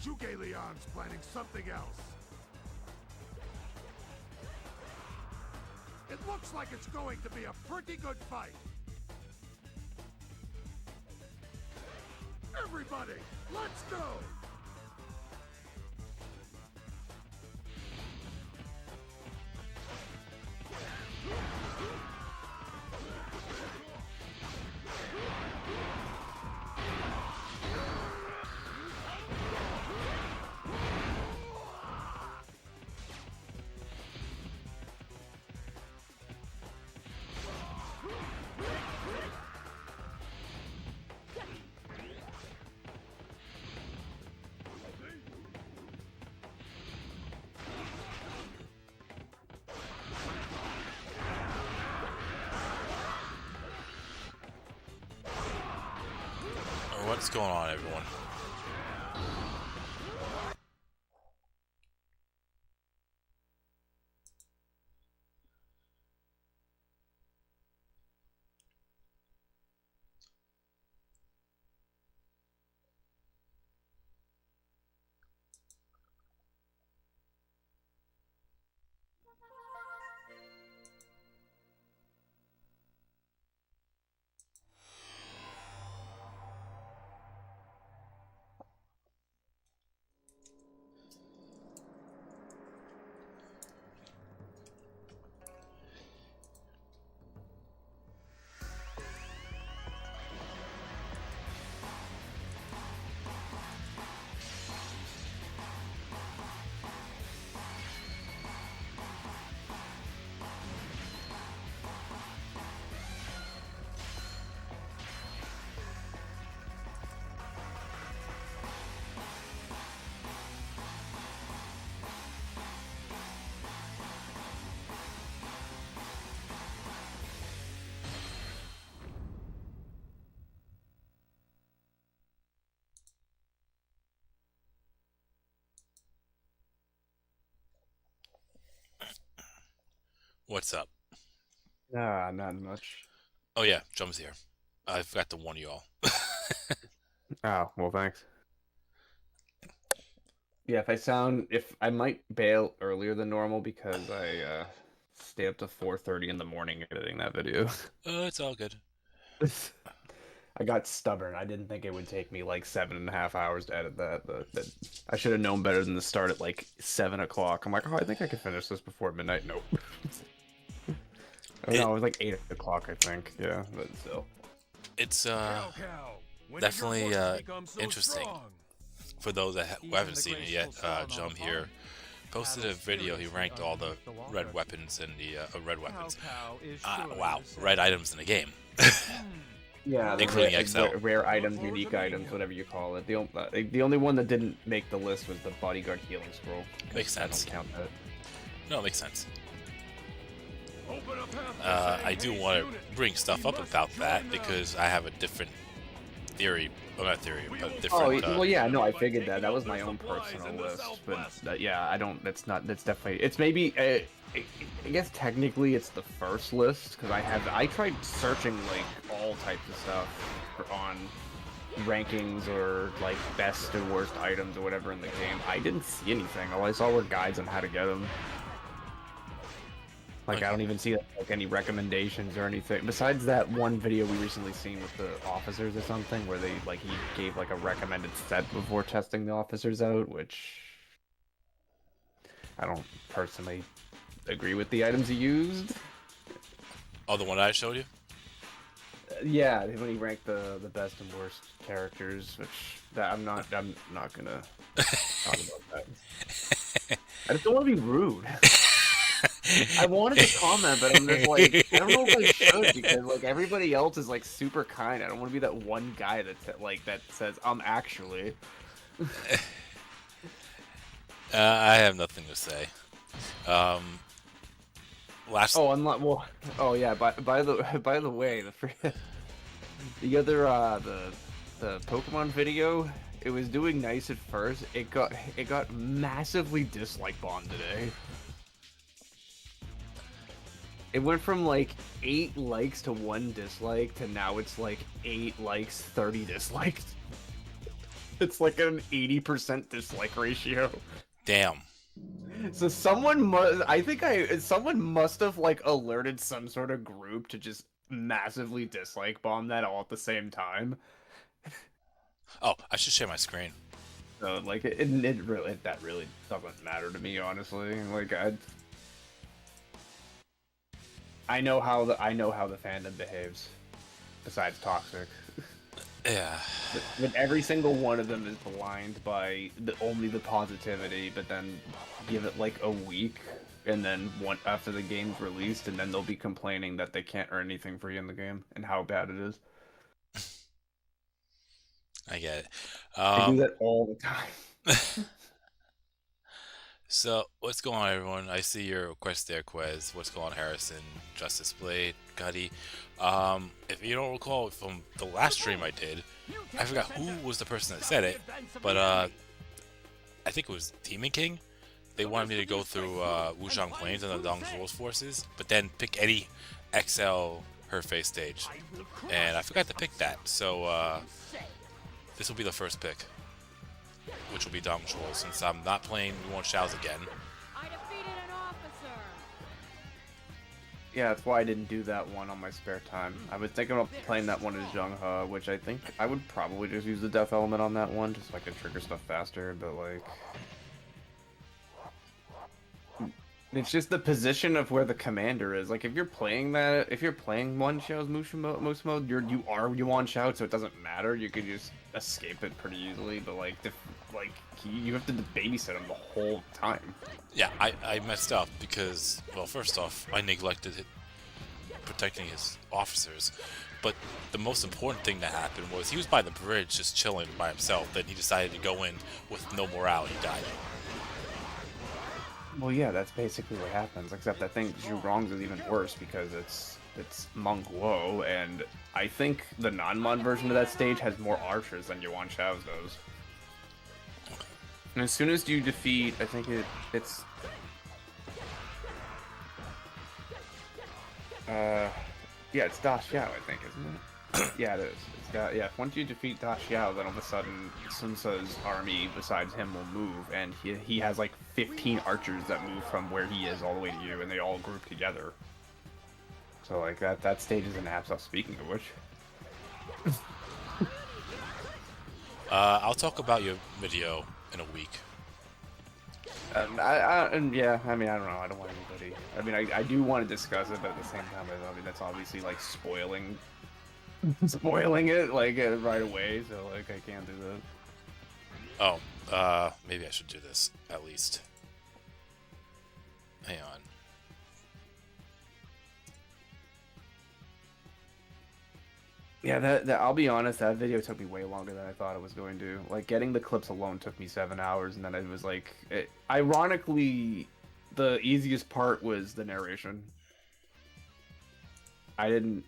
Zhuge Liang's planning something else. It looks like it's going to be a pretty good fight. Everybody, let's go! What's going on, everyone? What's up? Not much. Oh yeah, Drum's here. I forgot to warn you all. Oh, well, thanks. Yeah, if I might bail earlier than normal because I stay up to 4:30 in the morning editing that video. It's all good. I got stubborn. I didn't think it would take me like 7.5 hours to edit that, but I should have known better than to start at like 7 o'clock. I'm like, oh, I think I can finish this before midnight. Nope. Oh, no, it was like 8 o'clock, I think. Yeah, but still. It's definitely interesting. For those that who haven't seen it yet, Drum here posted a video. He ranked all the red weapons in the red items in the game. Yeah, including XL. Rare items, unique items, whatever you call it. The only one that didn't make the list was the bodyguard healing scroll. Makes sense. I don't count that. No, it makes sense. I do want to bring stuff up about that because I have a different theory. Well, not theory, but different. Oh, well, yeah, no, I figured that. That was my own personal list, but yeah, I don't. That's definitely. It's maybe. I guess technically it's the first list because I tried searching like all types of stuff on rankings or like best and worst items or whatever in the game. I didn't see anything. All I saw were guides on how to get them. Like, I don't even see like any recommendations or anything. Besides that one video we recently seen with the officers or something, where he gave like a recommended set before testing the officers out, which I don't personally agree with the items he used. Oh, the one I showed you? Yeah, when he ranked the best and worst characters, which I'm not gonna talk about that. I just don't want to be rude. I wanted to comment, but I'm just like, I don't know if I should because like everybody else is like super kind. I don't want to be that one guy that says actually. I have nothing to say. Oh, yeah. By the way, the other the Pokemon video, it was doing nice at first. It got massively dislike bombed today. It went from like 8 likes to 1 dislike to now it's like 8 likes, 30 dislikes. It's like an 80% dislike ratio. Damn. So someone someone must have like alerted some sort of group to just massively dislike bomb that all at the same time. Oh, I should share my screen. So like it really doesn't matter to me, honestly. Like I know how the fandom behaves. Besides toxic. Yeah. But every single one of them is blind by only the positivity, but then give it like a week, and then after the game's released, and then they'll be complaining that they can't earn anything free in the game and how bad it is. I get it. They do that all the time. So, what's going on, everyone? I see your request there, Quez. What's going on, Harrison, Justice Blade, Gutty? If you don't recall from the last stream I did, I forgot who was the person that said it, but I think it was Demon King. They wanted me to go through Wuzhong Plains and the Dongzhuo's forces, but then pick any XL her face stage, and I forgot to pick that. So this will be the first pick, which will be Dongzhuo, since I'm not playing Yuan Shao's again. I defeated an officer. Yeah, that's why I didn't do that one on my spare time. I was thinking about playing that one as Zheng He, which I think I would probably just use the death element on that one, just so I could trigger stuff faster, but like... It's just the position of where the commander is. Like, if you're playing Yuan Shao's Moose mode, you are Yuan Shao, so it doesn't matter. You could just escape it pretty easily, but like, you have to babysit him the whole time. Yeah, I messed up because, well, first off, I neglected protecting his officers, but the most important thing that happened was he was by the bridge just chilling by himself, then he decided to go in with no morale, he died. Well, yeah, that's basically what happens, except I think Zhu Rong's is even worse because it's Meng Guo, and I think the non-mon version of that stage has more archers than Yuan Shao's does. And as soon as you defeat, I think it's... yeah, it's Da Xiao, I think, isn't it? Yeah, it is. Yeah, once you defeat Da Xiao, then all of a sudden Sun Ce's army besides him will move, and he has like 15 archers that move from where he is all the way to you, and they all group together. So like that stage is an abs. Speaking of which, I'll talk about your video in a week. yeah, I mean, I don't know. I don't want anybody. I mean, I do want to discuss it, but at the same time, I mean, that's obviously like spoiling it like right away. So like, I can't do that. Oh, maybe I should do this at least. Hang on. Yeah, that I'll be honest, that video took me way longer than I thought it was going to. Like, getting the clips alone took me 7 hours, and then it was like, ironically, the easiest part was the narration. I didn't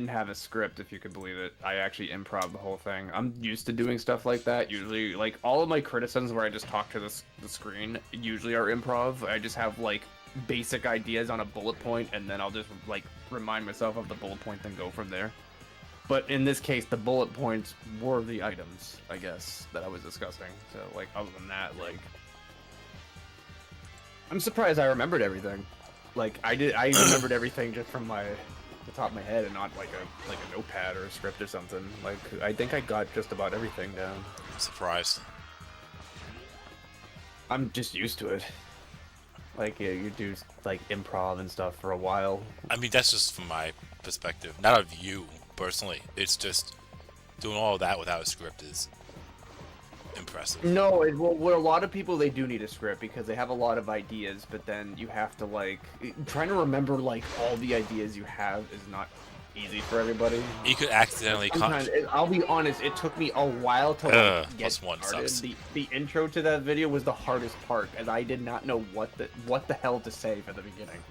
have a script, if you could believe it. I actually improv the whole thing. I'm used to doing stuff like that. Usually, like, all of my criticisms where I just talk to the screen usually are improv. I just have, like, basic ideas on a bullet point, and then I'll just, like, remind myself of the bullet point, then go from there. But in this case, the bullet points were the items, I guess, that I was discussing. So, like, other than that, like... I'm surprised I remembered everything. Like, I remembered everything just from the top of my head and not like a notepad or a script or something. Like, I think I got just about everything down. I'm surprised. I'm just used to it. Like, yeah, you do, like, improv and stuff for a while. I mean, that's just from my perspective, not of you personally. It's just doing all of that without a script is impressive. No, well, a lot of people, they do need a script because they have a lot of ideas, but then you have to, like, trying to remember, like, all the ideas you have is not easy for everybody. You could accidentally... I'll be honest, it took me a while to like, get +1 started. sucks. The intro to that video was the hardest part, as I did not know what the hell to say for the beginning.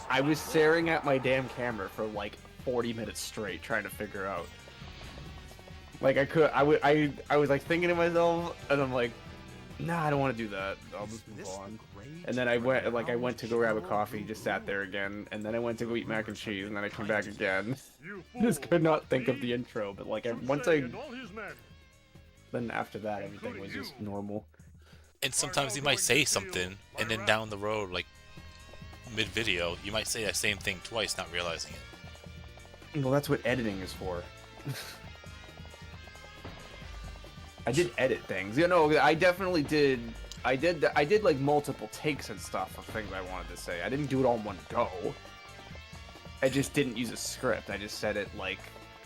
I was staring at my damn camera for like 40 minutes straight trying to figure out. Like, I was like thinking to myself, and I'm like, nah, I don't want to do that. I'll just move on. And then I went to go grab a coffee, just sat there again, and then I went to go eat mac and cheese, and then I came back again. Just could not think of the intro, but like once I Then after that, everything was just normal. And sometimes you might say something, and then down the road, like mid-video, you might say that same thing twice, not realizing it. Well, that's what editing is for. I did edit things. You know, I definitely did. I did like multiple takes and stuff of things I wanted to say. I didn't do it all in one go. I just didn't use a script. I just said it like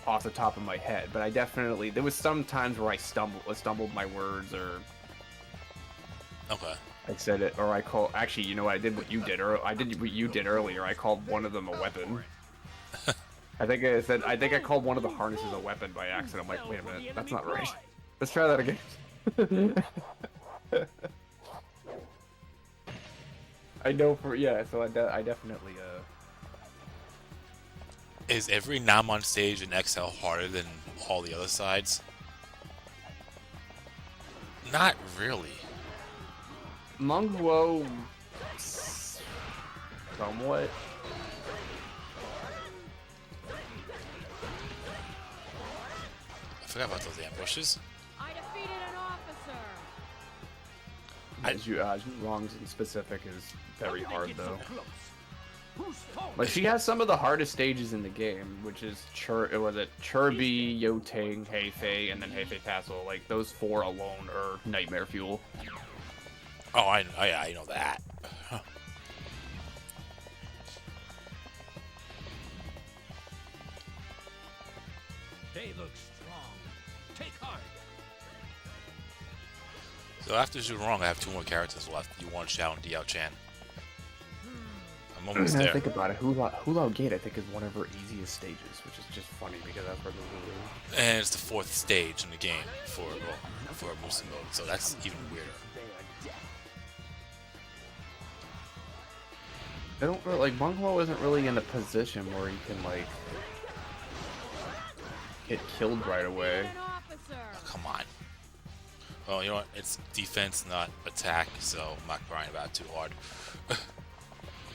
off the top of my head. But I definitely, there was some times where I stumbled my words, or Okay. I said it, or actually, you know what? I did what you did, or I did what you did earlier. I called one of them a weapon. I think I called one of the harnesses a weapon by accident. I'm like, wait a minute, that's not right. Let's try that again. I know so I definitely Is every Nam on stage in XL harder than all the other sides? Not really. Menghuo somewhat. I forgot about those ambushes. I defeated an officer. Wrongs in specific is very hard though. Like she has some of the hardest stages in the game, which is Chirby, Yotang, Heifei, and then Heifei Castle. Like those 4 alone are nightmare fuel. Oh, I know that. They look strong. Take heart. So after Zhurong, I have 2 more characters left. Yuan Shao and Diao Chan. I'm almost there. Think about it. Hulao Gate, I think, is one of her easiest stages, which is just funny because that's where the And it's the 4th stage in the game for Musa mode, so that's even weirder. They don't really, like, Menghuo isn't really in a position where he can, like, get killed right away. An officer. Oh, come on. Well, you know what? It's defense, not attack, so I'm not crying about it too hard.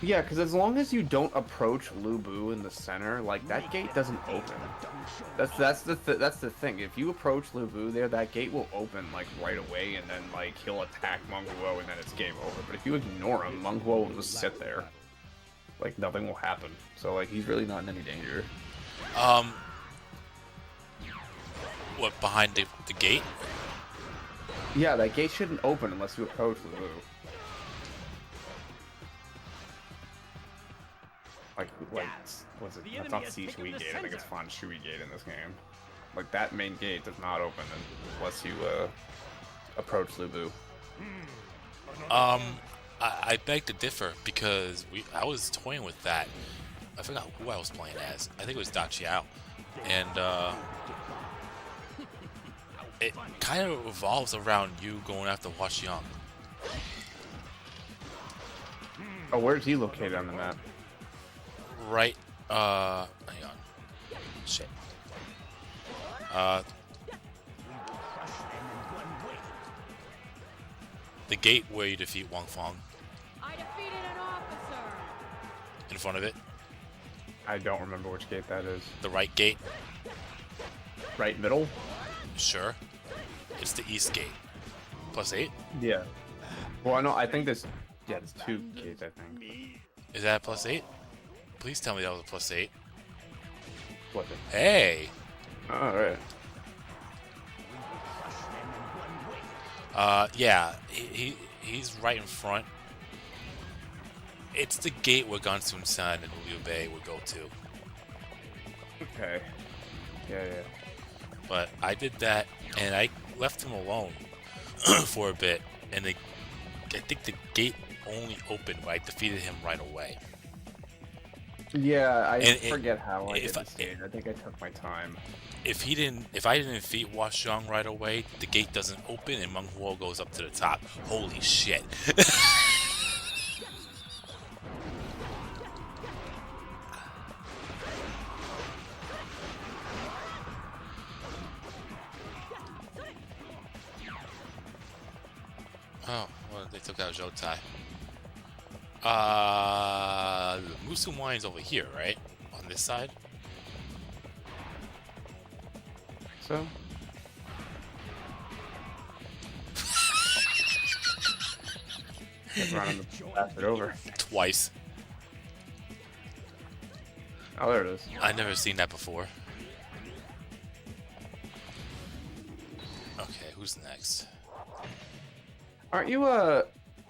Yeah, because as long as you don't approach Lu Bu in the center, like, that gate doesn't open. That's the thing. If you approach Lu Bu there, that gate will open, like, right away, and then, like, he'll attack Menghuo, and then it's game over. But if you ignore him, Menghuo will just sit there. Like, nothing will happen. So, like, he's really not in any danger. What, behind the gate? Yeah, that gate shouldn't open unless you approach Lu Bu. Like, what's it? That's not C Shui Gate. I think it's Fan Shui Gate in this game. Like, that main gate does not open unless you approach Lu Bu. I beg to differ because I was toying with that. I forgot who I was playing as. I think it was Da Chiao, and it kind of revolves around you going after Hua Xiong. Oh, where's he located on the map? Right. Hang on. Shit. The gate where you defeat Wang Fong. I defeated an officer. In front of it. I don't remember which gate that is. The right gate. Right middle? Sure. It's the east gate. +8? Yeah. Well, I think there's 2 gates, I think. Is that a +8? Please tell me that was a +8. What? Hey! Alright. Yeah, he's right in front. It's the gate where Gansun-san and Liu Bei would go to. Okay. Yeah. But I did that, and I left him alone for a bit, and I think the gate only opened when I defeated him right away. Yeah, I And forget how I did if the stage. I think I took my time. If I didn't defeat Hua Xiong right away, the gate doesn't open and Menghuo goes up to the top. Holy shit. Oh, well, they took out Zhoutai. Musu Wine's over here, right? On this side? So? Get around him and pass it over. Twice. Oh, there it is. I've never seen that before. Okay, who's next? Aren't you,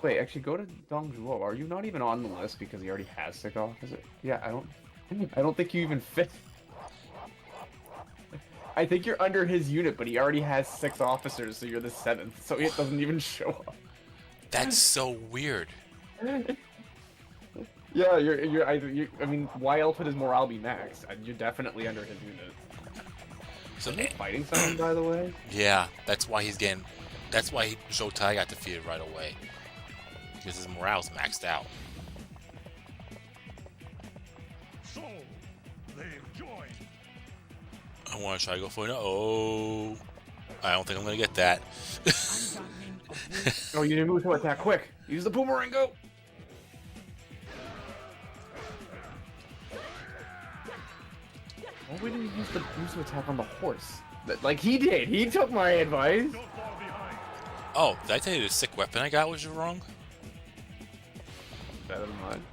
wait, actually, go to Dong Zhuo. Are you not even on the list because he already has 6 officers? Yeah, I don't think you even fit. I think you're under his unit, but he already has 6 officers, so you're the 7th, so it doesn't even show up. That's so weird. Yeah, I mean, why else would his morale be max? You're definitely under his unit. So, Is he fighting someone, by the way? yeah, that's why Zhou Tai got defeated right away. Because his morale's maxed out. So, they've joined. I want to try to go for it. Oh, I don't think I'm going to get that. Oh, you didn't move to attack. Quick! Use the boomerang, go! Why wouldn't you use the attack on the horse? Like he did! He took my advice! Don't fall behind. Oh, did I tell you the sick weapon I got was wrong? Better than mine.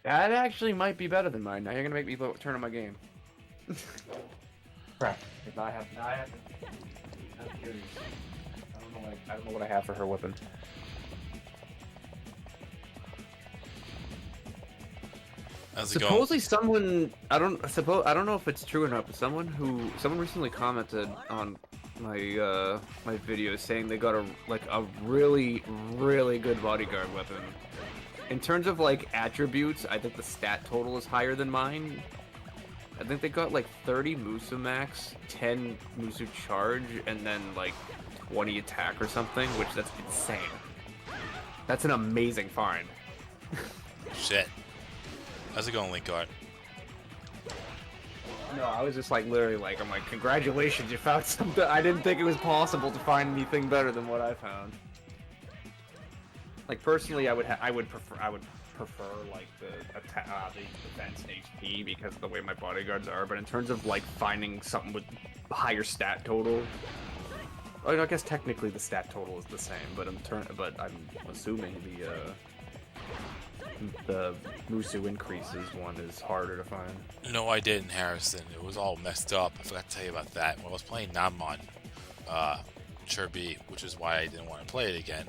That actually might be better than mine. Now you're gonna make me turn on my game. Crap. I have. I'm curious. I don't know what I have for her weapon. How's it going? Supposedly someone I don't know if it's true or not, but someone recently commented on my my video saying they got a really good bodyguard weapon. In terms of like attributes, I think the stat total is higher than mine. I think they got like 30 Musu max, 10 Musu charge, and then like 20 attack or something, which that's insane. That's an amazing find. Shit. How's it going, Linkart? No, I was just like literally like, I'm like, congratulations, you found something. I didn't think it was possible to find anything better than what I found. Like personally, I would prefer like the defense and HP because of the way my bodyguards are. But in terms of like finding something with higher stat total, I guess technically the stat total is the same. But I'm assuming the Musu increases one is harder to find. No, I didn't, Harrison. It was all messed up. I forgot to tell you about that. When I was playing Namon, Chirby, which is why I didn't want to play it again.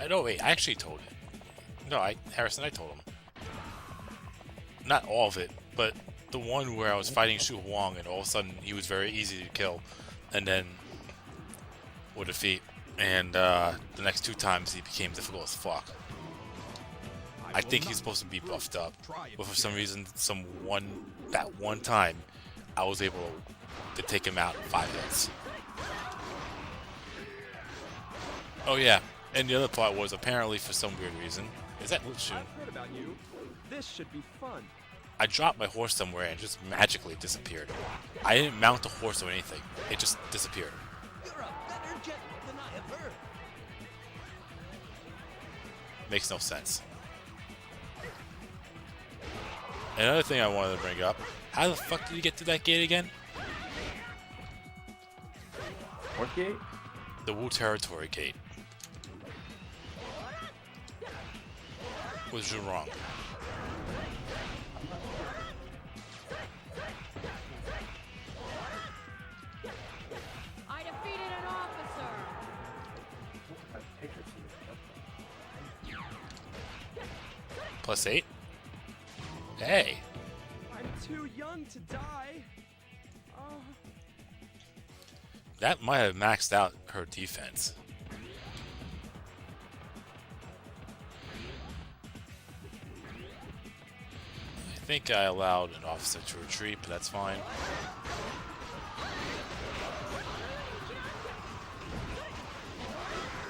No, wait, I actually told it. No, Harrison, I told him. Not all of it, but the one where I was fighting Shu Huang and all of a sudden he was very easy to kill, and then or defeat. And the next 2 times he became difficult as fuck. I think he's supposed to be buffed up, but for some reason, that one time, I was able to take him out in 5 hits. Oh yeah, and the other part was apparently for some weird reason. Is that Luchun? I've heard about you. This should be fun. I dropped my horse somewhere and it just magically disappeared. I didn't mount the horse or anything. It just disappeared. You're a better jet than I have heard. Makes no sense. Another thing I wanted to bring up. How the fuck did you get to that gate again? What gate? The Wu Territory gate. Was you wrong? I defeated an officer. +8? Hey! I'm too young to die. That might have maxed out her defense. I think I allowed an officer to retreat, but that's fine.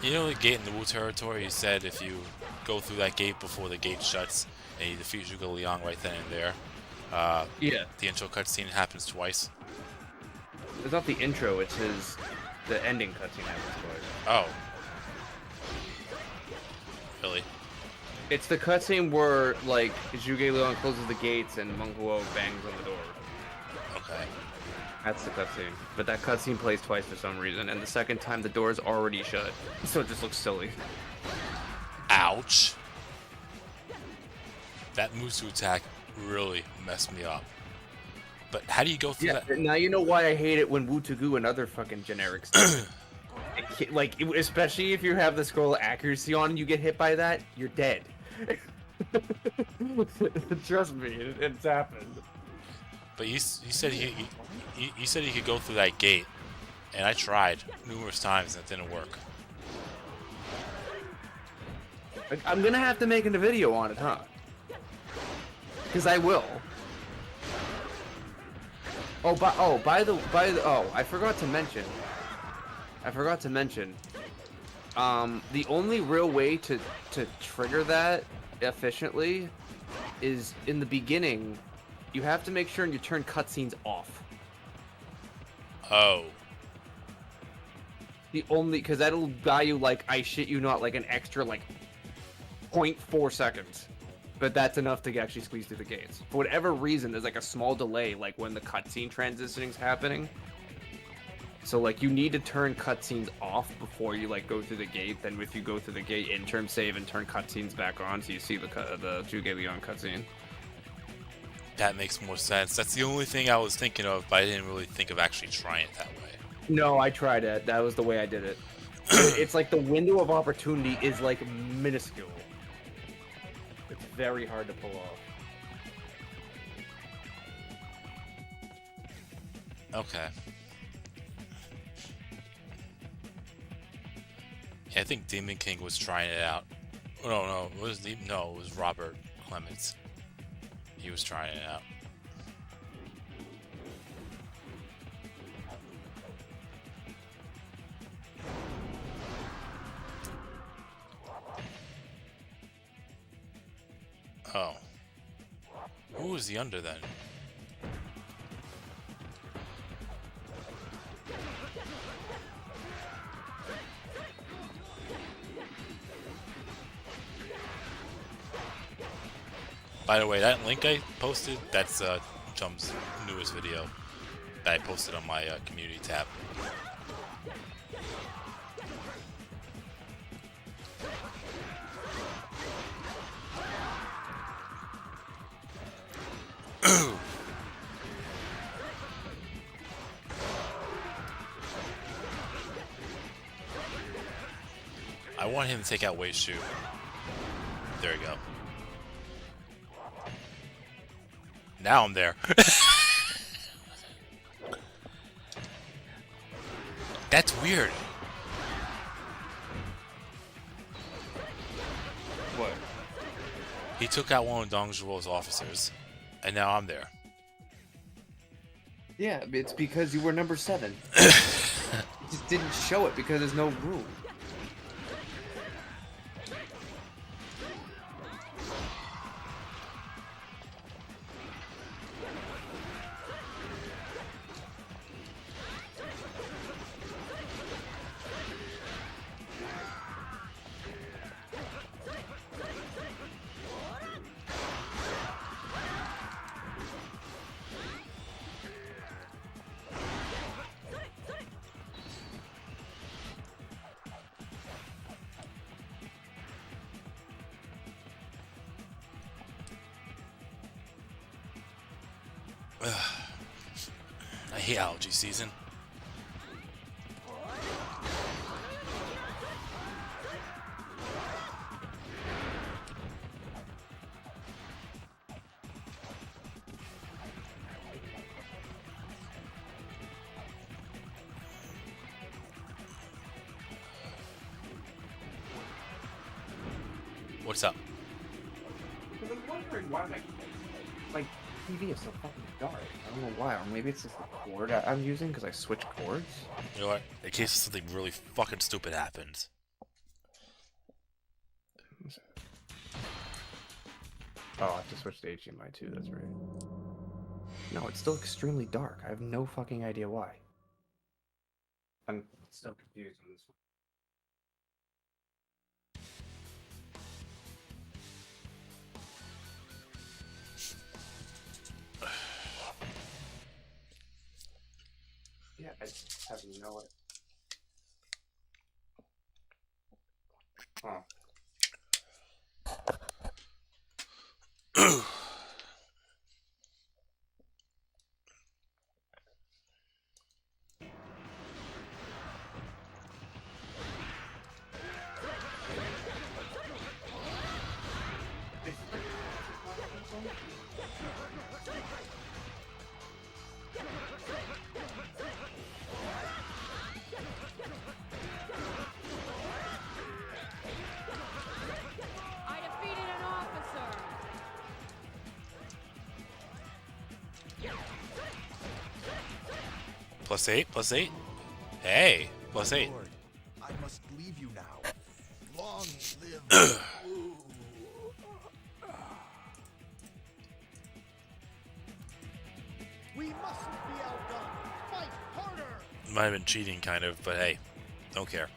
You know the gate in the Wu territory, he said if you go through that gate before the gate shuts and you defeat Zhuge Liang right then and there, Yeah. the intro cutscene happens twice. It's not the intro, it's the ending cutscene happens twice. Oh. Really? It's the cutscene where, like, Zhuge Liang closes the gates and Meng Huo bangs on the door. Okay. That's the cutscene. But that cutscene plays twice for some reason, and the second time the door is already shut. So it just looks silly. Ouch. That Musu attack really messed me up. But how do you go through that? Now you know why I hate it when Woo-to-Goo and other fucking generics do it. Like, especially if you have the scroll accuracy on and you get hit by that, you're dead. Trust me, it's happened. But you said you said he could go through that gate, and I tried numerous times and it didn't work. I'm gonna have to make a video on it, huh? Because I will. I forgot to mention. The only real way to trigger that efficiently is in the beginning. You have to make sure you turn cutscenes off. Oh. Because that'll buy you, like, I shit you not, like an extra, like, 0.4 seconds. But that's enough to actually squeeze through the gates. For whatever reason, there's like a small delay, like when the cutscene transitioning's happening. So like you need to turn cutscenes off before you like go through the gate. Then if you go through the gate, in-term save and turn cutscenes back on, so you see the Zhuge Liang cutscene. That makes more sense. That's the only thing I was thinking of, but I didn't really think of actually trying it that way. No, I tried it. That was the way I did it. It's like the window of opportunity is like minuscule. It's very hard to pull off. Okay. Yeah, I think Demon King was trying it out. Oh, no, it was Robert Clements. He was trying it out. Oh. Who was he under then? By the way, that link I posted, that's Jump's newest video that I posted on my community tab. I want him to take out Wei Shu. There we go. Now I'm there. That's weird. What? He took out one of Dong Zhuo's officers, and now I'm there. Yeah, it's because you were number 7. You just didn't show it because there's no room. I hate allergy season. What's up? I was wondering why my TV is so fucking dark. I don't know why. Or maybe it's just the cord I'm using because I switch cords. You know what? In case something really fucking stupid happens. Oh, I have to switch to HDMI too. That's right. No, it's still extremely dark. I have no fucking idea why. I'm still confused on this one. Yeah, I just have no idea. Huh. I defeated an officer. +8, +8. Hey, +8. Lord, I must leave you now. Long live. We mustn't be outdone. Fight harder. Might have been cheating, kind of, but hey, don't care.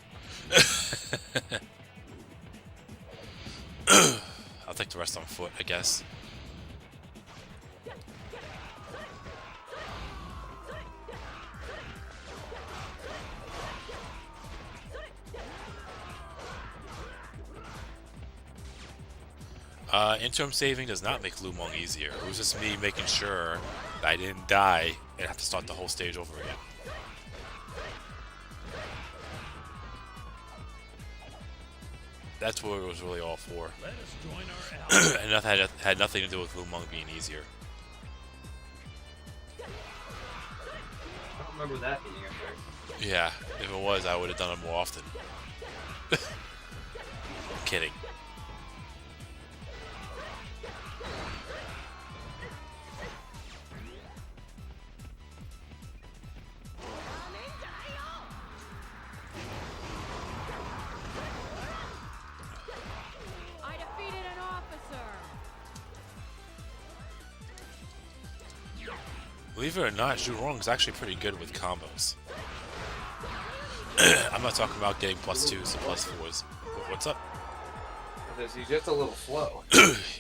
I'll take the rest on foot, I guess. Interim saving does not make Lumong easier. It was just me making sure that I didn't die and have to start the whole stage over again. That's what it was really all for. Let us join our allies. And that had nothing to do with Lumong being easier. I don't remember that being a trick. Yeah, if it was, I would have done it more often. I'm kidding. I defeated an officer. Believe it or not, Zhurong is actually pretty good with combos. I'm not talking about getting +2s and +4s. What's up? He's just a little slow.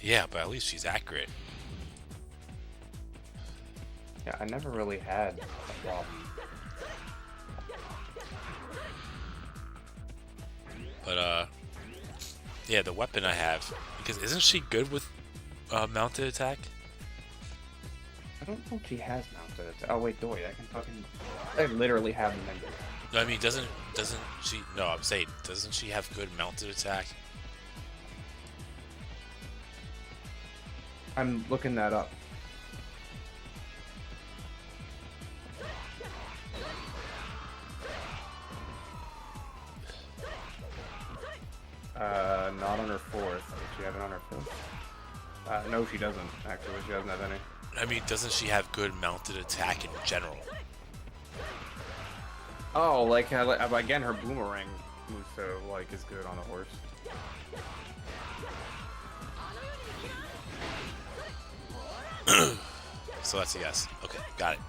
Yeah, but at least she's accurate. Yeah, I never really had a problem. But, yeah, the weapon I have, because isn't she good with mounted attack? I don't think she has mounted it. Oh wait, Dory, I can fucking. I literally have the menu. No, I mean, doesn't she? No, I'm saying, doesn't she have good mounted attack? I'm looking that up. Not on her fourth. Does she have it on her fifth? No, she doesn't. Actually, she doesn't have any. I mean, doesn't she have good mounted attack in general? Oh, like again, her boomerang move so like is good on a horse. So that's a yes. Okay, got it.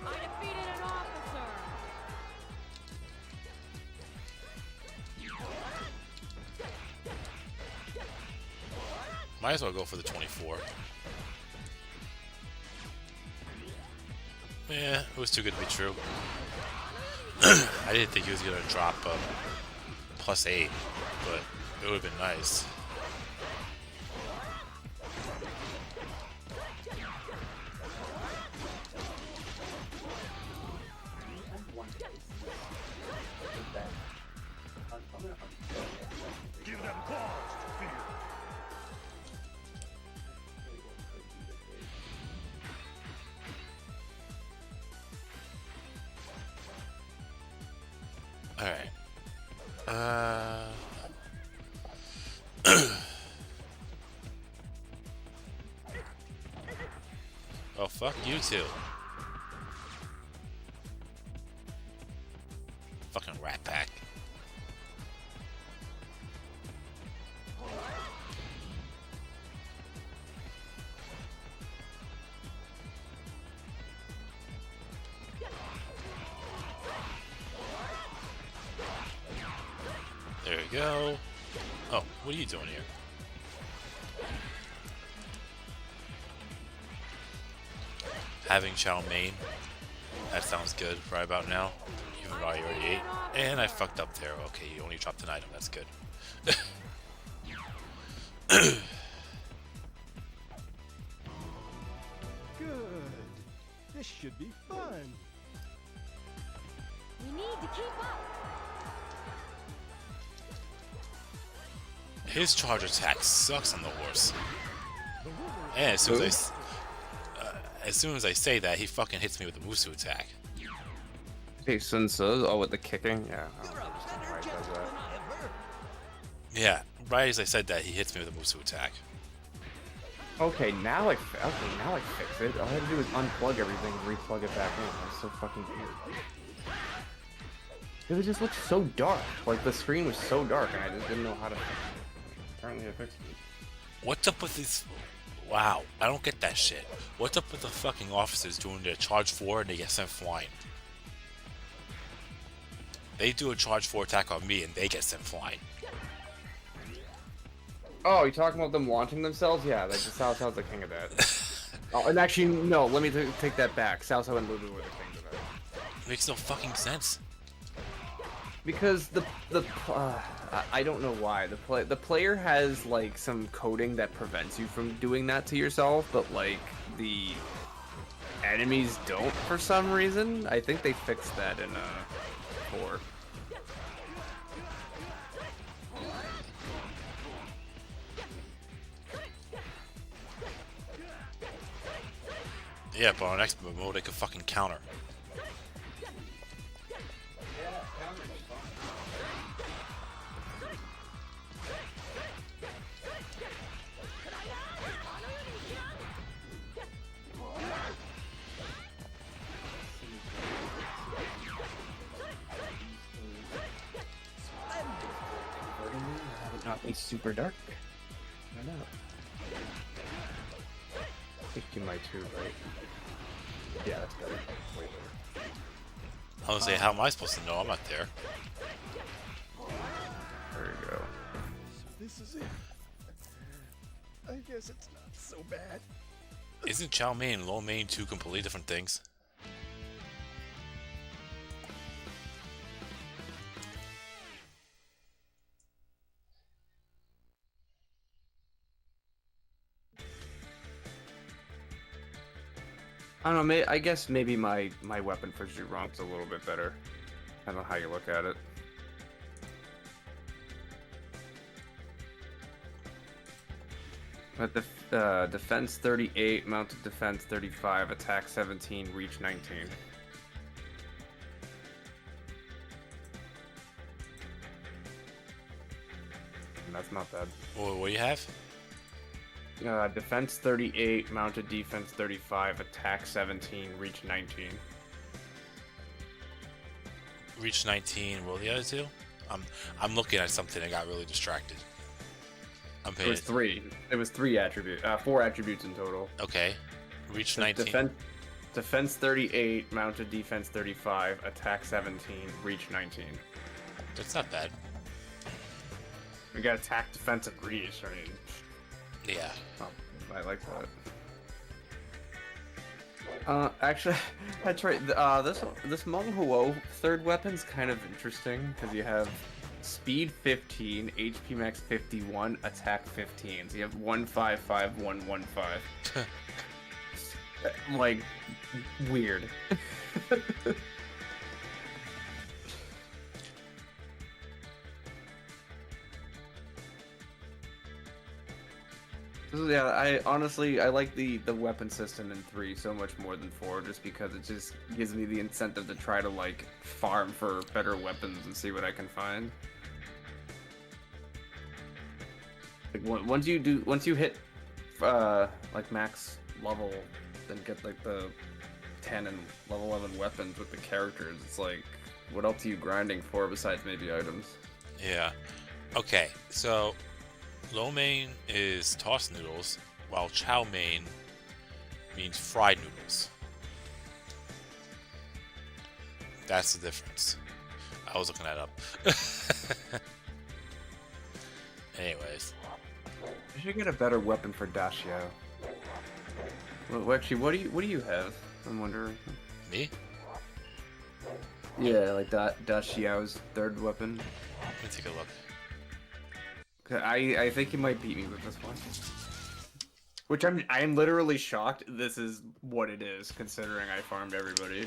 I defeated an officer. Might as well go for the 24. Yeah, it was too good to be true. I didn't think he was gonna drop +8, but it would have been nice. Give them cause to fear. All right. Oh, fuck you too. Fucking rat pack. go. Oh, what are you doing here? Having chow mein. That sounds good right about now. Even though I already ate. And I fucked up there. Okay, you only dropped an item. That's good. Good. This should be fun. We need to keep up. His charge attack sucks on the horse. And as soon as I say that, he fucking hits me with the Musu attack. Hey, Sun Tzu, oh, with the kicking? Yeah. I You're don't a understand better why he does gentleman that. than I have heard. Yeah, right as I said that, he hits me with a Musu attack. Okay, now I fix it. All I had to do was unplug everything and replug it back in. That's so fucking weird. It just looked so dark. Like, the screen was so dark, and I just didn't know how to fix it. Apparently I fixed it. What's up with these? Wow, I don't get that shit. What's up with the fucking officers doing their charge 4 and they get sent flying? They do a charge 4 attack on me and they get sent flying. Oh, you talking about them launching themselves? Yeah, that just sounds the king of that. Oh, and actually, no, let me take that back. Salso and Lulu were the kings of that. Makes no fucking sense. Because I don't know why the player has like some coding that prevents you from doing that to yourself, but like the enemies don't for some reason. I think they fixed that in 4. Yeah, but on expert mode, they can fucking counter. Not be super dark. I don't know. I think you might too, right? Yeah, that's better. Way better. I was gonna say, how am I supposed to know? I'm not there. There you go. This is it. I guess it's not so bad. Isn't chow mein and lo mein two completely different things? I don't know. I guess maybe my weapon for Zhurong's a little bit better. I don't know how you look at it. But the defense 38, mounted defense 35, attack 17, reach 19. And that's not bad. What do you have? Defense 38, mounted defense 35, attack 17, reach 19. Reach 19. What were the other two? I'm looking at something and got really distracted. I'm It paying. was 3. It was 3 attributes. 4 attributes in total. Okay. Reach 19. Defense 38, mounted defense 35, attack 17, reach 19. That's not bad. We got attack, defense, and reach. I mean, Yeah. oh, I like that. Actually, that's right. This Meng Huo third weapon's kind of interesting because you have speed 15, HP max 51, attack 15. So you have 155, 115. Like, weird. Yeah, I honestly like the weapon system in 3 so much more than 4, just because it just gives me the incentive to try to like farm for better weapons and see what I can find. Like once you hit like max level, then get like the 10 and level 11 weapons with the characters. It's like, what else are you grinding for besides maybe items? Yeah. Okay, so lo mein is tossed noodles, while chow mein means fried noodles. That's the difference. I was looking that up. Anyways. I should get a better weapon for Dashio. Well, actually, what do you have? I'm wondering. Me? Yeah, like Dashio's third weapon. Let me take a look. I think he might beat me with this one. Which I'm literally shocked this is what it is, considering I farmed everybody.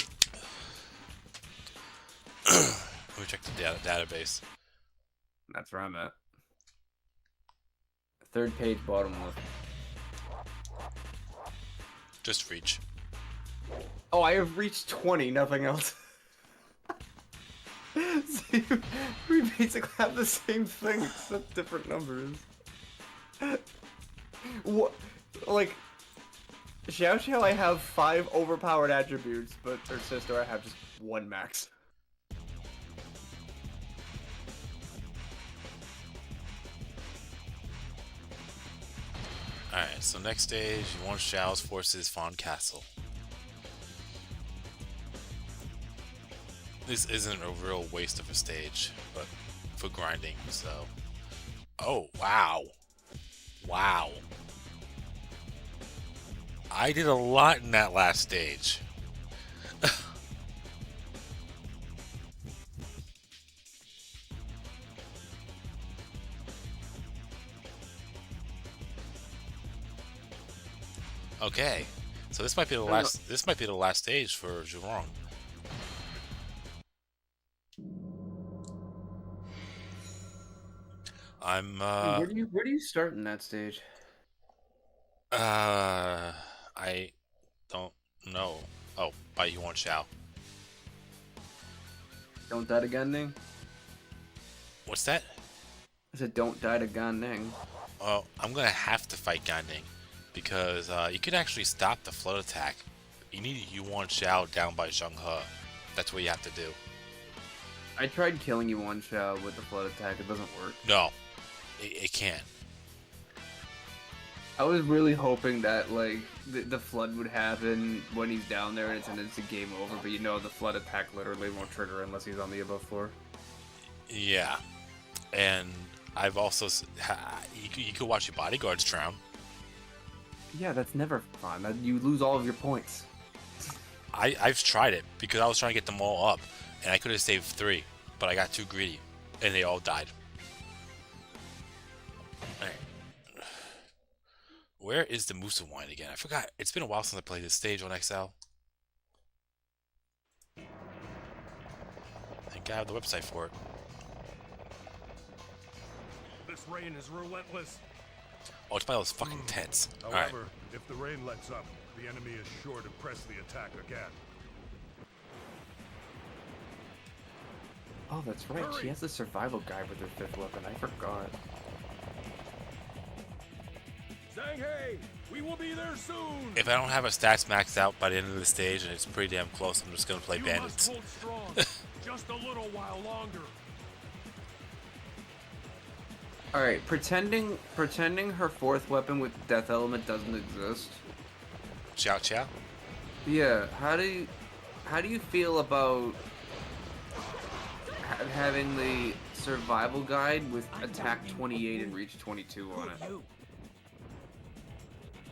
Let me check the database. That's where I'm at. Third page, bottom left. Just reach. Oh, I have reached 20, nothing else. See, we basically have the same thing, except different numbers. What? Like, Xiao Xiao, I have 5 overpowered attributes, but her sister, I have just 1 max. Alright, so next stage, Yuan Shao's forces Fawn Castle. This isn't a real waste of a stage, but for grinding, so... Oh, wow. Wow. I did a lot in that last stage. Okay, so this might be the last. This might be the last stage for Zhurong. I'm. Where do you start in that stage? I don't know. Oh, by Yuan Shao. Don't die to Gunding? What's that? I said don't die to Gunding. Well, I'm gonna have to fight Ganding because you could actually stop the flood attack. You need Yuan Shao down by Zheng He. That's what you have to do. I tried killing Yuan Shao with the flood attack. It doesn't work. No, it can't. I was really hoping that like the flood would happen when he's down there and it's an instant game over. But you know the flood attack literally won't trigger unless he's on the above floor. Yeah, and I've also you could watch your bodyguards drown. Yeah, that's never fun. You lose all of your points. I've tried it because I was trying to get them all up, and I could have saved 3, but I got too greedy, and they all died. Alright. Where is the Musa wine again? I forgot. It's been a while since I played this stage on XL. I think I have the website for it. This rain is relentless. Oh, it's by those fucking tents. Alright. However, if the rain lets up, the enemy is sure to press the attack again. Oh, that's right. Hurry. She has the survival guide with her 5th weapon. I forgot. Zhang He, we will be there soon. If I don't have a stats maxed out by the end of the stage and it's pretty damn close, I'm just gonna play You bandits. must hold strong. Just a little while longer. Alright, pretending her 4th weapon with Death Element doesn't exist. Chow chow. Yeah, how do you feel about having the survival guide with attack 28 and reach 22 on it?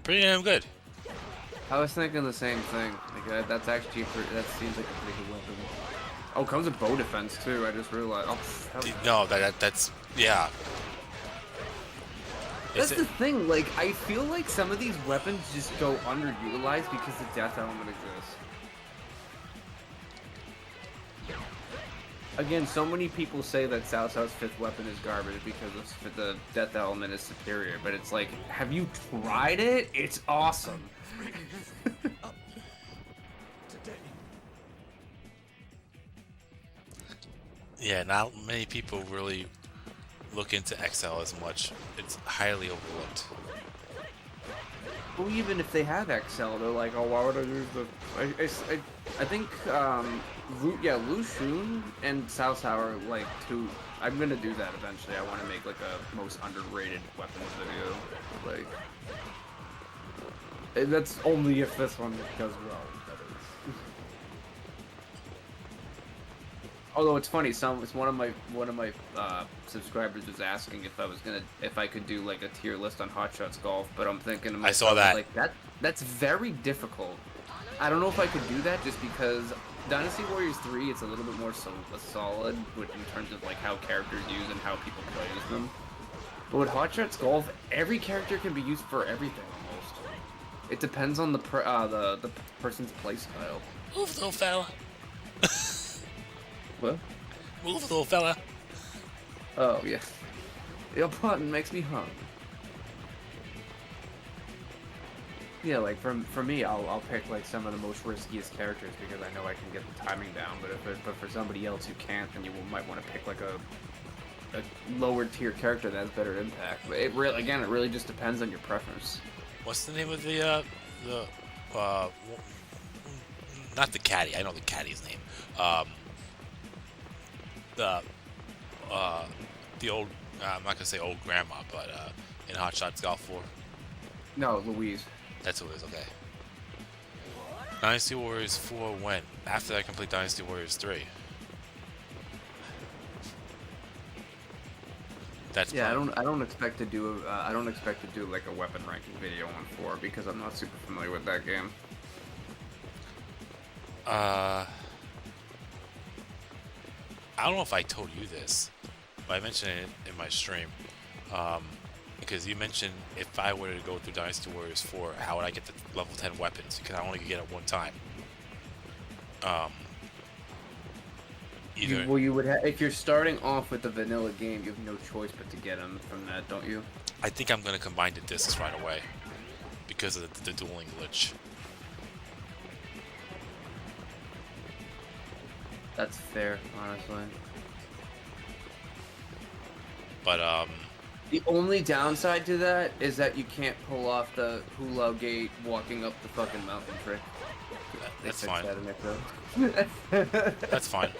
Pretty damn good. I was thinking the same thing. Like, that's actually that seems like a pretty good weapon. Oh, comes with bow defense too. I just realized. Oh, No, that's yeah. That's the thing. Like, I feel like some of these weapons just go underutilized because the death element exists. Again, so many people say that Cao Cao's 5th weapon is garbage because the death element is superior, but it's like, have you tried it? It's awesome. Yeah, not many people really look into XL as much. It's highly overlooked. Well, even if they have XL, they're like, oh, why would I use the... I think, Lu Xun and Cao Cao are, like, 2... I'm gonna do that eventually. I want to make, like, a most underrated weapons video. Like... And that's only if this one does well. That is. Although it's funny, it's one of my subscribers was asking if I could do like a tier list on Hot Shots Golf, but I'm thinking to myself, I saw that. like that's very difficult. I don't know if I could do that just because Dynasty Warriors 3 it's a little bit more solid in terms of like how characters use and how people play as them. But with Hot Shots Golf, every character can be used for everything almost. It depends on the person's playstyle. Move, little fella. What? Move, little fella. Oh yeah. Your button makes me hungry. Yeah, like for me, I'll pick like some of the most riskiest characters because I know I can get the timing down. But for somebody else who can't, then you might want to pick like a lower tier character that has better impact. But it really just depends on your preference. What's the name of the not the caddy? I know the caddy's name. The old I'm not gonna say old grandma, but in Hot Shots Golf 4. No, Louise. That's who it is. Okay. Dynasty Warriors 4 when? After I complete Dynasty Warriors 3. That's yeah. I don't expect to do like a weapon ranking video on 4 because I'm not super familiar with that game. I don't know if I told you this, but I mentioned it in my stream. Because you mentioned if I were to go through Dynasty Warriors 4, how would I get the level 10 weapons? Because I only could get it one time. You would if you're starting off with the vanilla game, you have no choice but to get them from that, don't you? I think I'm gonna combine the discs right away because of the dueling glitch. That's fair, honestly. But the only downside to that is that you can't pull off the hula gate walking up the fucking mountain trick. That's fine. That That's fine.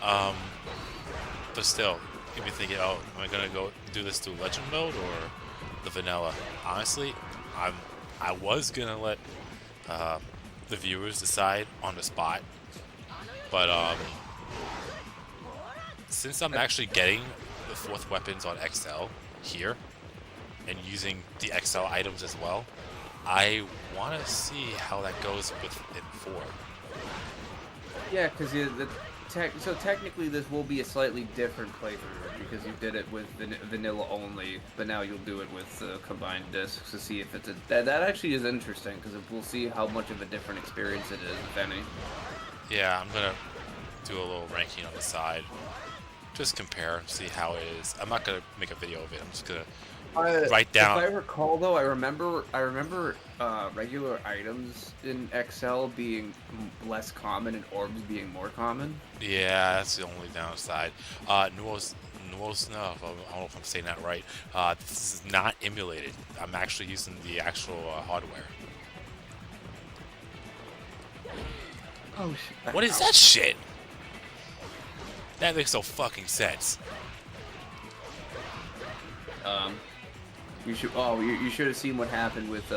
But still, you'd be thinking, oh, am I gonna go do this through Legend mode or the vanilla? Honestly, I was gonna let the viewers decide on the spot, but since I'm actually getting the 4th weapons on XL here and using the XL items as well, I want to see how that goes with in 4. Yeah, because so technically this will be a slightly different playthrough because you did it with vanilla only, but now you'll do it with combined discs to see if it's that actually is interesting because we'll see how much of a different experience it is, if any. Yeah, I'm gonna do a little ranking on the side. Just compare, see how it is. I'm not gonna make a video of it. I'm just gonna write down. If I recall, though, I remember regular items in XL being less common and orbs being more common. Yeah, that's the only downside. Nuos, no, I don't know if I'm saying that right. This is not emulated. I'm actually using the actual hardware. Oh shit! What is that shit? That makes no fucking sense. You should. Oh, you should have seen what happened with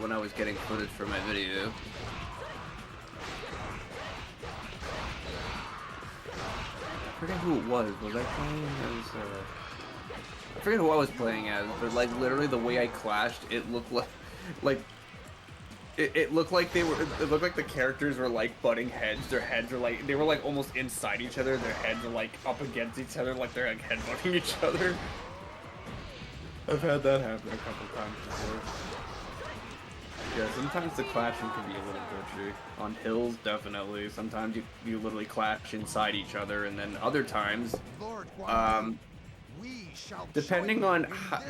when I was getting footage for my video. I forget who it was. Was I playing as? I forget who I was playing as, but like literally the way I clashed, it looked like. It looked like it looked like the characters were like butting heads. Their heads are like, they were like almost inside each other. Their heads are like up against each other, like they're like headbutting each other. I've had that happen a couple times before. Yeah, sometimes the clashing can be a little glitchy. On hills, definitely. Sometimes you literally clash inside each other, and then other times, depending on how,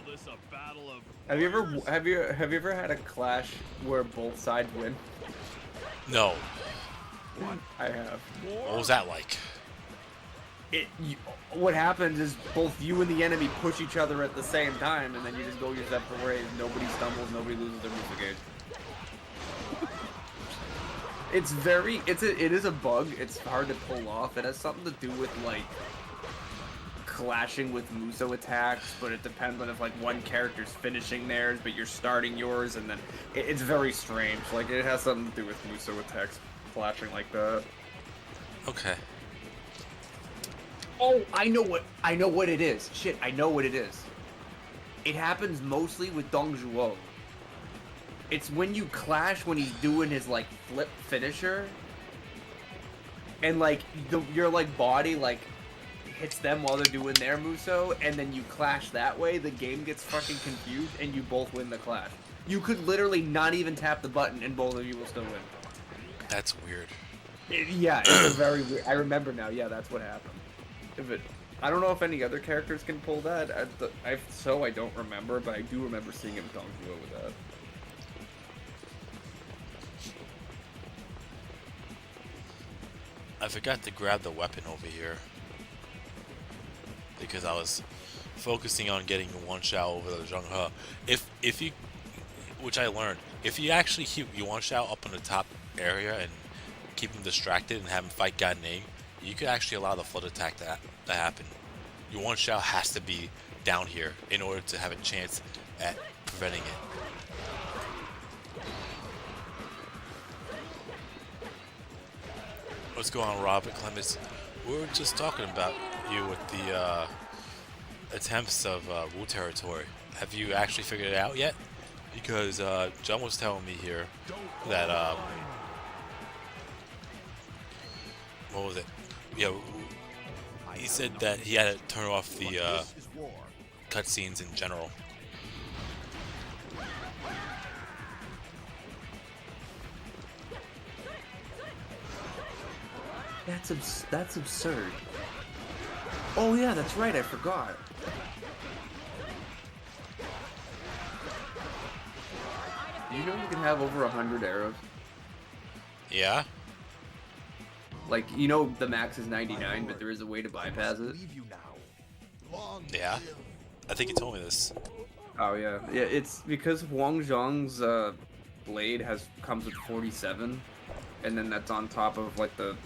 This a battle of have you ever had a clash where both sides win? No. I have. What was that like? What happens is both you and the enemy push each other at the same time, and then you just go your separate ways. Nobody stumbles, nobody loses their music gauge. It is a bug. It's hard to pull off. It has something to do with like clashing with Muso attacks, but it depends on if like one character's finishing theirs, but you're starting yours, and then it's very strange. Like it has something to do with Muso attacks flashing like that. Okay. Oh, I know what it is. Shit, I know what it is. It happens mostly with Dong Zhuo. It's when you clash when he's doing his like flip finisher, and like your like body like hits them while they're doing their Muso, and then you clash that way. The game gets fucking confused, and you both win the clash. You could literally not even tap the button, and both of you will still win. That's weird. Yeah, it's a very weird. I remember now. Yeah, that's what happened. I don't know if any other characters can pull that. I don't remember, but I do remember seeing him Dong Zhuo with that. I forgot to grab the weapon over here because I was focusing on getting one shot over the Zheng He. If you, which I learned, if you actually keep Yuan Shao up on the top area and keep him distracted and have him fight Gan Ning, you could actually allow the flood attack to happen. Yuan Shao has to be down here in order to have a chance at preventing it. What's going on, Robert Clemens? We were just talking about you with the attempts of Wu territory. Have you actually figured it out yet? Because John was telling me here that what was it? Yeah, he said that he had to turn off the cutscenes in general. That's absurd. Oh yeah, that's right. I forgot. You know you can have over 100 arrows. Yeah. Like, you know the max is 99, but there is a way to bypass it. Yeah. I think you told me this. Oh yeah, yeah. It's because Wang Zhong's blade comes with 47, and then that's on top of like the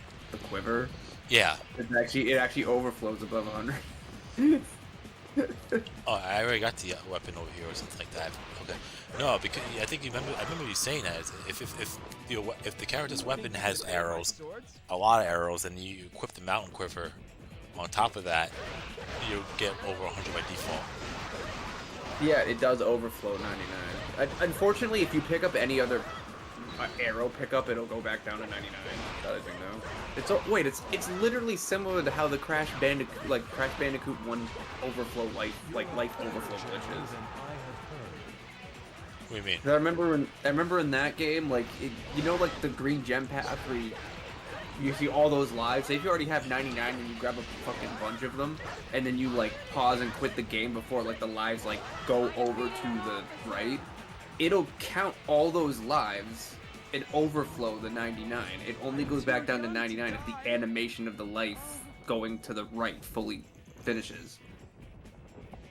quiver. Yeah. It actually overflows above 100. Oh, I already got the weapon over here or something like that. Okay. No, because I think I remember you saying that if the character's weapon has arrows, a lot of arrows, and you equip the mountain quiver on top of that, you get over 100 by default. Yeah, it does overflow 99. Unfortunately, if you pick up any other arrow pickup, it'll go back down to 99. That I think now. It's literally similar to how the Crash Bandicoot 1 overflow life overflow glitches. What do you mean? I remember in that game, like you know, like the green gem path where you see all those lives. Say if you already have 99 and you grab a fucking bunch of them, and then you like pause and quit the game before like the lives like go over to the right, it'll count all those lives and overflow the 99. It only goes back down to 99 if the animation of the life going to the right fully finishes.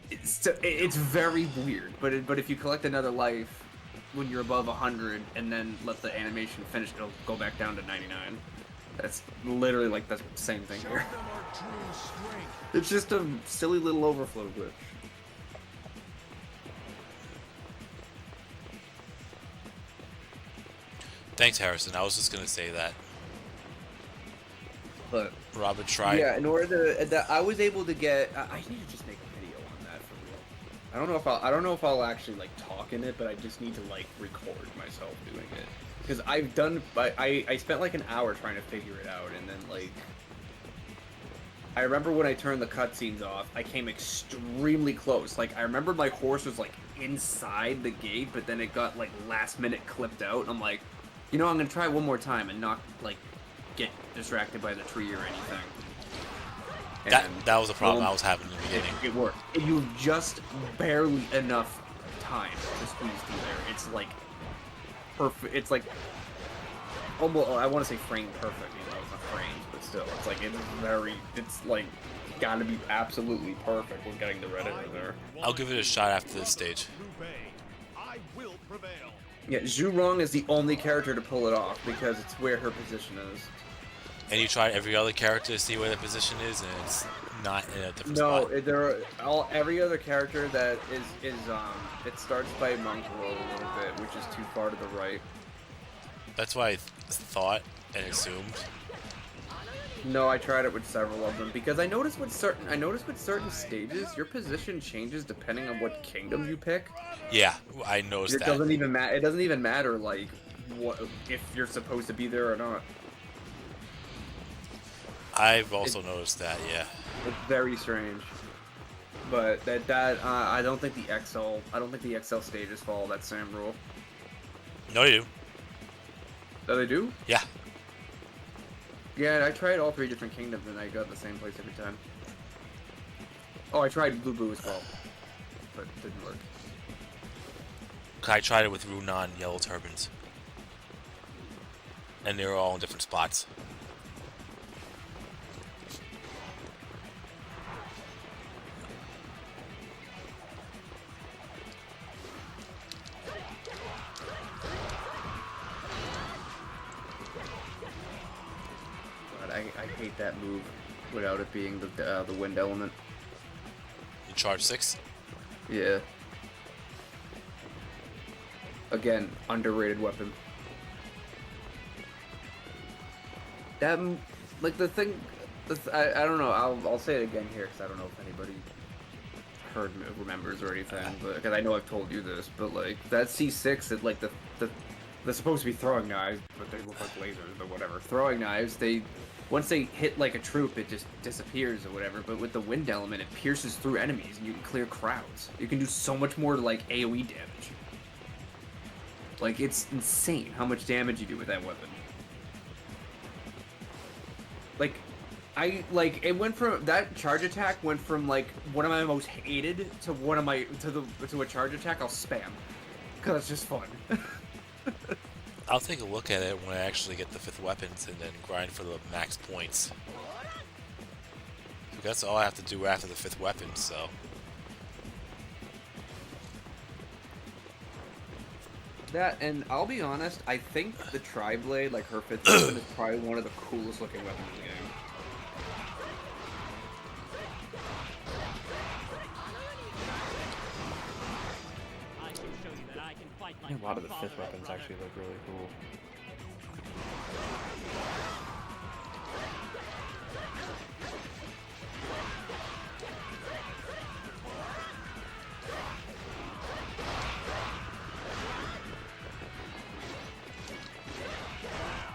It's very weird, but if you collect another life when you're above 100 and then let the animation finish, it'll go back down to 99. That's literally like the same thing here. It's just a silly little overflow glitch. Thanks, Harrison. I was just gonna say that. But Robert tried. yeah, in order to, I was able to get. I need to just make a video on that for real. I don't know if I'll actually like talk in it, but I just need to like record myself doing it because I spent like an hour trying to figure it out, and then like I remember when I turned the cutscenes off, I came extremely close. Like I remember my horse was like inside the gate, but then it got like last minute clipped out. And I'm like, you know, I'm gonna try one more time and not like get distracted by the tree or anything. That was a problem I was having in the beginning. It worked. You just barely enough time to squeeze through there. It's like perfect. It's like almost. I want to say frame perfect. You know, it's not frames, but still, it's like it's like got to be absolutely perfect when getting the Reddit in there. I'll give it a shot after this stage. I will prevail. Yeah, Zhu Rong is the only character to pull it off because it's where her position is. And you tried every other character to see where the position is, and it's not in a different spot. No, every other character that is it starts by Monk Roll a little bit, which is too far to the right. That's why I thought and assumed. No, I tried it with several of them because I noticed with certain stages your position changes depending on what kingdom you pick. Yeah, I noticed It that. doesn't even matter. It doesn't even matter like what if you're supposed to be there or not. I've also noticed that. Yeah. It's very strange. But I don't think the XL stages follow that same rule. No, you do. Oh, they do? Yeah. Yeah, I tried all 3 different kingdoms and I got the same place every time. Oh, I tried Blue as well, but it didn't work. I tried it with Runan Yellow Turbans, and they were all in different spots. I hate that move without it being the wind element. You charge 6. Yeah. Again, underrated weapon. That like the thing. I don't know. I'll say it again here because I don't know if anybody remembers or anything. But because I know I've told you this, but like that C6, it like they're supposed to be throwing knives, but they look like lasers or whatever. Throwing knives, once they hit like a troop, it just disappears or whatever. But with the wind element, it pierces through enemies and you can clear crowds. You can do so much more like AoE damage. Like it's insane how much damage you do with that weapon. It went from that charge attack went from like one of my most hated to to a charge attack I'll spam because it's just fun. I'll take a look at it when I actually get the 5th weapons and then grind for the max points. That's all I have to do after the 5th weapon, so. That, and I'll be honest, I think the Tri-Blade, like her 5th weapon, is probably one of the coolest looking weapons in the game. A lot of the 5th weapons actually look really cool.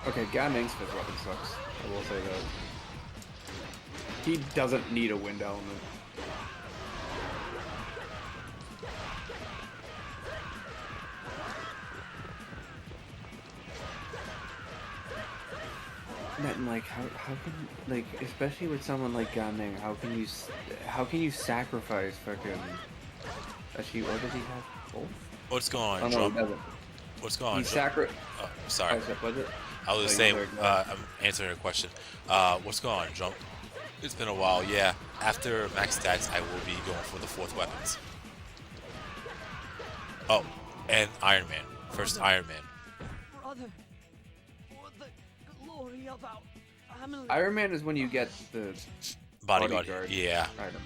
Okay, Gao Ning's 5th weapon sucks. I will say that. He doesn't need a wind element. And like how can like especially with someone like Gao Ning, how can you sacrifice fucking? Actually, what does he have? Both? What's going on, Oh no, Drum? he doesn't. What's going on, He Drum? sacri- Oh, sorry. Was it? I was Like, saying, another- I'm answering a question. What's going on, Jump? It's been a while, yeah. After max stats, I will be going for the 4th weapons. Oh, and Iron Man. First Iron Man. Brother, for the glory of our family. Iron Man is when you get the Bodyguard. bodyguard Yeah. item.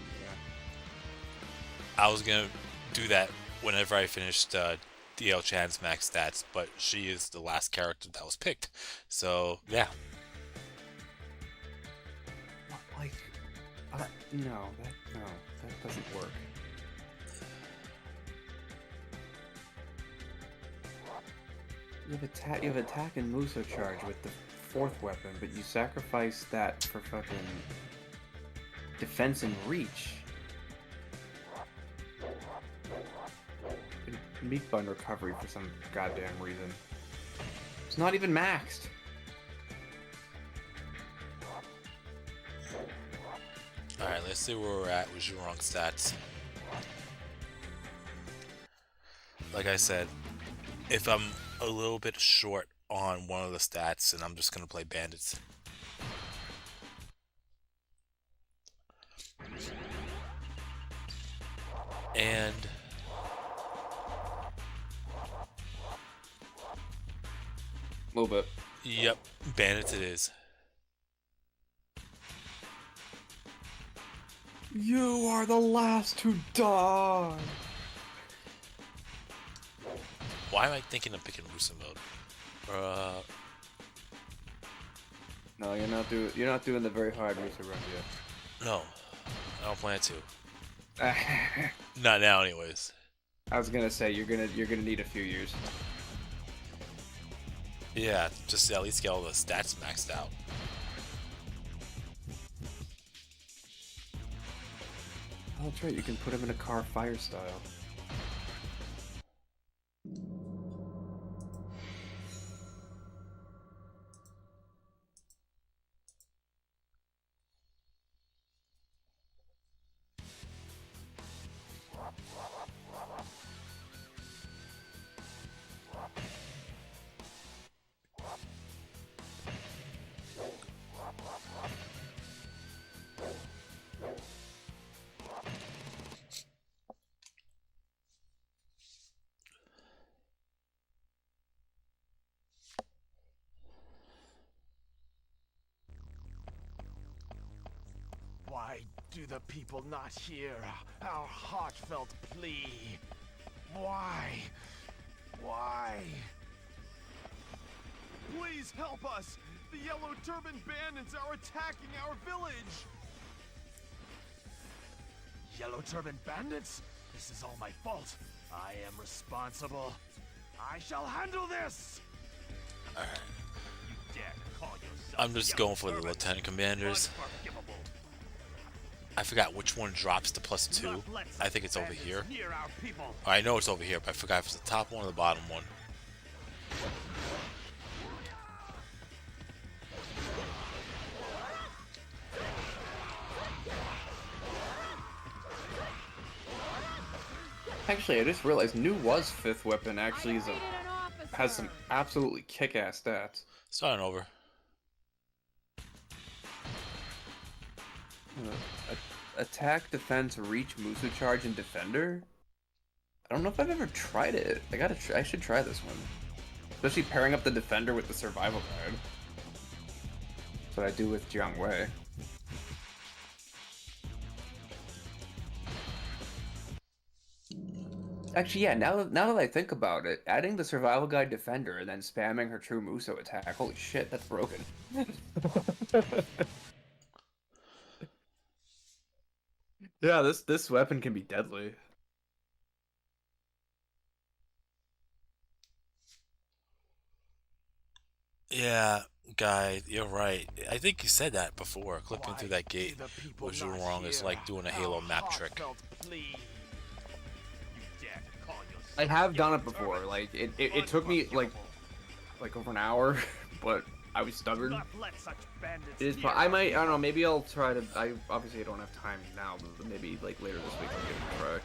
I was gonna do that whenever I finished DL Chan's max stats, but she is the last character that was picked. So, yeah. Like, no, that doesn't work. You have attack and Muso charge with the 4th weapon, but you sacrifice that for fucking defense and reach. Meat bun recovery for some goddamn reason. It's not even maxed. Alright, let's see where we're at with Zhurong stats. Like I said, if I'm a little bit short on one of the stats, then I'm just gonna play bandits. And A little bit. yep, bandits it is. You are the last to die. Why am I thinking of picking Rusa mode? No, you're not doing the very hard Musa run No, I don't plan to. yet. Not now, anyways. I was gonna say you're gonna need a few years. Yeah, just to at least get all the stats maxed out. Oh, that's right. You can put him in a car fire style. Why do the people not hear our heartfelt plea? Why? Why? Please help us! The Yellow Turban Bandits are attacking our village! Yellow Turban Bandits? This is all my fault. I am responsible. I shall handle this! Alright. You dare call yourself I'm just Yellow going for the Turban? Lieutenant Commanders. Unforgivable. I forgot which one drops to +2. Not let I think such it's over bandits here. near our people. I know it's over here, but I forgot if it's the top one or the bottom one. Actually, I just realized New was 5th weapon. Actually, is Defeated an officer. has some absolutely kick-ass stats. Starting over. Attack, defense, reach, Musu charge, and defender. I don't know if I've ever tried it. I should try this one, especially pairing up the defender with the survival guard. That's what I do with Jiang Wei. Actually, yeah. Now that I think about it, adding the survival guide defender and then spamming her true Muso attack. Holy shit, that's broken. Yeah, this weapon can be deadly. Yeah, guy, you're right. I think you said that before. Clipping Why through that do gate the people was not wrong. It's hear like doing a our Halo map trick. heartfelt plea? You dare to call yourself I have done it Yellow before. Turban? Like it took me like over an hour, but I was Do stubborn. not let such bandits It is. near I our might. I don't know. people. Maybe I'll try to. I obviously don't have time now, but maybe like later this week I'll give it a try.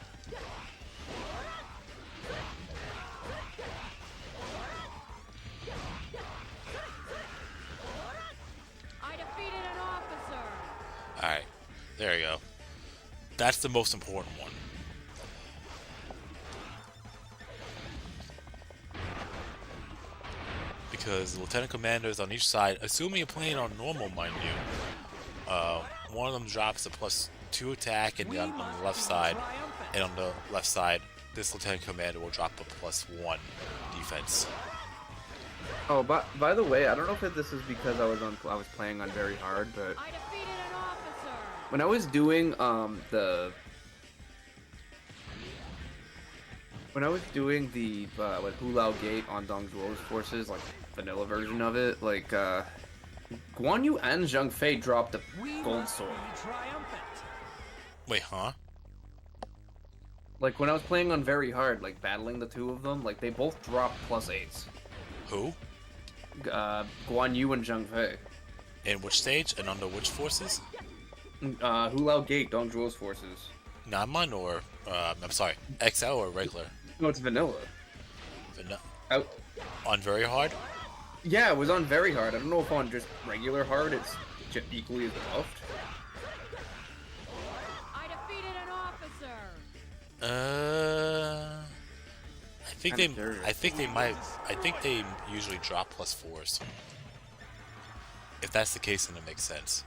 I defeated an officer. Alright, there you go. That's the most important one. Because the Lieutenant Commanders on each side, assuming you're playing on normal, mind you, one of them drops a +2 attack and on the left side, and on the left side, this Lieutenant Commander will drop a +1 defense. Oh, by the way, I don't know if this is because I was playing on very hard, but I defeated an officer. when I was doing the like Hulao Gate on Dong Zhuo's forces, like vanilla version of it, like Guan Yu and Zhang Fei dropped a gold sword. Triumphant. Wait, huh? Like when I was playing on very hard, like battling the two of them, like they both dropped +8s. Who? Guan Yu and Zhang Fei. In which stage? And under which forces? Hulao Gate, Dong Zhuo's forces. Naman or, I'm sorry, XL or regular? No, it's vanilla. Vanilla. On very hard? Yeah, it was on very hard. I don't know if on just regular hard it's just equally as buffed. I defeated an officer. I think they usually drop +4s. If that's the case, then it makes sense.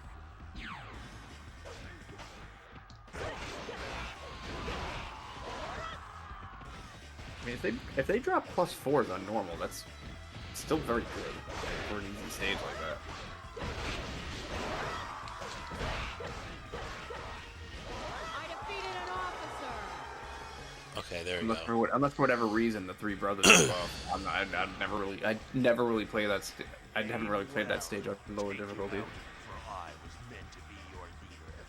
I mean, if they drop +4s on normal, that's It's still very good for an easy stage like that. I defeated an officer. Okay, there you Unless go. unless for whatever reason the three brothers are off. I never really play that. I haven't really played that stage on lower difficulty. For I was meant to be your leader.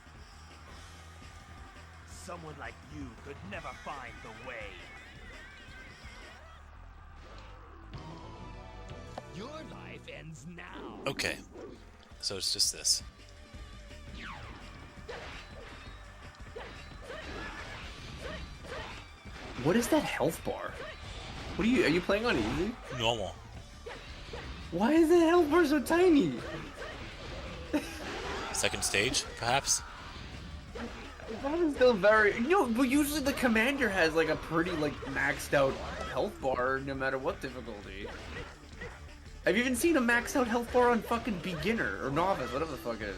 Someone like you could never find the way. Your life ends now. Okay, so it's just this. What is that health bar? What are you playing on easy? Normal. Why is that health bar so tiny? Second stage, perhaps? That is still very. But usually the commander has like a pretty like maxed out health bar no matter what difficulty. Have you even seen a maxed out health bar on fucking beginner or novice, whatever the fuck it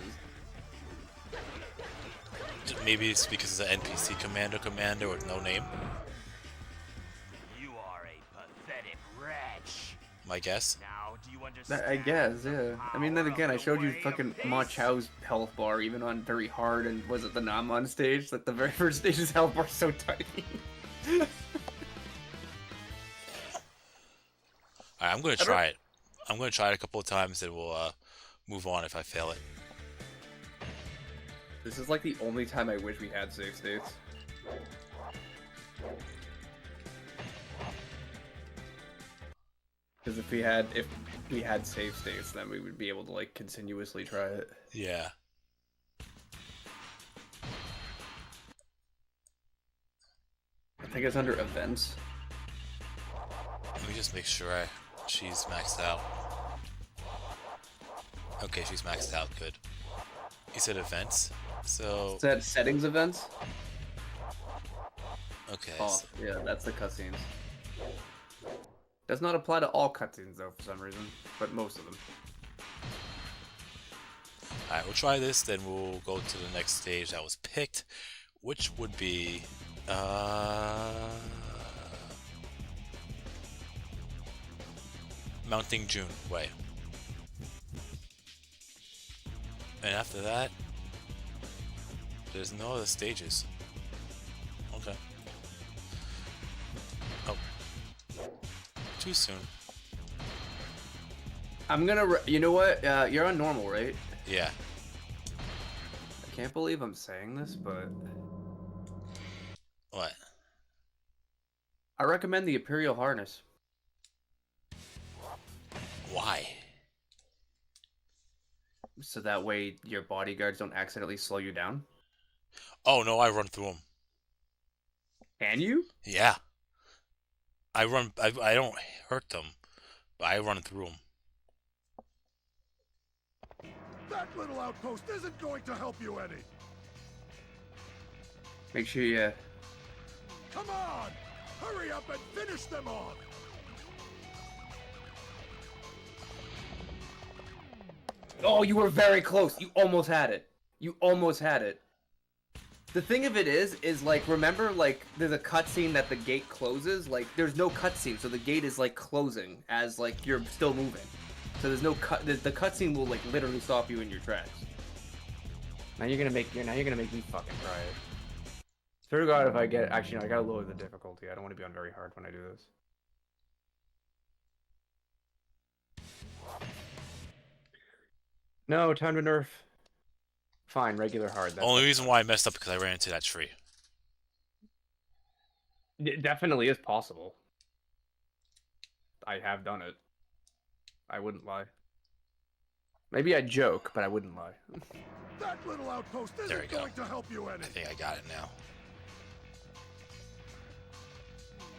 is? Maybe it's because it's an NPC commander with no name. You are a pathetic wretch. My guess. Now, do you understand? I guess, yeah. I mean, then again, I showed you fucking Ma Mach. Chao's health bar, even on very hard, and was it the Namon stage? Like, the very first stage's health bar so tiny. Alright, I'm gonna try it. I'm gonna try it a couple of times and we'll move on if I fail it. This is like the only time I wish we had save states. Because if we had save states, then we would be able to like continuously try it. Yeah. I think it's under events. Let me just make sure she's maxed out. Okay, she's maxed out. Good. You said events, so Is that settings events? okay. Oh, yeah, that's the cutscenes. Does not apply to all cutscenes though, for some reason, but most of them. Alright, we'll try this, then we'll go to the next stage that was picked, which would be Mounting June Way. And after that, there's no other stages. Okay. Oh. Too soon. I'm gonna. You know what? You're on normal, right? Yeah. I can't believe I'm saying this, but What? I recommend the Imperial Harness. Why? So that way your bodyguards don't accidentally slow you down. Oh no, I run through them. Can you? Yeah. I don't hurt them, but I run through them. That little outpost isn't going to help you any. Make sure you. Come on! Hurry up and finish them off! Oh, you were very close. You almost had it. You almost had it. The thing of it is like, remember, like, there's a cutscene that the gate closes? Like, there's no cutscene, so the gate is, like, closing as, like, you're still moving. So there's no cut. The cutscene will, like, literally stop you in your tracks. Now you're gonna make me fucking try it. Swear to God, if I get... Actually, no, I gotta lower the difficulty. I don't want to be on very hard when I do this. No, time to nerf. Fine, regular hard. That's Only reason why I messed up because I ran into that tree. It definitely is possible. I have done it. I wouldn't lie. Maybe I joke, but I wouldn't lie. That little outpost There we isn't go. going to help you any. I think I got it now.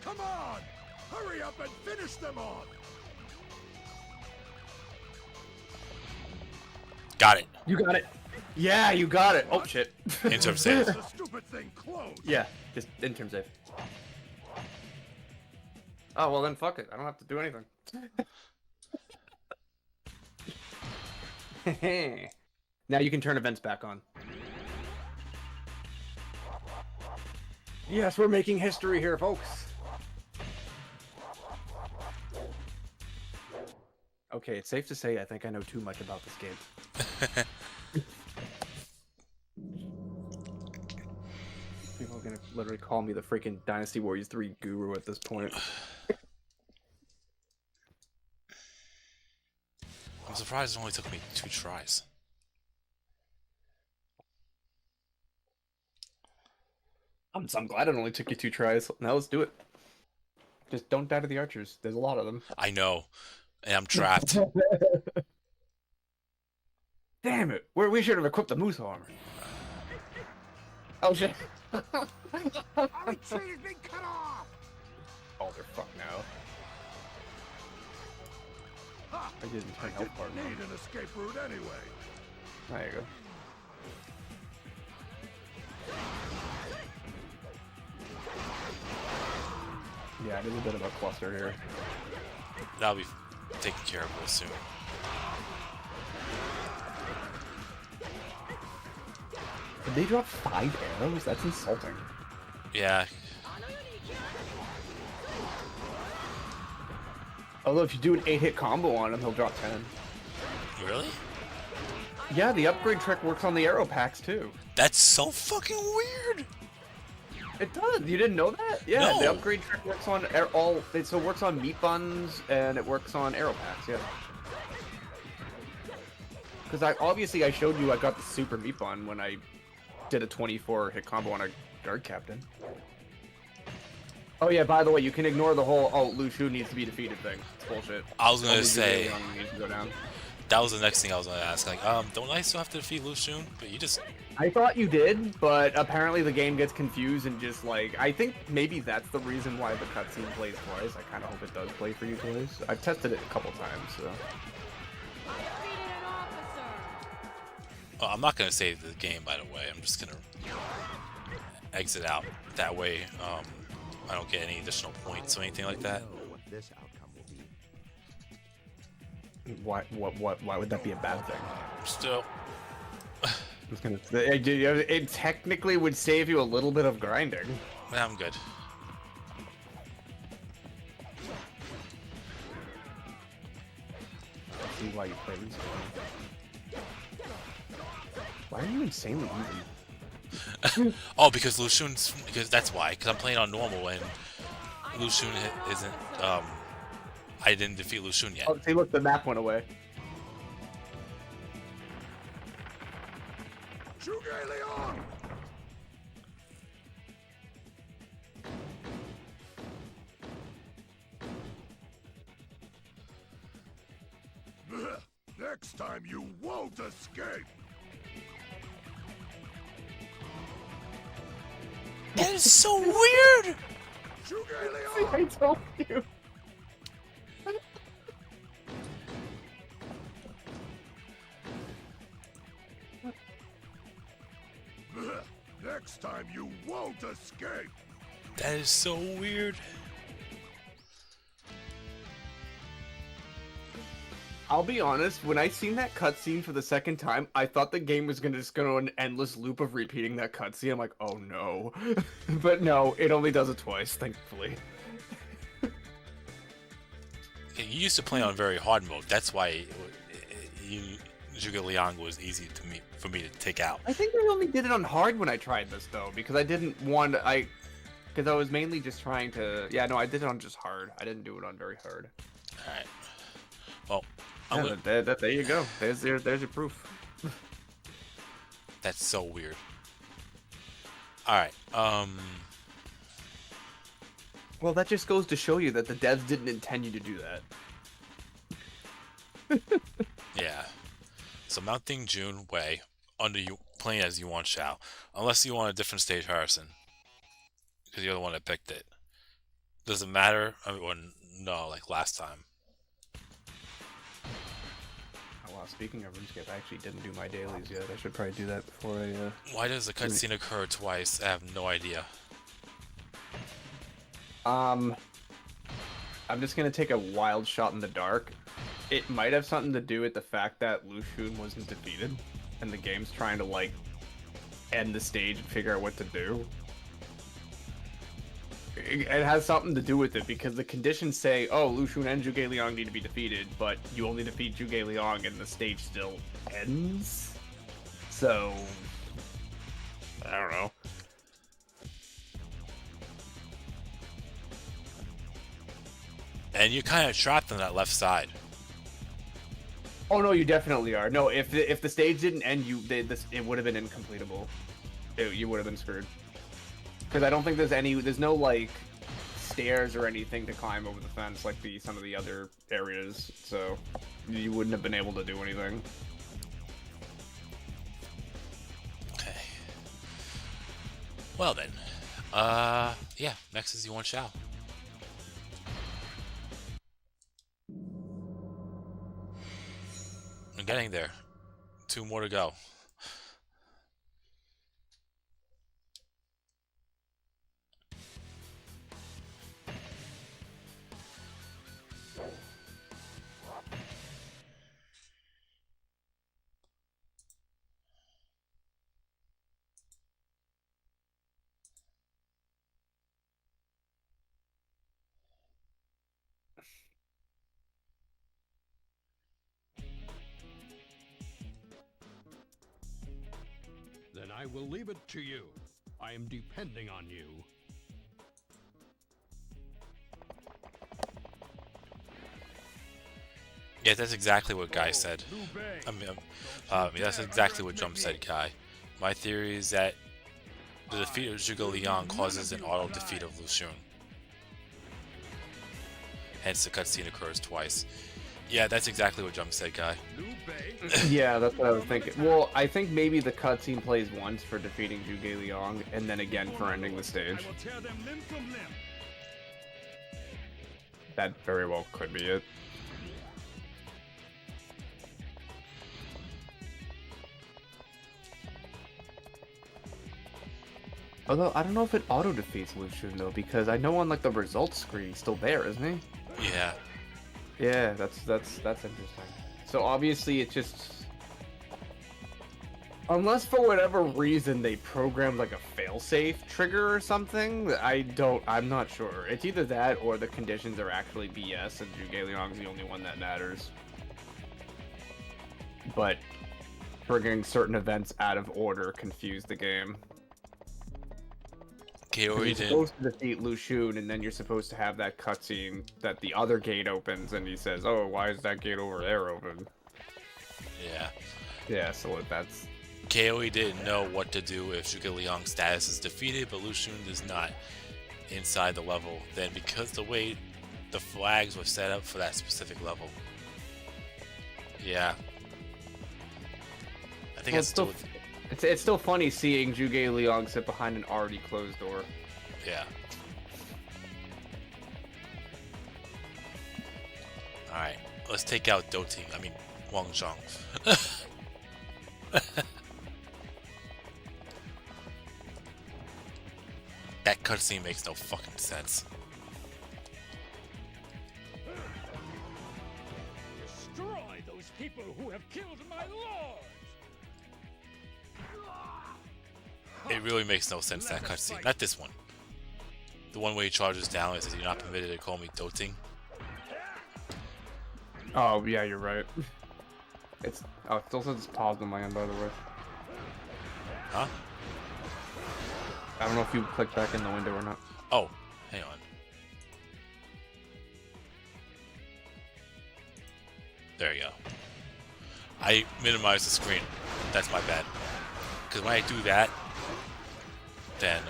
Come on! Hurry up and finish them off! Got it. You got it. Yeah, you got it. Oh shit. Interim save. The stupid thing closed! Yeah, just interim save. Oh well, then fuck it. I don't have to do anything. Now you can turn events back on. Yes, we're making history here, folks. Okay, it's safe to say I think I know too much about this game. People are gonna literally call me the freaking Dynasty Warriors 3 guru at this point. I'm surprised it only took me 2 tries. I'm glad it only took you 2 tries. Now let's do it. Just don't die to the archers. There's a lot of them. I know, and I'm trapped. Damn it! We should have equipped the moose armor. Oh shit! Our retreat has been cut off! Oh, they're fucked now. I didn't turn health bar. Need an escape route anyway. There you go. Yeah, it is a bit of a cluster here. That'll be taken care of real soon. Did they drop 5 arrows? That's insulting. Yeah. Although if you do an 8-hit combo on him, he'll drop 10. Really? Yeah, the upgrade trick works on the arrow packs too. That's so fucking weird. It does. You didn't know that? Yeah, No. the upgrade trick works on so it works on meat buns and it works on arrow packs. Yeah. Because I showed you I got the super meat bun when I did a 24-hit combo on a guard captain. Oh yeah, by the way, you can ignore the whole Lu Shu needs to be defeated thing. It's bullshit. I was gonna Only say Zhuge needs to go down. that was the next thing I was gonna ask. Like, don't I still have to defeat Lu Xun? But you just I thought you did, but apparently the game gets confused and just like I think maybe that's the reason why the cutscene plays twice. I kind of hope it does play for you twice. I've tested it a couple times, so. I defeated an officer. I'm not gonna save the game, by the way. I'm just gonna exit out. That way, I don't get any additional points or anything like that. What this outcome will be. Why would that be a bad thing? Still, I was gonna say, it technically would save you a little bit of grinding. I'm good. I see why you play these games. Why are you insanely easy? Oh, because Lu Xun's, because that's why. Because I'm playing on normal and Lu Xun isn't. I didn't defeat Lu Xun yet. Oh, see, look, the map went away. Zhuge Liang! Next time you won't escape! That is so weird. Zhuge Liang! I told you. Next time you won't escape! That is so weird. I'll be honest, when I seen that cutscene for the second time, I thought the game was gonna just go an endless loop of repeating that cutscene. I'm like, oh no. But no, it only does it twice, thankfully. You used to play on very hard mode. That's why Zhuge Liang was easy for me to take out. I think I only did it on hard when I tried this though, because I didn't want because I was mainly just trying to. Yeah, no, I did it on just hard. I didn't do it on very hard. All right. Well, There you go. There's your proof. that's so weird. All right. Well, that just goes to show you that the devs didn't intend you to do that. Yeah. So Mounting June Wei under you playing as Yuan Shao, unless you want a different stage, Harrison, because you're the one that picked it. Does it matter? I mean, or no, like last time. Oh, wow, speaking of RuneScape, I actually didn't do my dailies yet. I should probably do that before I. Why does the cutscene occur twice? I have no idea. I'm just gonna take a wild shot in the dark. It might have something to do with the fact that Lu Xun wasn't defeated, and the game's trying to like end the stage and figure out what to do. it has something to do with it because the conditions say, oh, Lu Xun and Zhuge Liang need to be defeated, but you only defeat Zhuge Liang and the stage still ends. So, I don't know. And you're kind of trapped on that left side. Oh no, you definitely are. No, if the stage didn't end, it would have been incompletable. You would have been screwed. Because I don't think there's no like stairs or anything to climb over the fence like some of the other areas. So you wouldn't have been able to do anything. Okay. Well then, yeah. Next is Yuan Shao. I'm getting there. 2 more to go. Then I will leave it to you. I am depending on you. Yeah, that's exactly what Guy said. I mean, that's exactly what Jump said, Kai. My theory is that the defeat of Zhuge Liang causes an auto defeat of Lu Xun. Hence, the cutscene occurs twice. Yeah, that's exactly what Jump said, Guy. Yeah, that's what I was thinking. Well, I think maybe the cutscene plays once for defeating Zhuge Liang, and then again for ending the stage. That very well could be it. Although, I don't know if it auto-defeats Lu Xun, though, because I know on, like, the results screen, he's still there, isn't he? Yeah. Yeah, that's interesting. So, obviously, it just... Unless, for whatever reason, they programmed, like, a failsafe trigger or something, I'm not sure. It's either that, or the conditions are actually BS, and Zhuge Liang's the only one that matters. But, triggering certain events out of order confused the game. You're supposed to defeat Lu Xun, and then you're supposed to have that cutscene that the other gate opens, and he says, "Oh, why is that gate over there open?" Yeah. Yeah, so that's... KOE didn't know what to do if Zhuge Liang's status is defeated, but Lu Xun is not inside the level. Then, because the way the flags were set up for that specific level. Yeah. I think it's still funny seeing Zhuge Liang sit behind an already closed door. Yeah. Alright, let's take out Doting. I mean, Wang Zhang. That cutscene makes no fucking sense. Destroy those people who have killed my lord! It really makes no sense, that cutscene. Not this one. The one where he charges down and says, "You're not permitted to call me Doting." Oh, yeah, you're right. It still says it's paused on my end, by the way. Huh? I don't know if you clicked back in the window or not. Oh, hang on. There you go. I minimized the screen. That's my bad. Because when I do that, then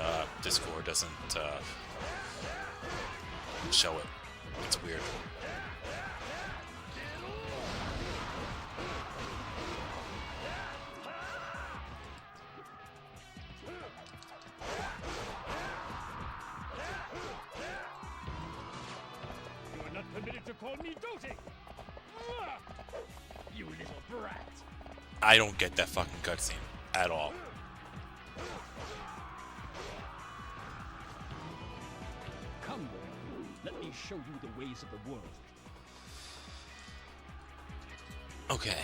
Discord doesn't show it. It's weird. You are not permitted to call me doting! You little brat! I don't get that fucking cutscene at all. Come, boy. Let me show you the ways of the world. Okay.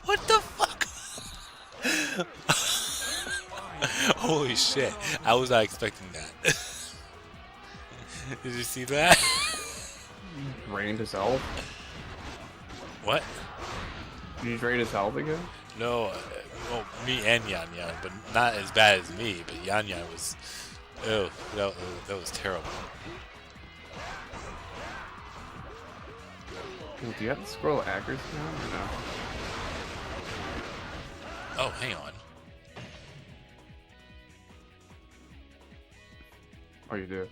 What the fuck? Holy shit. I was not expecting that. Did you see that? Drained his health. What? Did you drain his health again? No, well, me and Yan Yan, but not as bad as me, but Yan Yan was, oh, that was terrible. Ooh, do you have to scroll accuracy now or no? Oh, hang on. Oh, you do.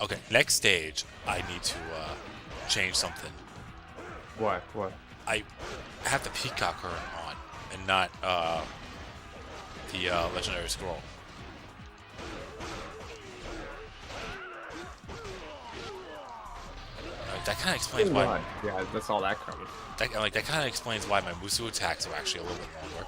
Okay, next stage, I need to change something. What? What? I have the Peacock current on, and not the Legendary Scroll. That kind of explains why. Yeah, that's all that covers. That kind of explains why my Musu attacks are actually a little bit longer.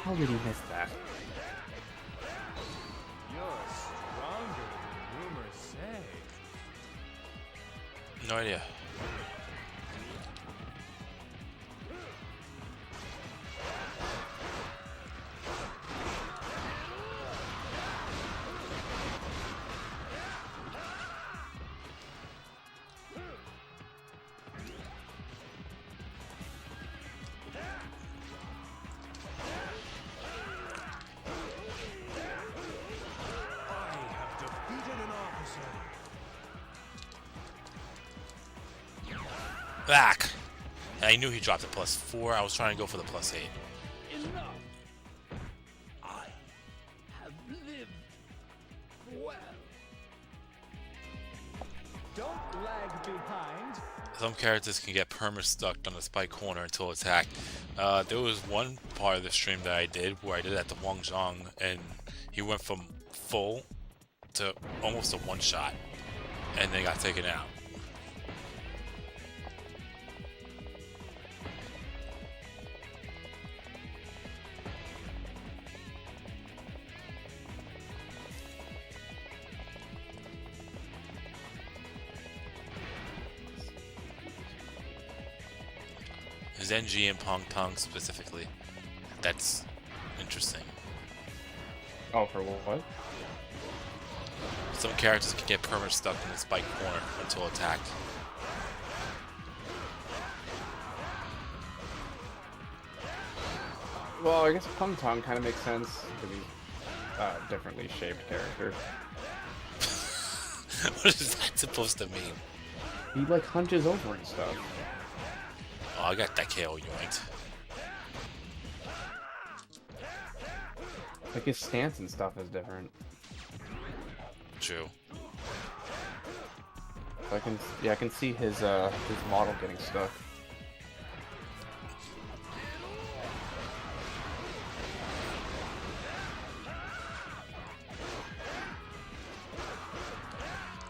How did he miss that? You're stronger than rumors say. No idea. Back. I knew he dropped a +4. I was trying to go for the +8. Enough. I have lived well. Don't lag behind. Some characters can get perma-stuck on the spike corner until attacked. There was one part of the stream that I did where I did that to Wang Zhang, and he went from full to almost a one-shot, and then got taken out. Zenji and Pong Pong specifically. That's interesting. Oh, for what? Some characters can get permanent stuck in the spike corner until attacked. Well, I guess Pung Tong kind of makes sense because he's a differently shaped character. What is that supposed to mean? He like hunches over and stuff. Oh, I got that KO yoinked. Like his stance and stuff is different. True. I can see his model getting stuck.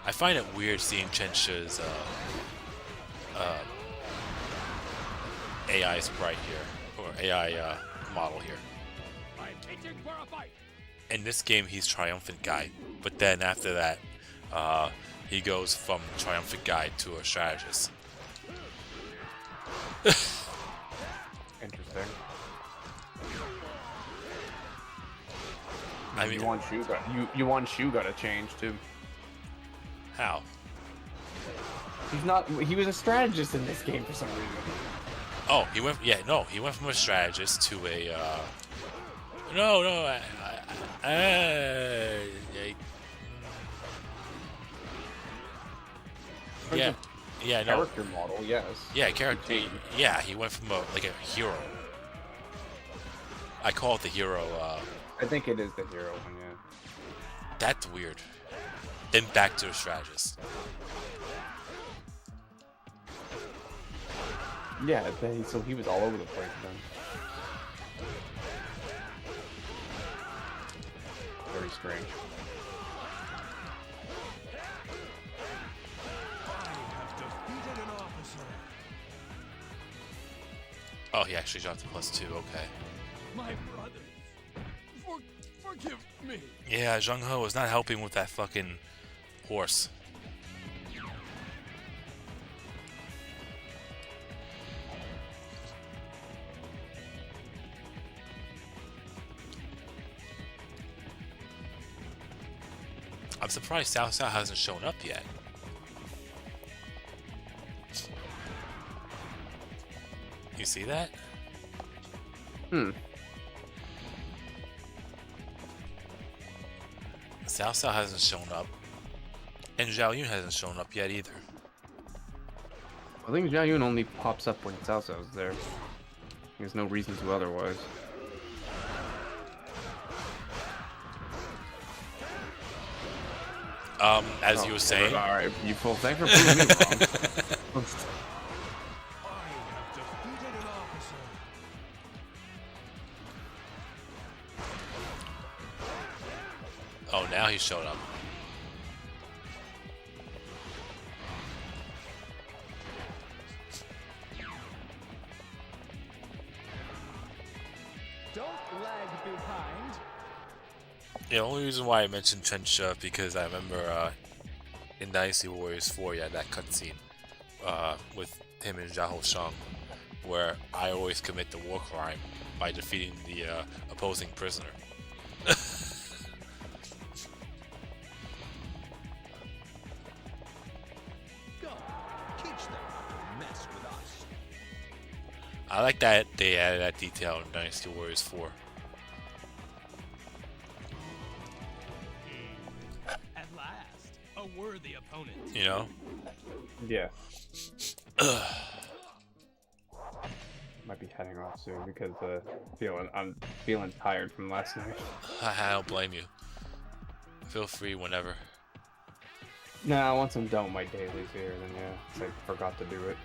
I find it weird seeing Chensha's AI sprite here, or AI model here. I'm itching for a fight. In this game, he's Triumphant Guy, but then after that, he goes from Triumphant Guy to a strategist. Interesting. I mean, you want Shuga to change too. how? He's not. He was a strategist in this game for some reason. Oh, he went. Yeah, no, he went from a strategist to a. Yeah, yeah, no. Character model, yes. Yeah, character. Yeah, he went from a hero. I call it the hero. I think it is the hero one, yeah. That's weird. Then back to a strategist. Yeah, so he was all over the place then. Very strange. Oh, he actually dropped the +2. Okay. My brothers, forgive me. Yeah, Jung Ho is not helping with that fucking horse. I'm surprised Cao Cao hasn't shown up yet. You see that? Hmm. Cao Cao hasn't shown up. And Zhao Yun hasn't shown up yet either. I think Zhao Yun only pops up when Cao Cao's there. There's no reason to otherwise. As you were saying. Alright, you full thanks for proving me wrong. I have defeated an officer. Oh, now he showed up. Don't lag behind. The only reason why I mentioned Chen Shi because I remember in Dynasty Warriors 4, yeah, that cutscene with him and Zhao Shang, where I always commit the war crime by defeating the opposing prisoner. Go. Teach them not to mess with us. I like that they added that detail in Dynasty Warriors 4. At last, a worthy opponent. You know? Yeah. Might be heading off soon because I'm feeling tired from last night. I don't blame you. Feel free whenever. Nah, once I'm done with my dailies here, then yeah, 'cause I forgot to do it.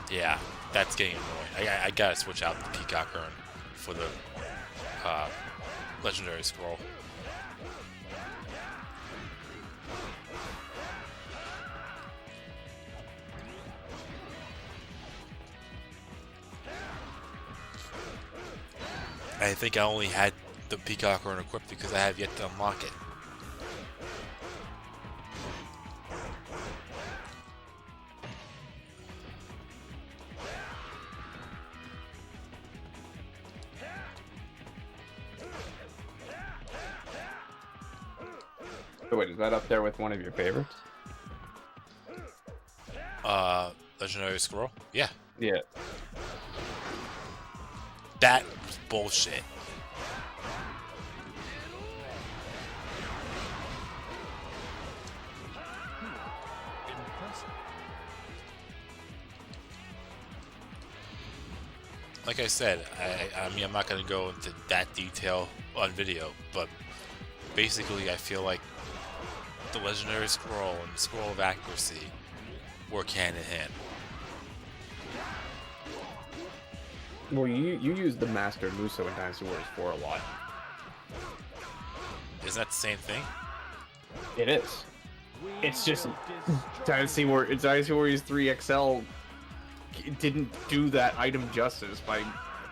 Yeah, that's getting annoying. I gotta switch out the Peacock Urn for the Legendary Scroll. I think I only had the Peacock Urn equipped because I have yet to unlock it. So wait, is that up there with one of your favorites? Legendary Scroll? Yeah. Yeah. That was bullshit. Impressive. Like I said, I mean, I'm not going to go into that detail on video, but basically I feel like the Legendary Scroll and the Scroll of Accuracy work hand in hand. Well, you use the Master Muso in Dynasty Warriors 4 a lot. Isn't that the same thing? It is. It's just Dynasty Warriors 3 XL didn't do that item justice by,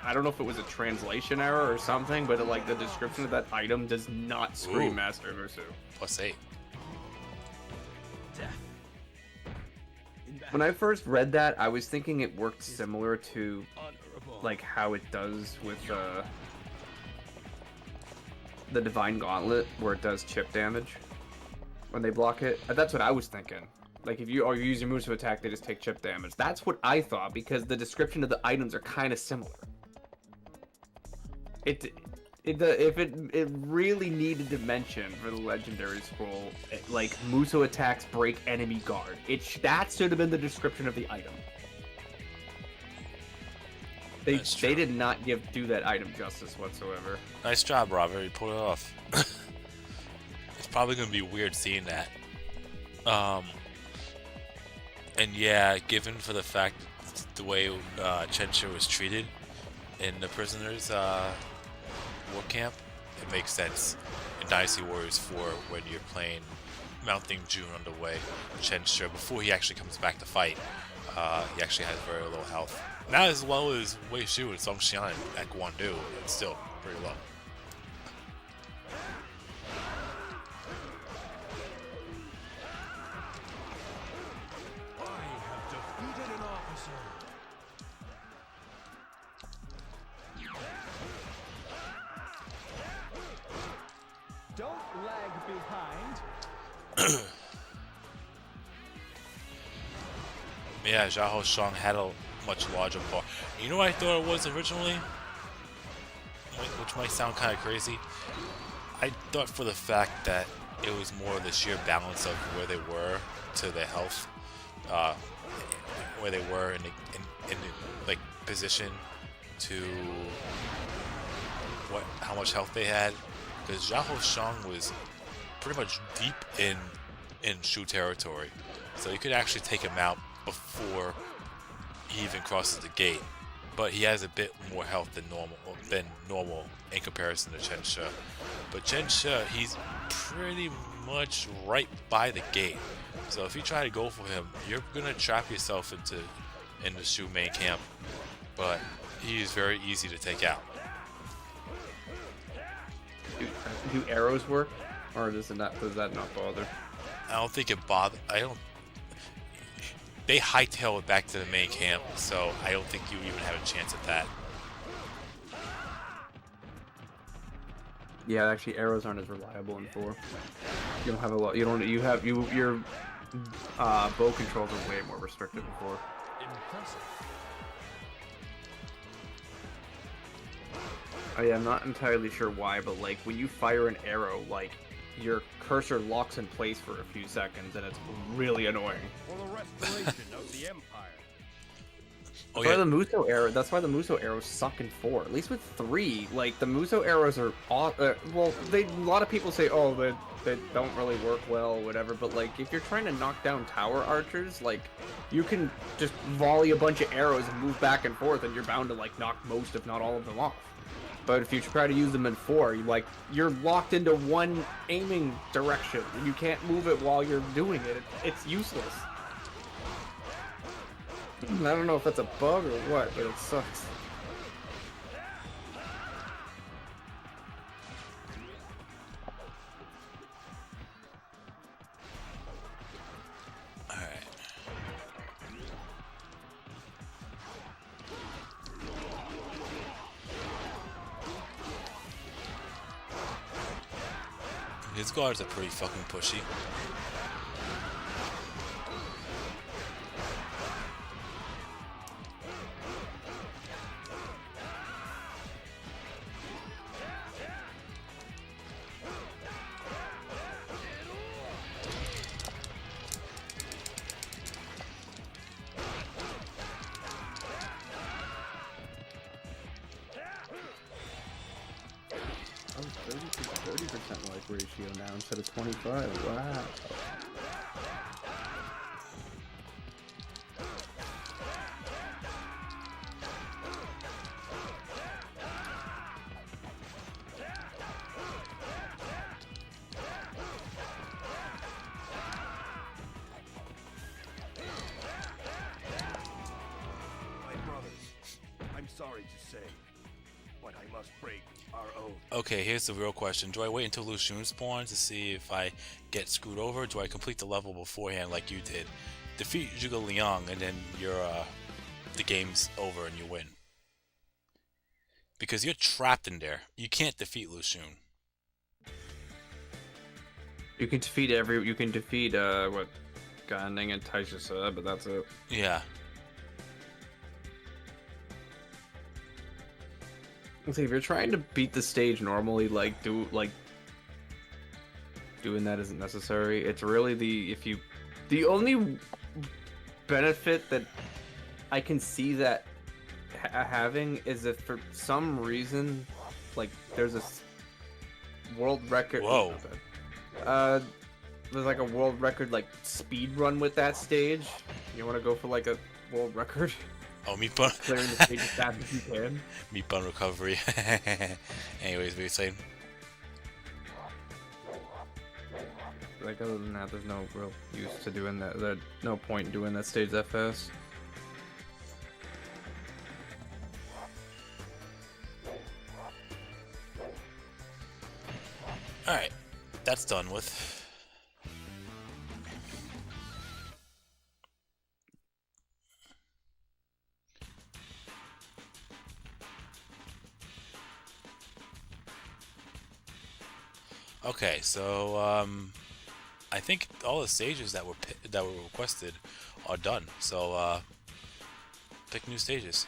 I don't know if it was a translation error or something, but like the description of that item does not scream Ooh. Master Muso. +8. When I first read that, I was thinking it worked similar to like how it does with the Divine Gauntlet, where it does chip damage when they block it. That's what I was thinking. Like if you use your moves to attack, they just take chip damage. That's what I thought because the description of the items are kind of similar. If it really needed to mention for the Legendary Scroll, like Muso attacks break enemy guard. That should have been the description of the item. They did not do that item justice whatsoever. Nice job, Robert. You pulled it off. It's probably going to be weird seeing that. And yeah, given for the fact the way Chen Shi was treated in the prisoners' war camp, it makes sense in Dynasty Warriors 4 when you're playing mounting June underway, Chensha, before he actually comes back to fight. He actually has very low health. Not as low as Wei Shu and Song Xian at Guandu, but still pretty low. I have defeated an officer. Don't lag behind. Yeah, Xiahou Shang had a much larger part. You know what I thought it was originally? Which might sound kind of crazy. I thought for the fact that it was more the sheer balance of where they were to their health, where they were in like position to how much health they had, because Xiahou Shang was pretty much deep in Shu territory, so you could actually take him out before he even crosses the gate. But he has a bit more health than normal in comparison to Chensha. But Chensha, he's pretty much right by the gate. So if you try to go for him, you're gonna trap yourself in the Shu main camp. But he is very easy to take out. Do arrows work, or does that not bother? I don't think it bothers. They hightail it back to the main camp, so I don't think you even have a chance at that. Yeah, actually, arrows aren't as reliable in 4. You don't have a lot. Your bow controls are way more restricted in 4. Impressive. Oh yeah, I'm not entirely sure why, but like when you fire an arrow, like your cursor locks in place for a few seconds, and it's really annoying. For the restoration of the Empire. Oh, That's why yeah. the Muso arrow. That's why the Muso arrows suck in 4. At least with 3, like the Muso arrows are well. A lot of people say, oh, they don't really work well, whatever. But like, if you're trying to knock down tower archers, like you can just volley a bunch of arrows and move back and forth, and you're bound to like knock most, if not all, of them off. But if you try to use them in 4, you're locked into one aiming direction, and you can't move it while you're doing it. It's useless. I don't know if that's a bug or what, but it sucks. Alright. His guards are pretty fucking pushy. Oh, 30% life ratio now instead of 25. Wow. My brothers, I'm sorry to say, but I must break our oath. Okay, here's the real question. Do I wait until Lu Xun spawns to see if I get screwed over? Or do I complete the level beforehand like you did? Defeat Zhuge Liang and then the game's over and you win. Because you're trapped in there. You can't defeat Lu Xun. You can defeat what, Ganning and Taisha said, but that's it. Yeah. See, if you're trying to beat the stage normally, doing that isn't necessary. It's really the only benefit that I can see that having is if for some reason, like there's a world record. Whoa. There's like a world record speed run with that stage. You want to go for like a world record? Oh, meat bun. Clearing the stage as fast as you can. Meat bun recovery. Anyways, what are you saying? like other than that, there's no real use to doing that. There's no point in doing that stage that fast. Alright, that's done with. Okay, so I think all the stages that were requested are done. So pick new stages.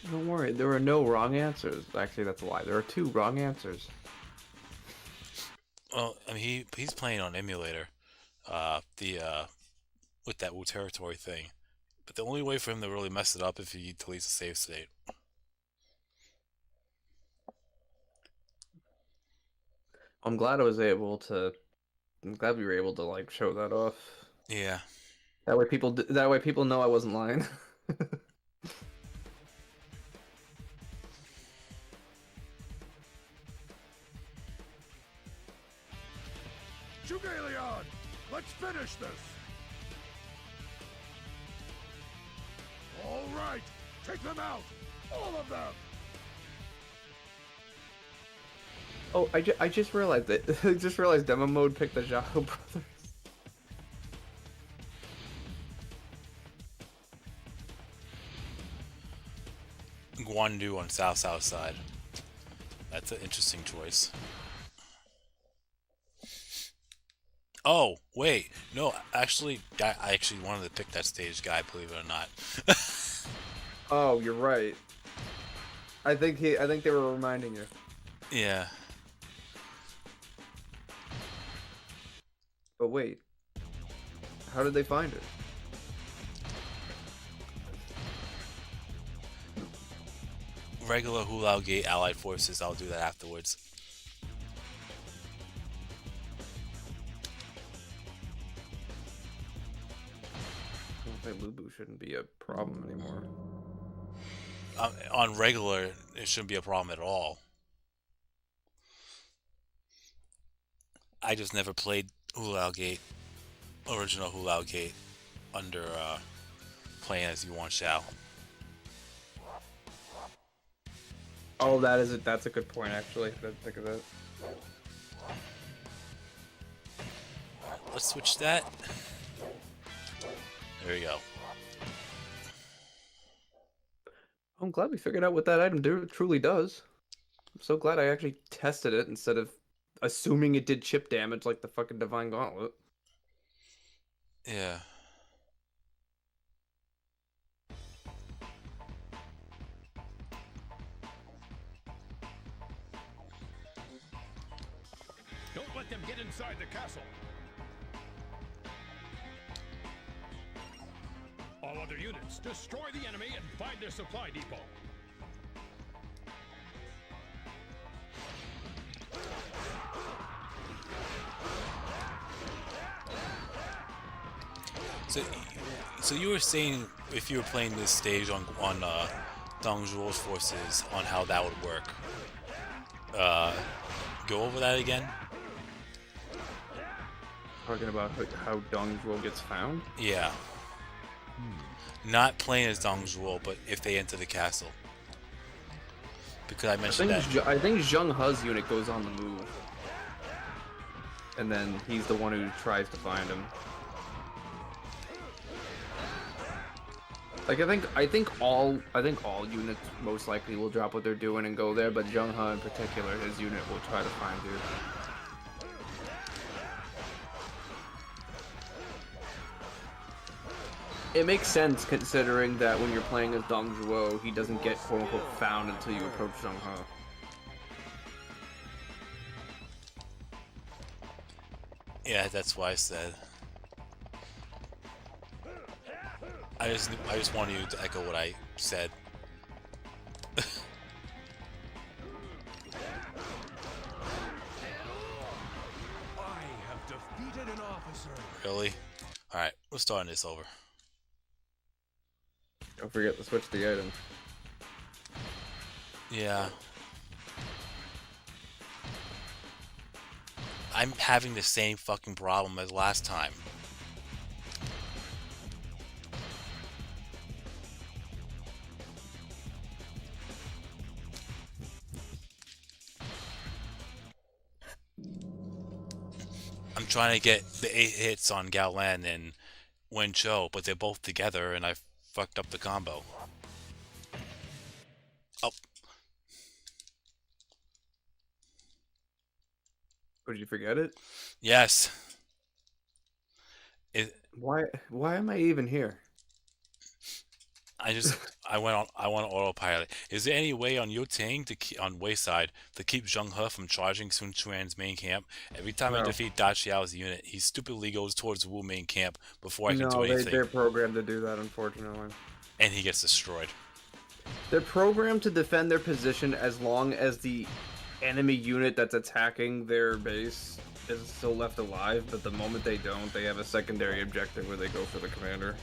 Don't worry, there were no wrong answers. Actually, that's a lie. There are 2 wrong answers. Well, I mean, he's playing on emulator, with that Wu territory thing. But the only way for him to really mess it up if he deletes a save state. I'm glad I was able to. I'm glad we were able to like show that off. Yeah. That way people know I wasn't lying. Jugalion, let's finish this. All right, take them out, all of them. Oh, I just realized that. I just realized demo mode picked the Zhao brothers. Guandu on south side. That's an interesting choice. Oh, wait. No, actually, I actually wanted to pick that stage guy, believe it or not. Oh, you're right. I think they were reminding you. Yeah. But wait. How did they find it? Regular Hulao Gate Allied Forces, I'll do that afterwards. Lubu shouldn't be a problem anymore. On regular, it shouldn't be a problem at all. I just never played Hulao Gate, original Hulao Gate, under playing as Yuan Shao. Oh, that's a good point actually. Think of that. Alright, let's switch that. There we go. I'm glad we figured out what that item truly does. I'm so glad I actually tested it instead of assuming it did chip damage like the fucking Divine Gauntlet. Yeah. Don't let them get inside the castle. All other units, destroy the enemy and find their supply depot. So you were saying if you were playing this stage on Dong Zhuo's forces, on how that would work. Go over that again? Talking about how Dong Zhuo gets found? Yeah. Not playing as Dong Zhuo, but if they enter the castle. Because I mentioned I think Zheng He's unit goes on the move. And then he's the one who tries to find him. Like I think all units most likely will drop what they're doing and go there, but Zheng He in particular, his unit will try to find you. It makes sense considering that when you're playing as Dong Zhuo, he doesn't get quote-unquote found until you approach Zheng He. Yeah, that's why I said. I just wanted you to echo what I said. I have defeated an officer. Really? Alright, we're starting this over. Don't forget to switch the item. Yeah. I'm having the same fucking problem as last time. I'm trying to get the 8 hits on Gaolan and Wen Chou, but they're both together and I fucked up the combo. Oh. Did you forget it? Yes. Why am I even here? I went on autopilot. Is there any way on Yotang on Wayside to keep Zheng He from charging Sun Quan's main camp? Every time I defeat Da Xiao's unit, he stupidly goes towards Wu main camp before I can do anything. They're programmed to do that, unfortunately. And he gets destroyed. They're programmed to defend their position as long as the enemy unit that's attacking their base is still left alive, but the moment they don't, they have a secondary objective where they go for the commander.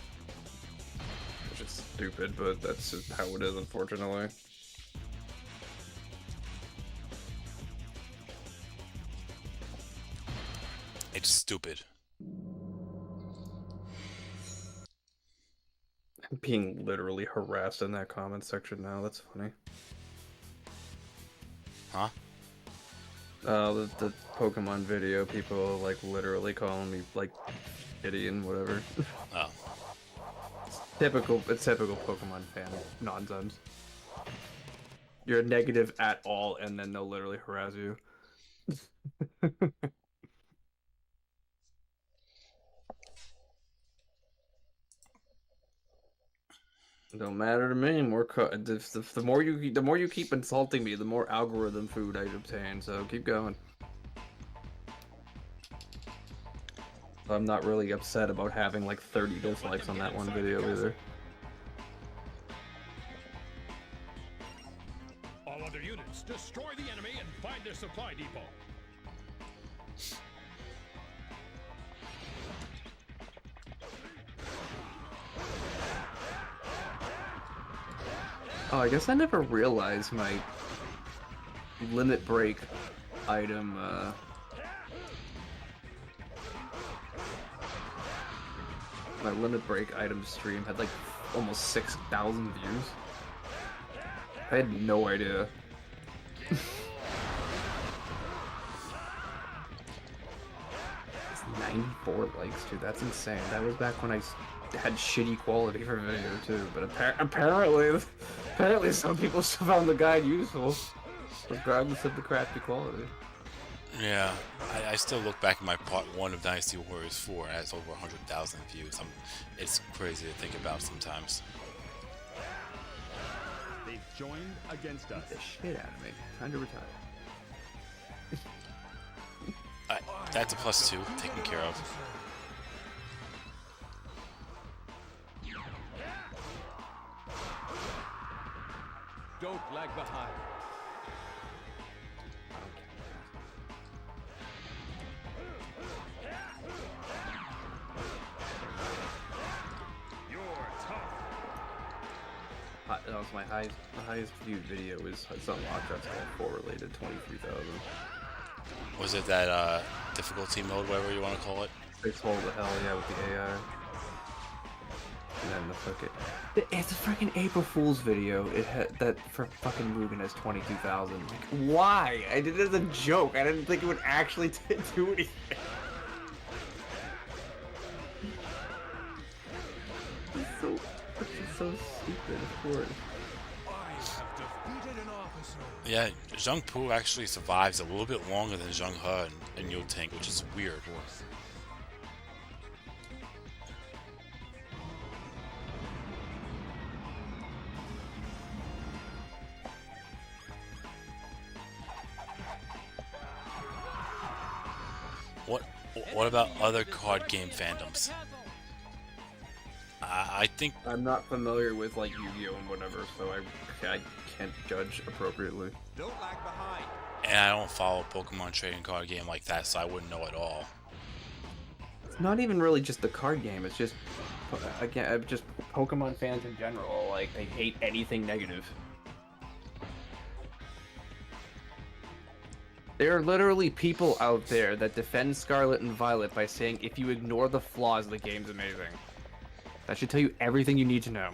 Which is stupid, but that's just how it is, unfortunately. It's stupid. I'm being literally harassed in that comment section now, that's funny. Huh? The Pokemon video, people like literally calling me like shitty and whatever. Oh. It's typical Pokemon fan nonsense. You're negative at all, and then they'll literally harass you. Don't matter to me. The more you keep insulting me, the more algorithm food I obtain. So keep going. I'm not really upset about having like 30 dislikes on that one video either. All other units, destroy the enemy and find their supply depot. Oh, I guess I never realized my limit break item, my limit break item stream had like almost 6,000 views. I had no idea. It's 94 likes, dude. That's insane. That was back when I had shitty quality for video too. But apparently some people still found the guide useful, regardless of the crappy quality. Yeah, I still look back at my part 1 of Dynasty Warriors 4 and it has over 100,000 views. It's crazy to think about sometimes. They've joined against us. Beat the shit out of me. Time to retire. That's a +2 taken care of. Don't lag behind. That was my highest viewed video was some Lockshot's Call 4 related 23,000. Was it that difficulty mode, whatever you want to call it? It's all the hell, yeah, with the AI. And then the fucking... It's a freaking April Fool's video. It had that for fucking Mugen has 22,000. Like, why? I did it as a joke. I didn't think it would actually do anything. It's so stupid, of course. I have defeated an officer. Yeah, Zheng Pu actually survives a little bit longer than Zheng He and Yotang, which is weird. What about other card game fandoms? I think I'm not familiar with like Yu-Gi-Oh and whatever, so I can't judge appropriately. Don't lag behind. and I don't follow Pokemon trading card game like that, so I wouldn't know at all. It's not even really just the card game, it's just again, just Pokemon fans in general, like, they hate anything negative. There are literally people out there that defend Scarlet and Violet by saying if you ignore the flaws, the game's amazing. That should tell you everything you need to know.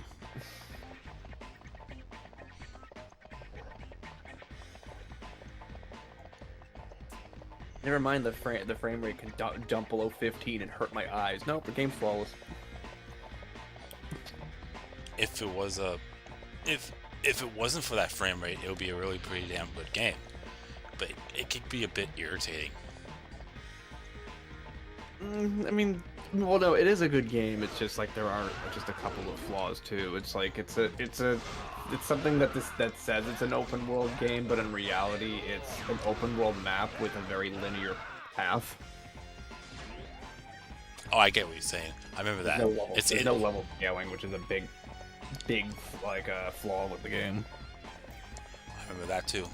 Never mind the frame rate can jump below 15 and hurt my eyes. Nope, the game's flawless. If it was if it wasn't for that frame rate, it would be a really pretty damn good game. But it could be a bit irritating. I mean, well, no, it is a good game. It's just like there are just a couple of flaws too. It's like it's something that says it's an open world game, but in reality, it's an open world map with a very linear path. Oh, I get what you're saying. I remember that. There's no level scaling, which is a big like flaw with the game. I remember that too.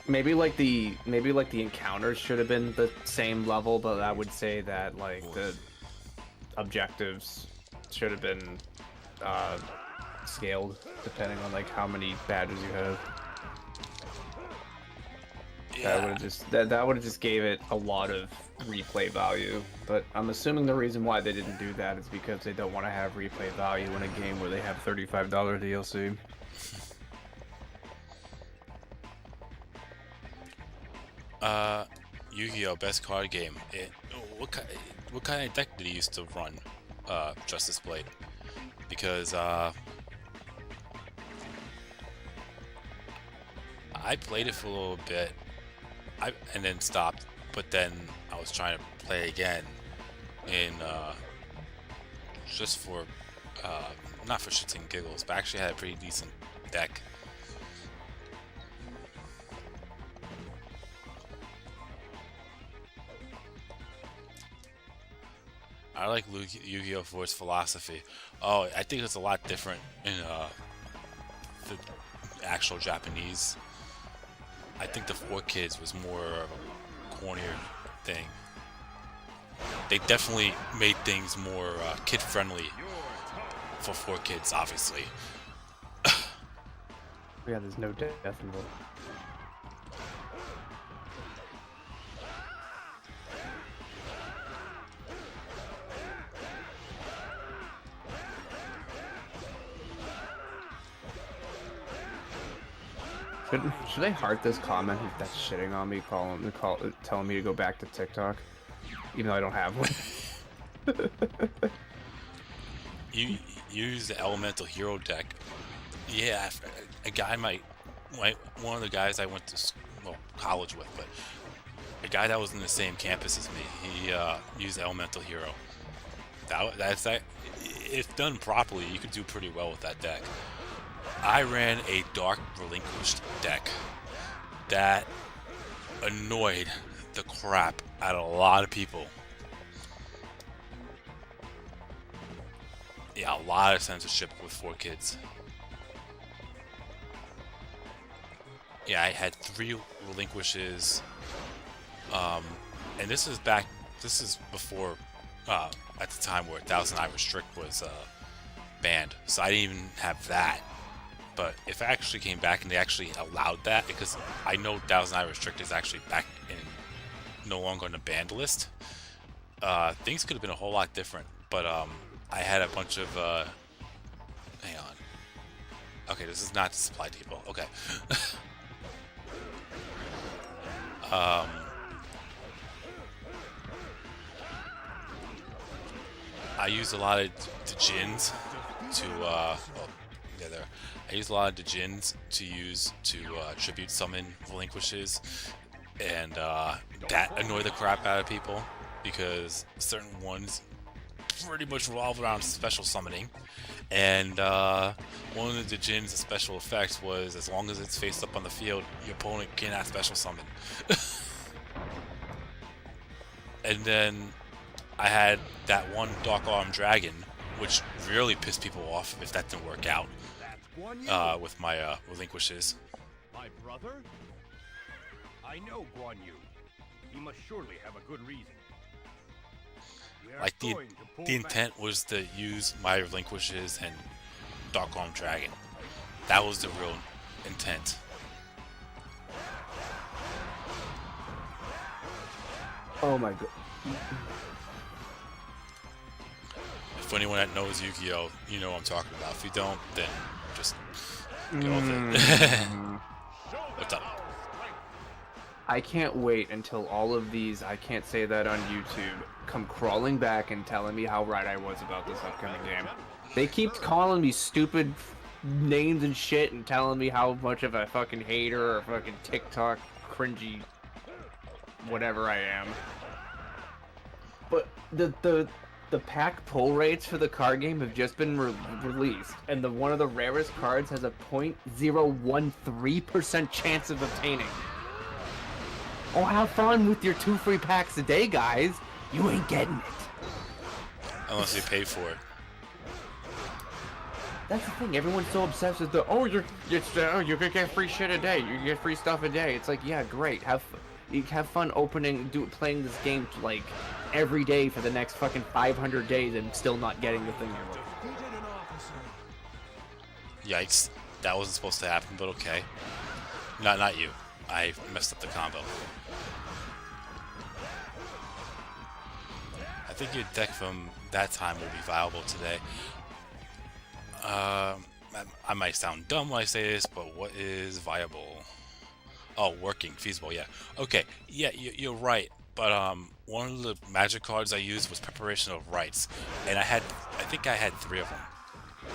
Maybe like the encounters should have been the same level, but I would say that like the objectives should have been scaled depending on like how many badges you have. Yeah. That would have just gave it a lot of replay value. But I'm assuming the reason why they didn't do that is because they don't want to have replay value in a game where they have $35 DLC. Yu-Gi-Oh! Best card game. What kind of deck did he used to run? Justice Blade, because I played it for a little bit, and then stopped. But then I was trying to play again, in just for not for shits and giggles, but actually had a pretty decent deck. I like Yu-Gi-Oh! For its philosophy. Oh, I think it's a lot different in the actual Japanese. I think the 4Kids was more of a cornier thing. They definitely made things more kid-friendly for 4Kids, obviously. Yeah, there's no death involved. Should I heart this comment if that's shitting on me, telling me to go back to TikTok, even though I don't have one? You use the Elemental Hero deck. Yeah, a guy one of the guys I went to college with, but a guy that was in the same campus as me, he used Elemental Hero. That's if done properly, you could do pretty well with that deck. I ran a Dark Relinquished deck that annoyed the crap out of a lot of people. Yeah, a lot of censorship with 4Kids. Yeah, I had 3 Relinquishes, and this is before, at the time where 1000 I Restrict was banned, so I didn't even have that. But if I actually came back and they actually allowed that, because I know 1000 I Restrict is actually back in no longer on the banned list, things could have been a whole lot different. But I had a bunch of hang on. Okay, this is not to supply people. Okay. I used a lot of Djinns to I used a lot of Djinns to tribute summon Relinquishes, and that annoyed the crap out of people because certain ones pretty much revolve around special summoning, and one of the Djinns' special effects was as long as it's faced up on the field, your opponent cannot special summon. And then I had that one Dark Arm Dragon, which really pissed people off if that didn't work out with my Relinquishes. My brother? I know Guan Yu. He must surely have a good reason. Like the intent was to use my relinquishes and Dark Arm Dragon. That was the real intent. Oh my god. For anyone that knows Yu-Gi-Oh, you know what I'm talking about. If you don't, then just get off it. What's up? I can't wait until all of these, I can't say that on YouTube, come crawling back and telling me how right I was about this upcoming game. They keep calling me stupid names and shit and telling me how much of a fucking hater or fucking TikTok cringy whatever I am. But the pack pull rates for the card game have just been released, and one of the rarest cards has a 0.013% chance of obtaining. Oh, have fun with your 2 free packs a day, guys. You ain't getting it. Unless you pay for it. That's the thing. Everyone's so obsessed with you can get free shit a day. You can get free stuff a day. It's like, yeah, great. Have fun playing this game like every day for the next fucking 500 days and still not getting the thing you're looking. Yikes. That wasn't supposed to happen, but okay. Not you. I messed up the combo. I think your deck from that time will be viable today. I might sound dumb when I say this, but what is viable? Oh, working, feasible, yeah. Okay, yeah, you're right. But one of the magic cards I used was Preparation of Rites, and I think I had 3 of them,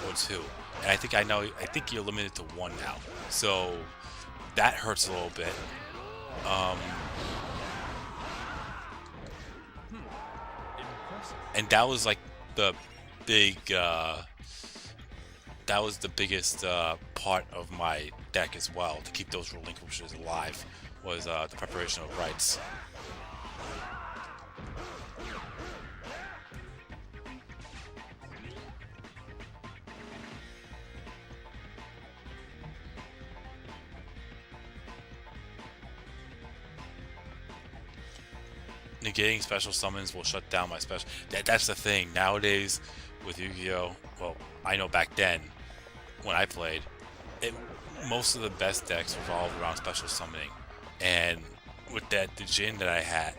or 2. And I think you're limited to 1 now. So that hurts a little bit. And that was like the big, that was the biggest part of my deck as well, to keep those relinquishers alive, was the Preparation of Rites. Negating special summons will shut down my special. That's the thing. Nowadays, with Yu-Gi-Oh! Well, I know back then, when I played, most of the best decks revolved around special summoning. And with the Jin that I had,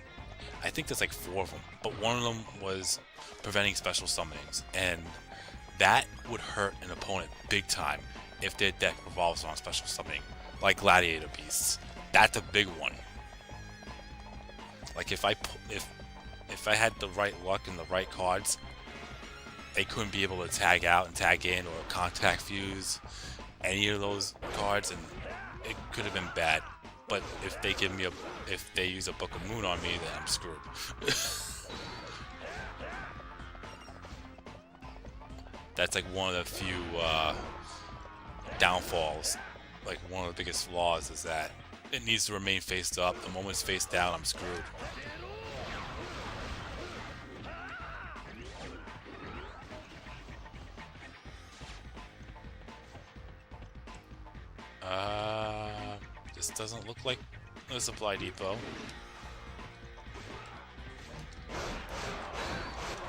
I think there's like 4 of them, but one of them was preventing special summonings. And that would hurt an opponent big time if their deck revolves around special summoning, like Gladiator Beasts. That's a big one. Like if I had the right luck and the right cards, they couldn't be able to tag out and tag in or contact fuse any of those cards, and it could have been bad. But if they use a Book of Moon on me, then I'm screwed. That's like one of the few downfalls. Like one of the biggest flaws is that it needs to remain faced up. The moment it's face down, I'm screwed. This doesn't look like a supply depot.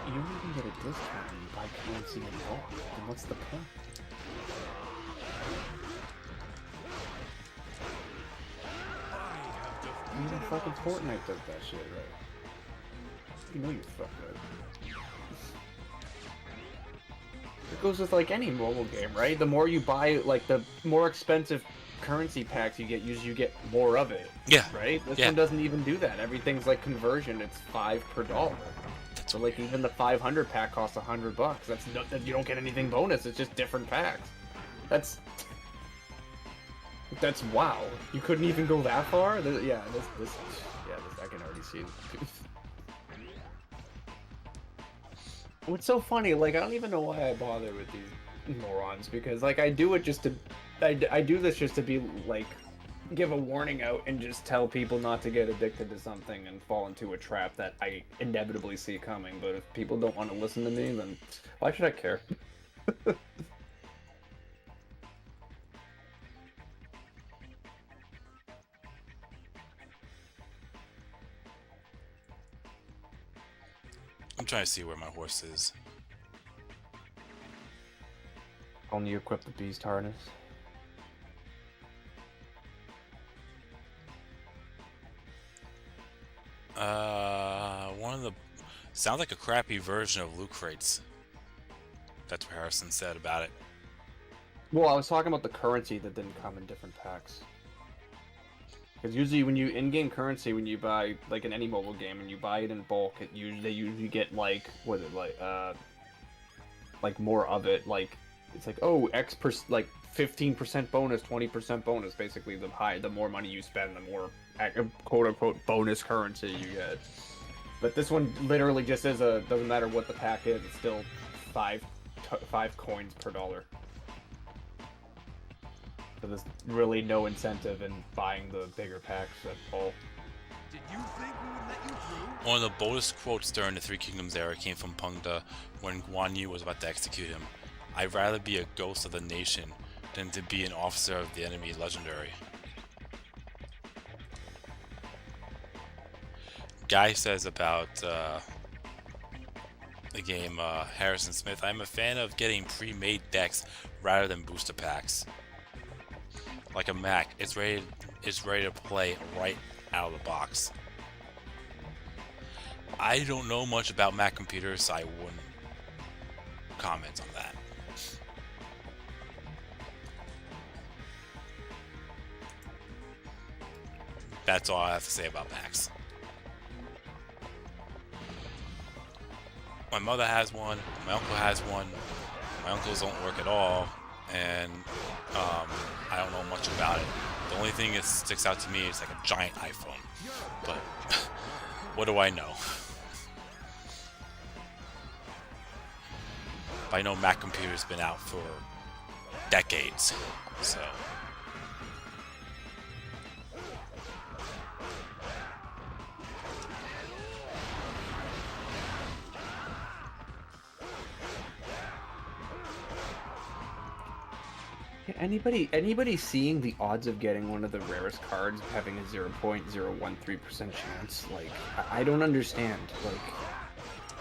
You don't even get a discount when you buy currency in bulk. Then what's the point? Even fucking Fortnite does that shit, right? You know you fucked up. It goes with like any mobile game, right? The more you buy, like the more expensive currency packs you get more of it. Yeah. Right? This one doesn't even do that. Everything's like conversion. It's 5 per dollar. So like even the 500 pack costs $100. That's no, you don't get anything bonus. It's just different packs. That's wow. You couldn't even go that far. This I can already see. What's so funny? Like I don't even know why I bother with these morons, because like I do it just to, I do this just to be like, give a warning out and just tell people not to get addicted to something and fall into a trap that I inevitably see coming. But if people don't want to listen to me, then why should I care? I'm trying to see where my horse is. Only you equip the beast harness. One of the sounds like a crappy version of loot crates. That's what Harrison said about it. Well, I was talking about the currency that didn't come in different packs. Because usually when you in-game currency, when you buy like in any mobile game and you buy it in bulk, they usually get like what is it like more of it. Like it's like like 15% bonus, 20% bonus. Basically, the more money you spend, the more quote unquote bonus currency you get. But this one literally just doesn't matter what the pack is, it's still five coins per dollar. So there's really no incentive in buying the bigger packs at all. Did you think we would let you through? One of the boldest quotes during the Three Kingdoms era came from Pengde when Guan Yu was about to execute him. I'd rather be a ghost of the nation than to be an officer of the enemy legendary. Guy says about the game Harrison Smith, I'm a fan of getting pre-made decks rather than booster packs. Like a Mac, it's ready to play right out of the box. I don't know much about Mac computers, so I wouldn't comment on that. That's all I have to say about Macs. My mother has one, my uncle has one, my uncles don't work at all, and I don't know much about it. The only thing that sticks out to me is like a giant iPhone, but what do I know? But I know Mac computer's been out for decades, so. Anybody seeing the odds of getting one of the rarest cards having a 0.013% chance? Like, I don't understand, like,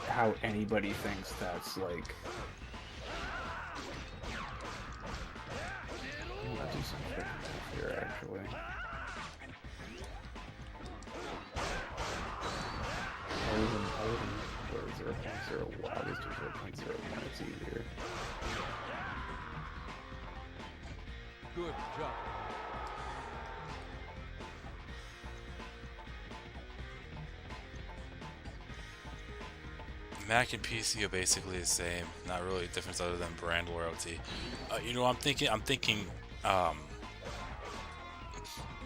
how anybody thinks that's, like... I'll do some quick math here, actually. I would 0.01, I'll just do 0.01, it's easier. Good job. Mac and PC are basically the same. Not really a difference other than brand loyalty. You know, I'm thinking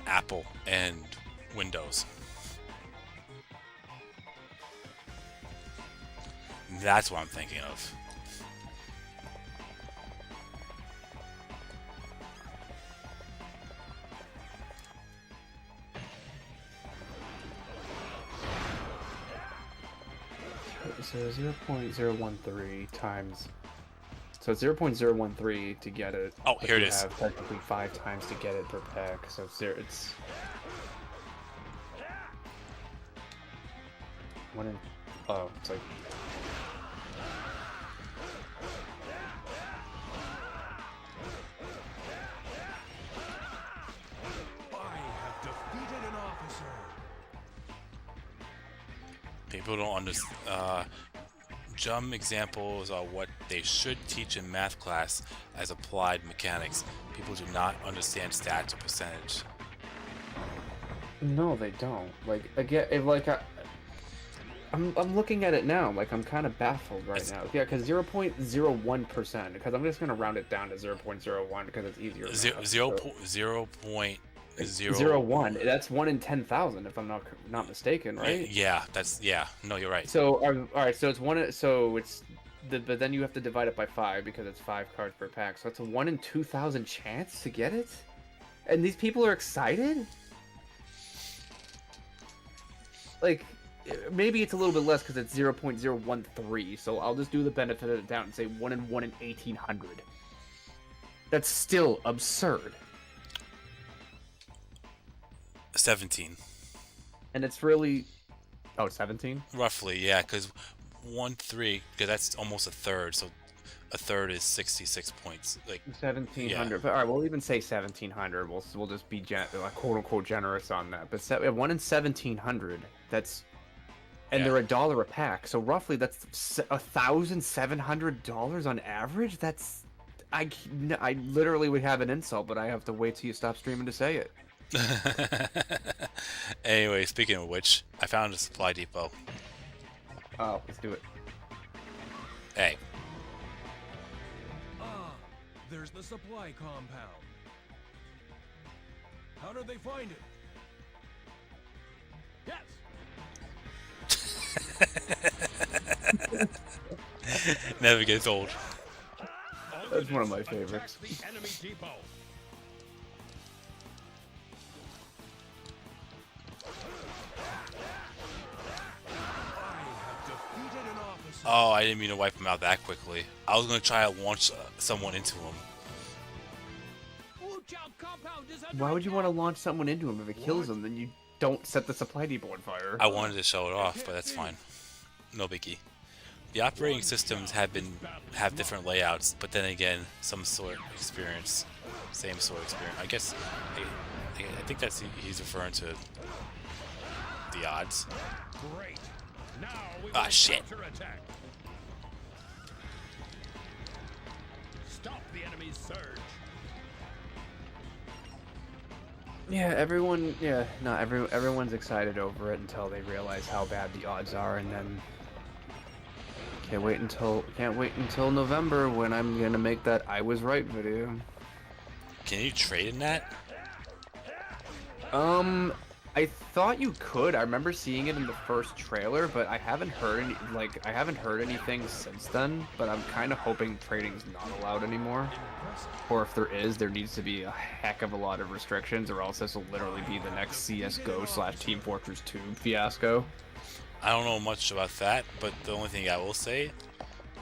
Apple and Windows. That's what I'm thinking of. So 0.013 times. So 0.013 to get it. Oh, here it is. You have technically 5 times to get it per pack. So it's one in. Oh, it's like. I have defeated an officer. People don't understand. Some examples are what they should teach in math class as applied mechanics. People do not understand stats or percentage. No, they don't. Like again, I'm looking at it now. Like I'm kind of baffled right now. Yeah, because 0.01%. Because I'm just gonna round it down to 0.01 because it's easier. 0.01. That's 1 in 10,000, if I'm not mistaken, right? Yeah, no, you're right. So all right, so it's one. So it's but then you have to divide it by 5 because it's 5 cards per pack. So it's a 1 in 2,000 chance to get it, and these people are excited. Like maybe it's a little bit less because it's 0.013. So I'll just do the benefit of the doubt and say 1 in 1,800. That's still absurd. 17. And it's really... Oh, 17? Roughly, yeah, because 1-3 because that's almost a third. So a third is 66 points. Like 1,700. But all right, we'll even say 1,700. We'll just be quote unquote generous on that. But 1 in 1,700. That's and they're $1 a pack. So roughly that's $1,700 on average. That's I literally would have an insult, but I have to wait till you stop streaming to say it. Anyway, speaking of which, I found a supply depot. Oh, let's do it. Hey. Ah, there's the supply compound. How did they find it? Yes. Never gets old. That's one of my favorites. The enemy depot. Oh, I didn't mean to wipe him out that quickly. I was going to try to launch someone into him. Why would you want to launch someone into him? If it kills him, then you don't set the supply depot on fire. I wanted to show it off, but that's fine. No biggie. The operating systems have different layouts, but then again, some sort of experience, same sort of experience. I guess I think that's he's referring to the odds. Great. Now we Ah, shit. counterattack. Stop the enemy's surge. Yeah, everyone's excited over it until they realize how bad the odds are, and then can't wait until November when I'm gonna make that I was right video. Can you trade in that? I thought you could. I remember seeing it in the first trailer, but I haven't heard anything since then. But I'm kind of hoping trading's not allowed anymore, or if there is, there needs to be a heck of a lot of restrictions, or else this will literally be the next CS:GO/Team Fortress 2 fiasco. I don't know much about that, but the only thing I will say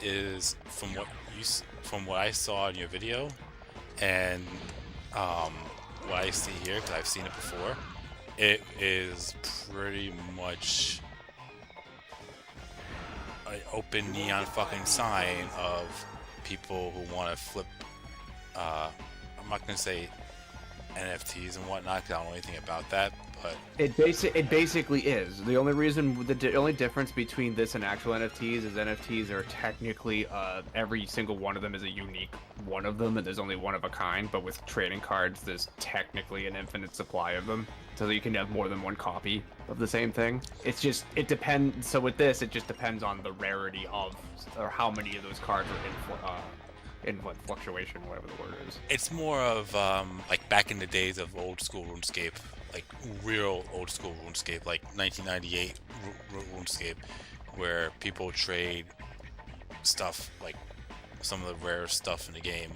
is from what I saw in your video and what I see here, because I've seen it before, it is pretty much an open neon fucking sign of people who want to flip. I'm not gonna say NFTs and whatnot, because I don't know anything about that. But it basically is. The only difference between this and actual NFTs is NFTs are technically every single one of them is a unique one of them, and there's only one of a kind. But with trading cards, there's technically an infinite supply of them, so that you can have more than one copy of the same thing. It depends. So with this, it just depends on the rarity of, or how many of those cards are in what fluctuation, whatever the word is. it's more of like back in the days of old school RuneScape, like real old school RuneScape, like 1998 RuneScape, where people trade stuff, like some of the rare stuff in the game,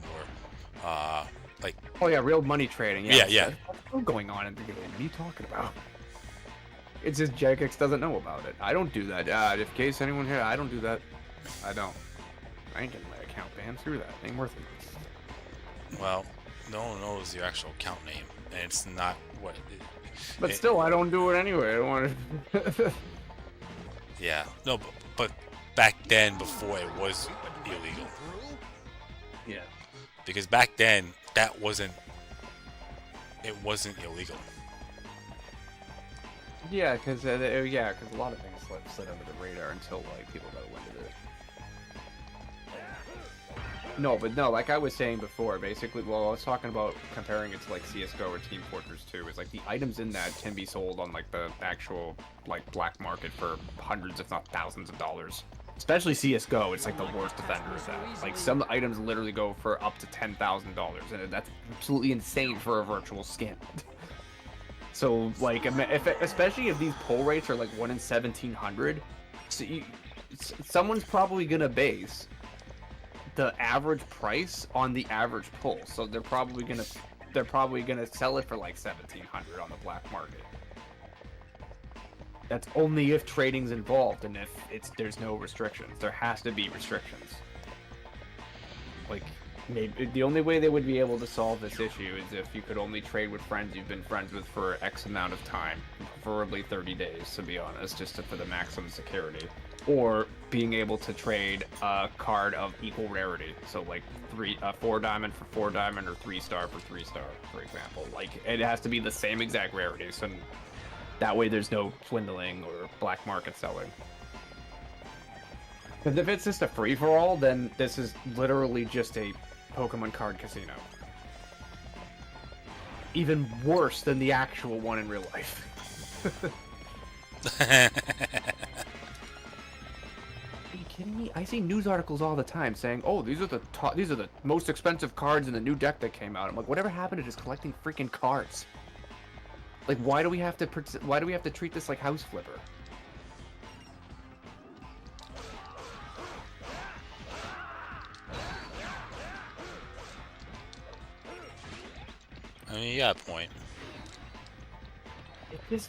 or like, Oh yeah, real money trading. Yeah. What's still going on in the game? What are you talking about? It's just Jagex doesn't know about it. I don't do that. In case anyone here, I don't do that. I don't. I ain't getting my account banned. Screw that. Ain't worth it. well, no one knows your actual account name, and it's not what. But still, I don't do it anyway. I don't want to. Yeah, no, but back then, before it was illegal, Yeah. because back then it wasn't illegal. Yeah, because a lot of things slid under the radar until like people got wind of it. No, like I was saying before, basically, well, I was talking about comparing it to like CS:GO or Team Fortress 2. Is like the items in that can be sold on like the actual like black market for hundreds, if not thousands of dollars. Especially CS:GO, it's like the worst offender of that. Like some items literally go for up to $10,000, and that's absolutely insane for a virtual skin. So like, especially if these pull rates are like 1 in 1,700, so someone's probably gonna base the average price on the average pull. So they're probably gonna sell it for like 1,700 on the black market. That's only if trading's involved, and if there's no restrictions. There has to be restrictions. Like Maybe the only way they would be able to solve this issue is if you could only trade with friends you've been friends with for X amount of time, preferably 30 days, to be honest, for the maximum security. Or being able to trade a card of equal rarity, so like 4 diamond for 4 diamond, or 3 star for 3 star, for example. Like, it has to be the same exact rarity, so that way there's no swindling or black market selling. Because if it's just a free-for-all, then this is literally just a Pokemon card casino. Even worse than the actual one in real life. Are you kidding me? I see news articles all the time saying, "Oh, these are the most expensive cards in the new deck that came out." I'm like, whatever happened to just collecting freaking cards? Like, why do we have to treat this like House Flipper? I mean, you got a point.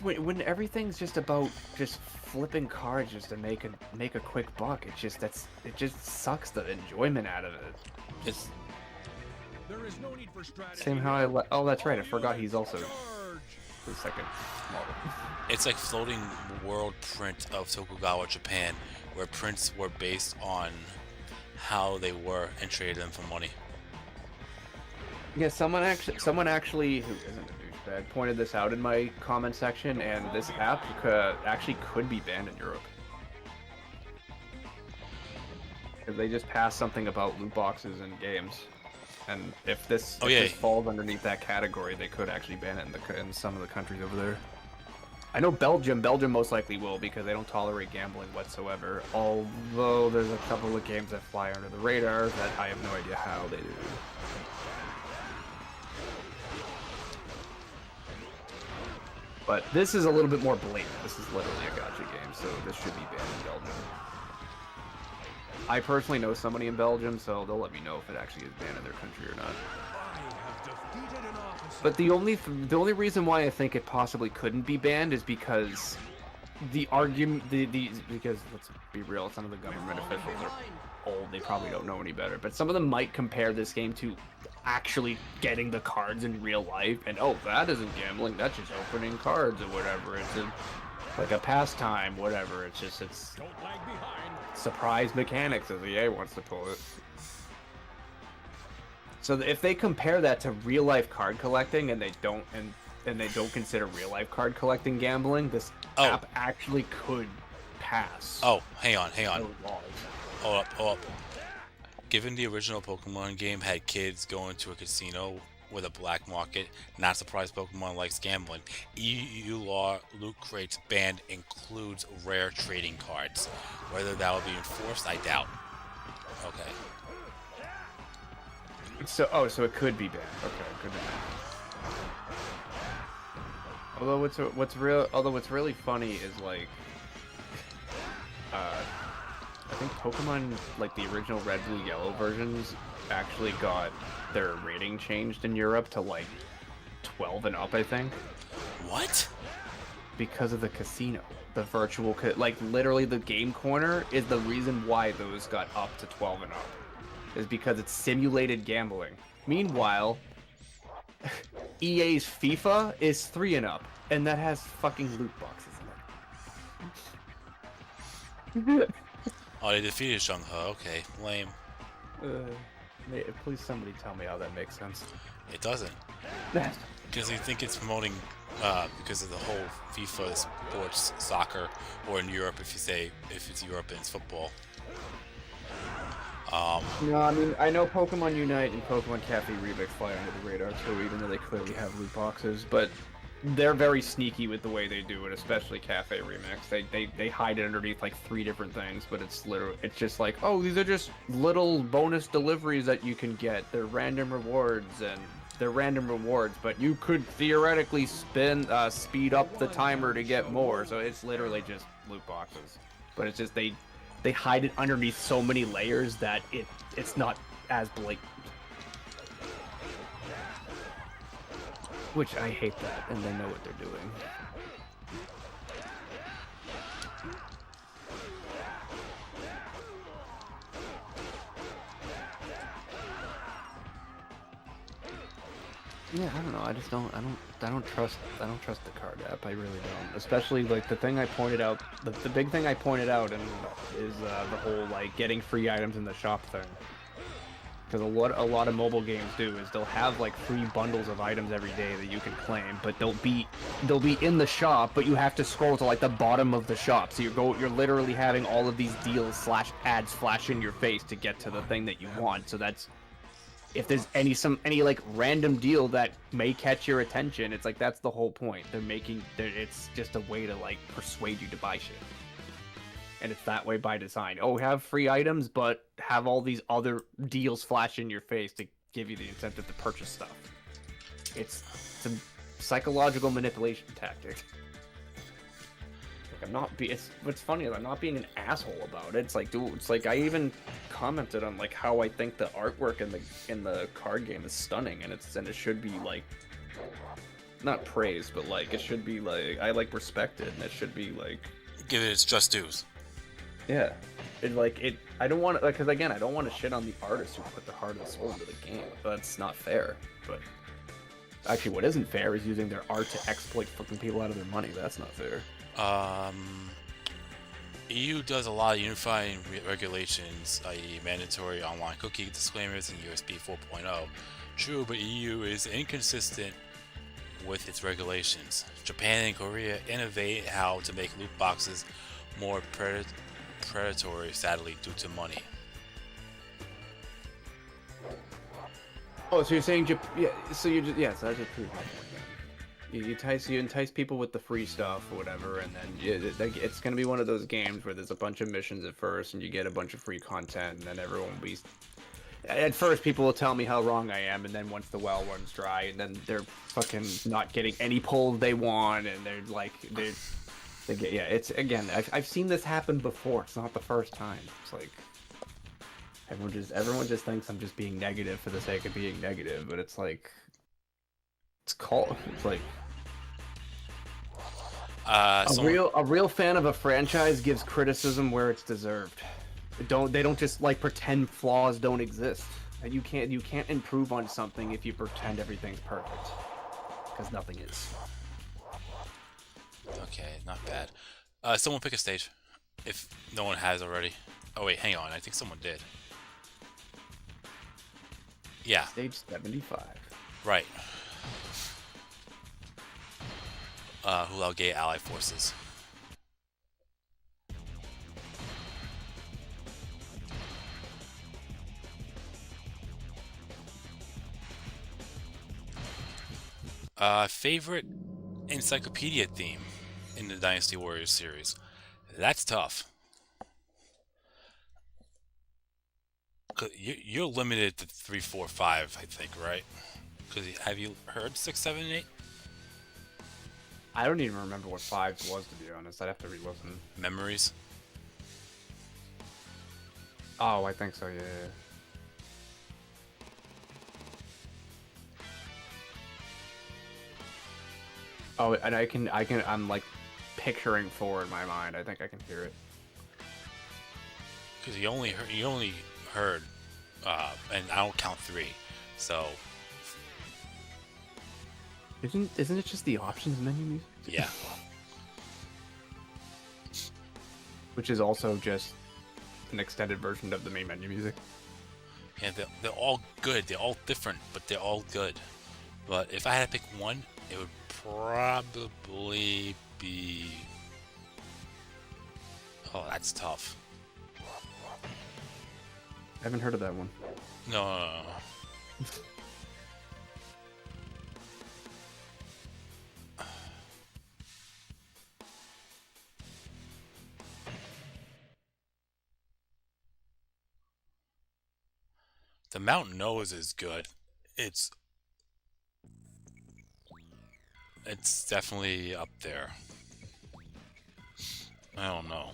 When everything's just about just flipping cards just to make a quick buck, it just sucks the enjoyment out of it. It's There is no need for strategy. Same how oh, that's right, I forgot he's also the second model. It's like floating world print of Tokugawa, Japan, where prints were based on how they were and traded them for money. Yeah, someone actually who isn't a douchebag pointed this out in my comment section, and this app actually could be banned in Europe. Because they just passed something about loot boxes in games, and if this falls underneath that category, they could actually ban it in some of the countries over there. I know Belgium most likely will, because they don't tolerate gambling whatsoever. Although there's a couple of games that fly under the radar that I have no idea how they do. But this is a little bit more blatant. This is literally a gacha game, so this should be banned in Belgium. I personally know somebody in Belgium, so they'll let me know if it actually is banned in their country or not. But the only reason why I think it possibly couldn't be banned is because because let's be real, some of the government officials are old. They probably don't know any better. But some of them might compare this game to actually getting the cards in real life, and oh, that isn't gambling, that's just opening cards or whatever. It's like a pastime, whatever. It's surprise mechanics, as EA wants to call it. So if they compare that to real life card collecting, and they don't consider real life card collecting gambling, this app actually could pass. Oh, hang on. Hold up. Given the original Pokemon game had kids going to a casino with a black market, not surprised Pokemon likes gambling. EU law loot crates ban includes rare trading cards. Whether that will be enforced, I doubt. Okay. So it could be banned. Okay, it could be banned. Although what's really funny is like, I think Pokemon, like the original Red, Blue, Yellow versions, actually got their rating changed in Europe to like 12 and up, I think. What? Because of the casino, the virtual, like literally the game corner is the reason why those got up to 12 and up, is because it's simulated gambling. Meanwhile, EA's FIFA is 3 and up, and that has fucking loot boxes in it. Oh, they defeated Shang-He. Okay, lame. Please somebody tell me how that makes sense. It doesn't. Because I think it's promoting, because of the whole FIFA sports soccer, or in Europe, if it's Europe and it's football. No, I mean, I know Pokemon Unite and Pokemon Cafe Remix fly under the radar too, even though they clearly have loot boxes, but they're very sneaky with the way they do it, especially Cafe Remix. They hide it underneath like 3 different things, but it's just like, oh, these are just little bonus deliveries that you can get. They're random rewards, but you could theoretically speed up the timer to get more. So it's literally just loot boxes, but it's just they hide it underneath so many layers that it's not as blatant. Which I hate that, and they know what they're doing. Yeah, I don't know. I don't trust the card app. I really don't. Especially like the thing I pointed out, the big thing I pointed out, and is the whole like getting free items in the shop thing. Because a lot of mobile games do is they'll have like free bundles of items every day that you can claim, but they'll be in the shop, but you have to scroll to like the bottom of the shop. So you're literally having all of these deals / ads flash in your face to get to the thing that you want. So that's if there's any like random deal that may catch your attention, it's like that's the whole point. It's just a way to like persuade you to buy shit. And it's that way by design. Oh, have free items, but have all these other deals flash in your face to give you the incentive to purchase stuff. It's a psychological manipulation tactic. Like what's funny is I'm not being an asshole about it. It's like, dude, it's like I even commented on like how I think the artwork in the card game is stunning, and it should be like not praised, but like it should be like I like respected, and it should be like give it its just dues. Yeah, I don't want to, because again, I don't want to shit on the artists who put their heart and soul into the game. That's not fair. But actually, what isn't fair is using their art to exploit fucking people out of their money. That's not fair. EU does a lot of unifying regulations, i.e., mandatory online cookie disclaimers in USB 4.0. True, but EU is inconsistent with its regulations. Japan and Korea innovate how to make loot boxes more predatory, sadly, due to money. Oh, so you're saying yeah? So you just so that's just pretty much you entice people with the free stuff or whatever, and then it's gonna be one of those games where there's a bunch of missions at first, and you get a bunch of free content, and then everyone will be. At first, people will tell me how wrong I am, and then once the well runs dry, and then they're fucking not getting any polls they want, and they're like it's again. I've seen this happen before. It's not the first time. It's like everyone just thinks I'm just being negative for the sake of being negative, but it's like it's like a real fan of a franchise gives criticism where it's deserved. They don't just like pretend flaws don't exist. And you can't improve on something if you pretend everything's perfect, because nothing is. Okay, not bad. Someone pick a stage, if no one has already. Oh wait, hang on, I think someone did. Yeah. Stage 75. Right. Hulao Gate Allied Forces. Favorite encyclopedia theme in the Dynasty Warriors series? That's tough. You're limited to 3, 4, 5, I think, right? Because have you heard 6, 7, 8? I don't even remember what 5 was, to be honest. I'd have to re-listen. Memories? Oh, I think so. Yeah. Oh, and I'm like picturing 4 in my mind. I think I can hear it. Because you only heard, and I don't count 3, so. Isn't it just the options menu music? Yeah. Which is also just an extended version of the main menu music. Yeah, they're all good. They're all different, but they're all good. But if I had to pick one, it would probably be... Oh, that's tough. I haven't heard of that one. No. The Mount Nose is good. It's definitely up there. I don't know.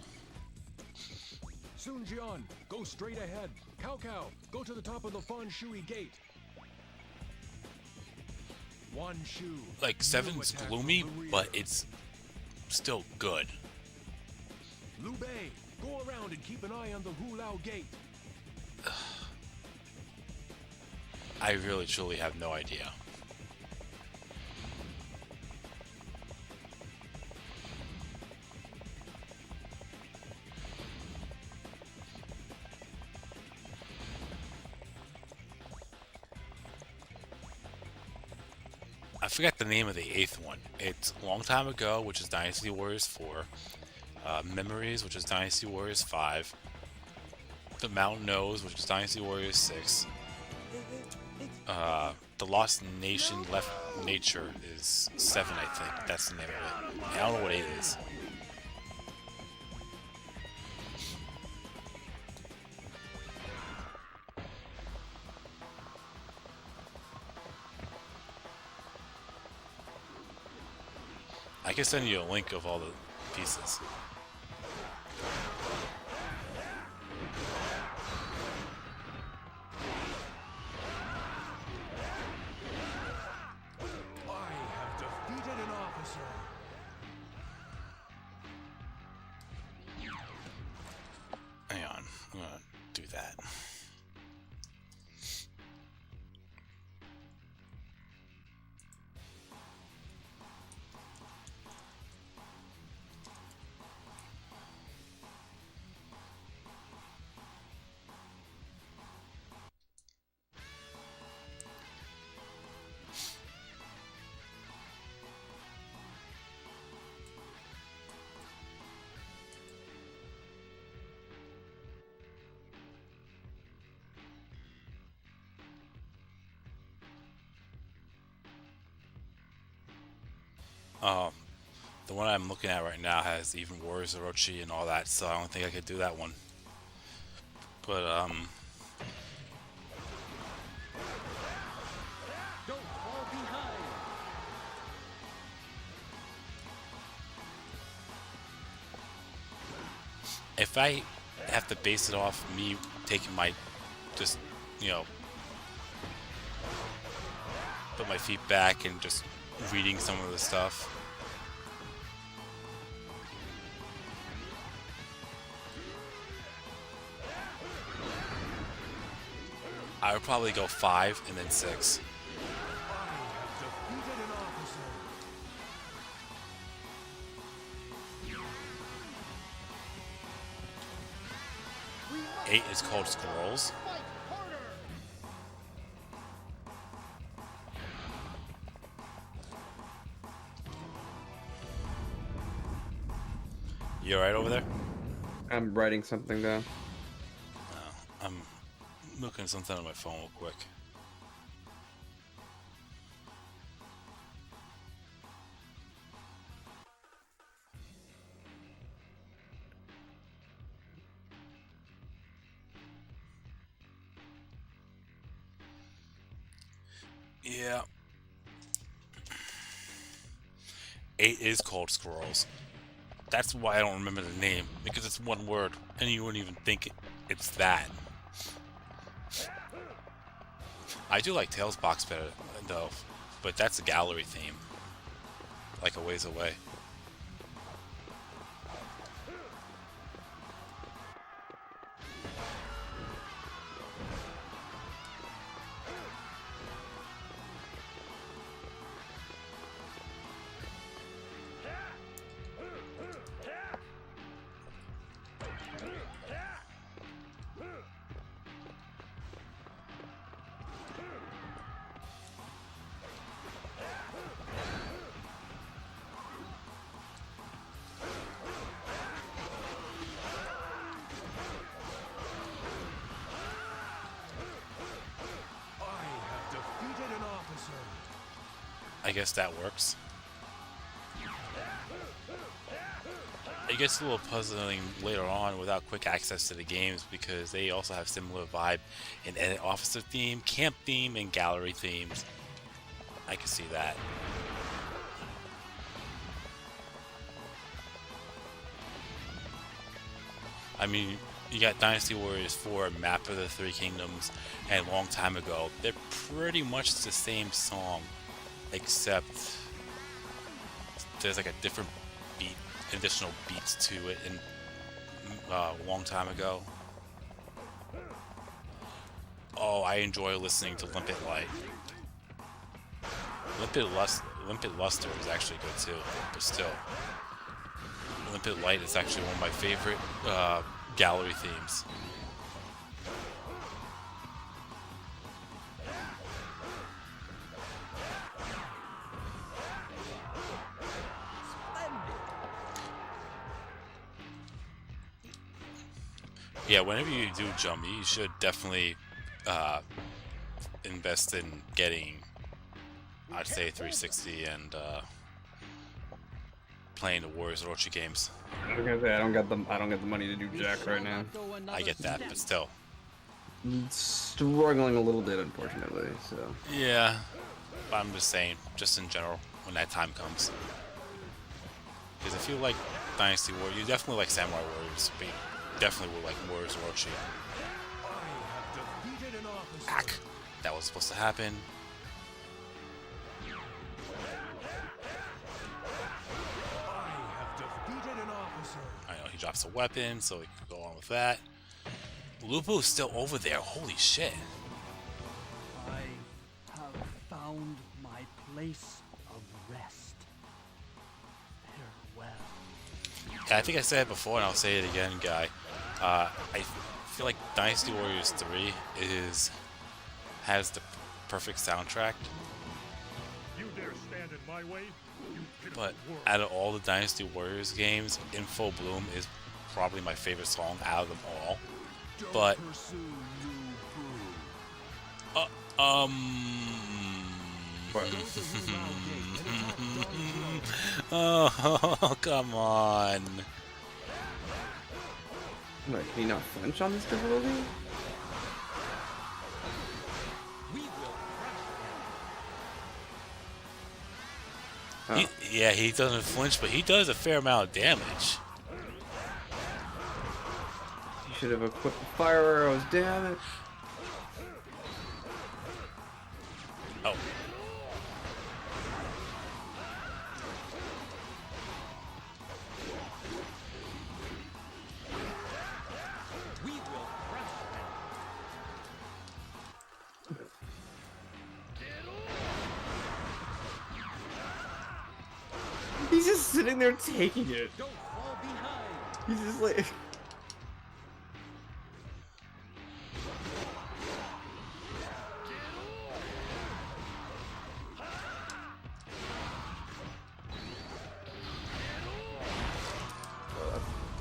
Sun Jian, go straight ahead. Cao Cao, go to the top of the Fan Shui Gate. One Shu. Like 7's gloomy, but it's still good. Liu Bei, go around and keep an eye on the Hulao Gate. I really truly have no idea. I forgot the name of the 8th one. It's a long time ago, which is Dynasty Warriors 4. Memories, which is Dynasty Warriors 5. The Mountain Knows, which is Dynasty Warriors 6. The Lost Nation Left Nature is 7, I think. That's the name of it. I don't know what 8 is. I can send you a link of all the pieces. I have defeated an officer. Hang on, I'm gonna do that. The one I'm looking at right now has even Warriors Orochi and all that, so I don't think I could do that one. But, Don't fall behind. if I have to base it off me taking my, just, you know, put my feet back and just reading some of the stuff, I would probably go 5 and then 6. Defeated an officer. 8 is called Scrolls. You alright over there? I'm writing something down. I'm looking at something on my phone real quick. Yeah. 8 is called Scrolls. That's why I don't remember the name, because it's one word, and you wouldn't even think it's that. I do like Tails Box better, though, but that's a gallery theme, like a ways away. I guess that works. It gets a little puzzling later on without quick access to the games, because they also have similar vibe in edit officer theme, camp theme, and gallery themes. I can see that. I mean, you got Dynasty Warriors 4, Map of the Three Kingdoms, and Long Time Ago. They're pretty much the same song, except there's like a different beat, additional beats to it in Long Time Ago. Oh, I enjoy listening to Limpid Light. Limpid Luster is actually good too, but still. Limpid Light is actually one of my favorite gallery themes. Yeah, whenever you do jump, you should definitely invest in getting, I'd say, 360 and playing the Warriors Orochi games. I was gonna say I don't got the money to do jack right now. I get that, but still. I'm struggling a little bit, unfortunately. So Yeah, but I'm just saying, just in general, when that time comes. Because if you like Dynasty Warriors, you definitely like Samurai Warriors, but you definitely will like Warriors Orochi. Ack! That was supposed to happen. I know he drops a weapon, so we can go on with that. Lupo's still over there. Holy shit! I have found my place of rest. Farewell. Yeah, I think I said it before, and I'll say it again, guy. I feel like Dynasty Warriors 3 has the perfect soundtrack. You dare stand in my way? You pitiful But worm. out of all the Dynasty Warriors games, Info Bloom is probably my favorite song out of them all. But oh, come on. Like, can you not flinch on this difficulty? Oh. Yeah, he doesn't flinch, but he does a fair amount of damage. You should have equipped the fire arrows, damn it. Oh. He's just sitting there taking it. Don't fall behind. He's just like.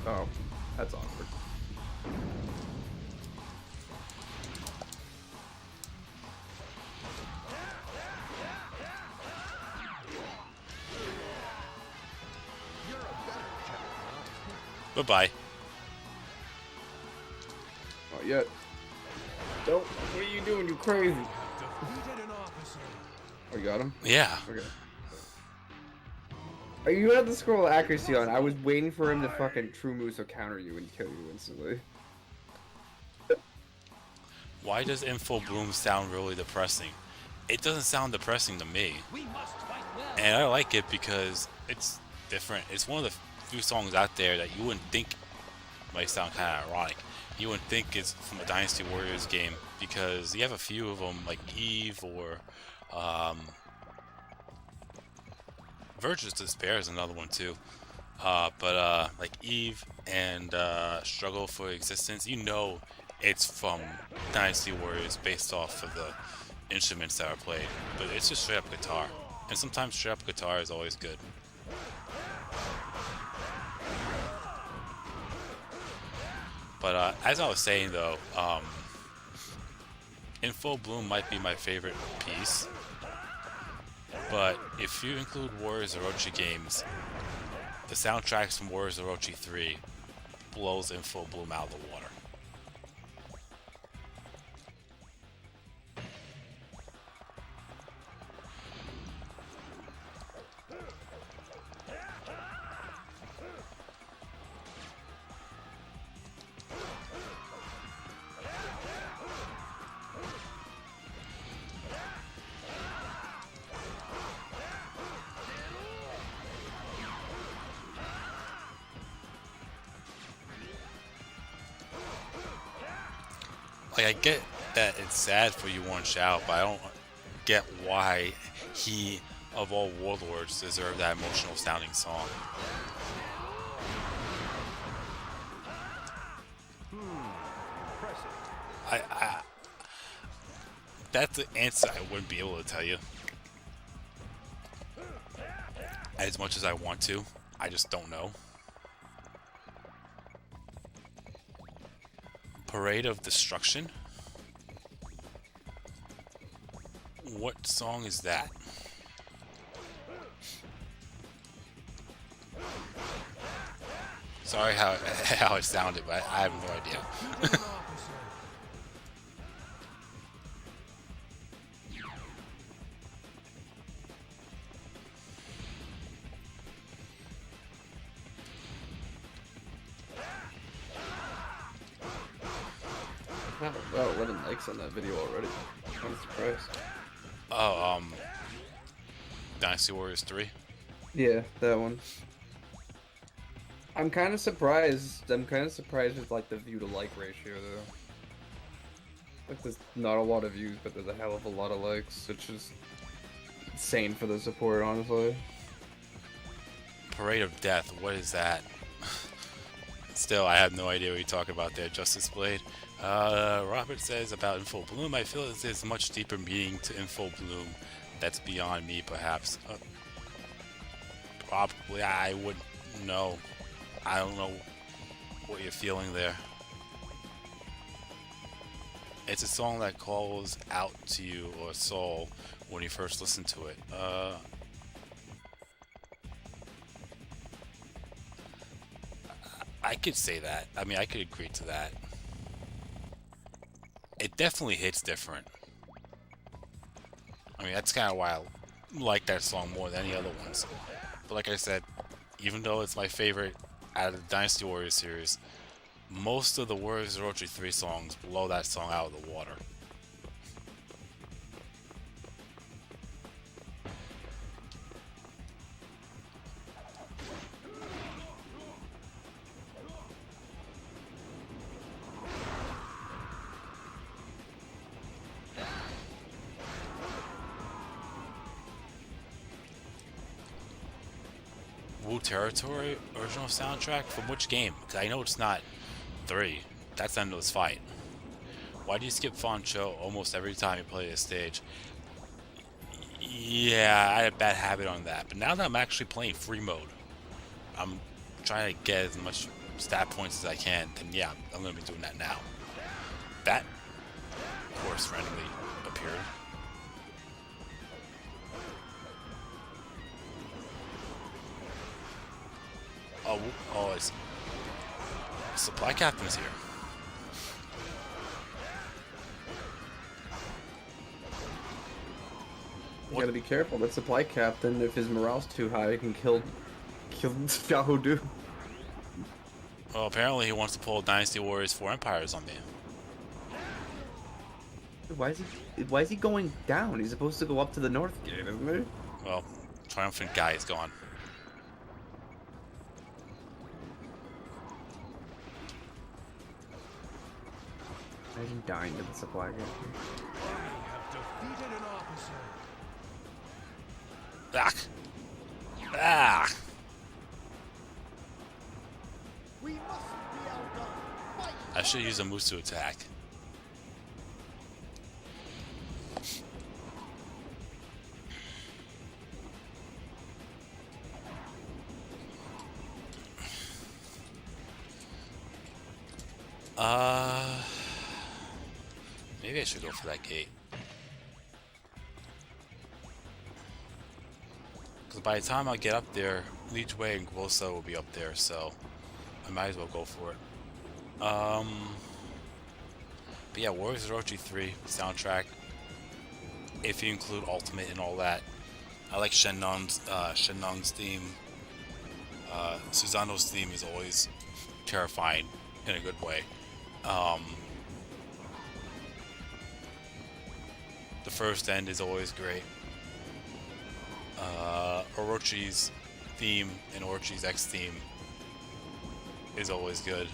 Oh, that's awkward. Bye-bye. Not yet. Don't. What are you doing? You crazy. Oh, you got him? Yeah. Okay. Are you have to scroll accuracy on? I was waiting for him to fucking True Muso counter you and kill you instantly. Why does Info Bloom sound really depressing? It doesn't sound depressing to me. We must fight well. And I like it because it's different. It's one of the few songs out there that you wouldn't think might sound kind of ironic. You wouldn't think it's from a Dynasty Warriors game because you have a few of them like Eve or Virtuous Despair is another one too. But like Eve and Struggle for Existence, you know it's from Dynasty Warriors based off of the instruments that are played. But it's just straight up guitar. And sometimes straight up guitar is always good. But as I was saying though, Info Bloom might be my favorite piece. But if you include Warriors Orochi games, the soundtracks from Warriors Orochi 3 blows Info Bloom out of the water. Like, I get that it's sad for Yuan Shao, but I don't get why he, of all warlords, deserved that emotional sounding song. That's the answer I wouldn't be able to tell you. As much as I want to, I just don't know. Parade of Destruction? What song is that? Sorry how it sounded, but I have no idea. I have about 11 likes on that video already. I'm surprised. Oh, Dynasty Warriors 3? Yeah, that one. I'm kind of surprised. I'm kind of surprised with like the view to like ratio though. Like there's not a lot of views, but there's a hell of a lot of likes, which is insane for the support, honestly. Parade of Death, what is that? Still, I have no idea what you're talking about there, Justice Blade. Robert says about Info Bloom, I feel as there's much deeper meaning to Info Bloom that's beyond me, perhaps. Probably, I wouldn't know. I don't know what you're feeling there. It's a song that calls out to you or soul when you first listen to it. I could say that. I mean, I could agree to that. It definitely hits different. I mean, that's kind of why I like that song more than any other ones. But like I said, even though it's my favorite out of the Dynasty Warriors series, most of the Warriors Orochi 3 songs blow that song out of the water. Wu Territory original soundtrack from which game? Because I know it's not 3. That's Endless Fight. Why do you skip Foncho almost every time you play this stage? Yeah, I had a bad habit on that. But now that I'm actually playing free mode, I'm trying to get as much stat points as I can. Then yeah, I'm going to be doing that now. That course randomly appeared. Oh, it's Supply Captain's here. You gotta be careful. That supply captain, if his morale's too high, he can kill Yahoo Do. Well, apparently he wants to pull Dynasty Warriors 4 Empires on me. Why is he going down? He's supposed to go up to the north gate, isn't he? Well, Triumphant Guy is gone. Imagine dying to the supply captain. Defeated an officer. Ah! Ah! We must be outdone. Fight! I should use a Musu attack. Maybe I should go for that gate. Because by the time I get up there, Leech Way and Grossa will be up there, so I might as well go for it. But yeah, Warriors Orochi 3 soundtrack, if you include Ultimate and all that. I like Shenlong's theme. Susano's theme is always terrifying in a good way. The first end is always great. Orochi's theme and Orochi's X theme is always good.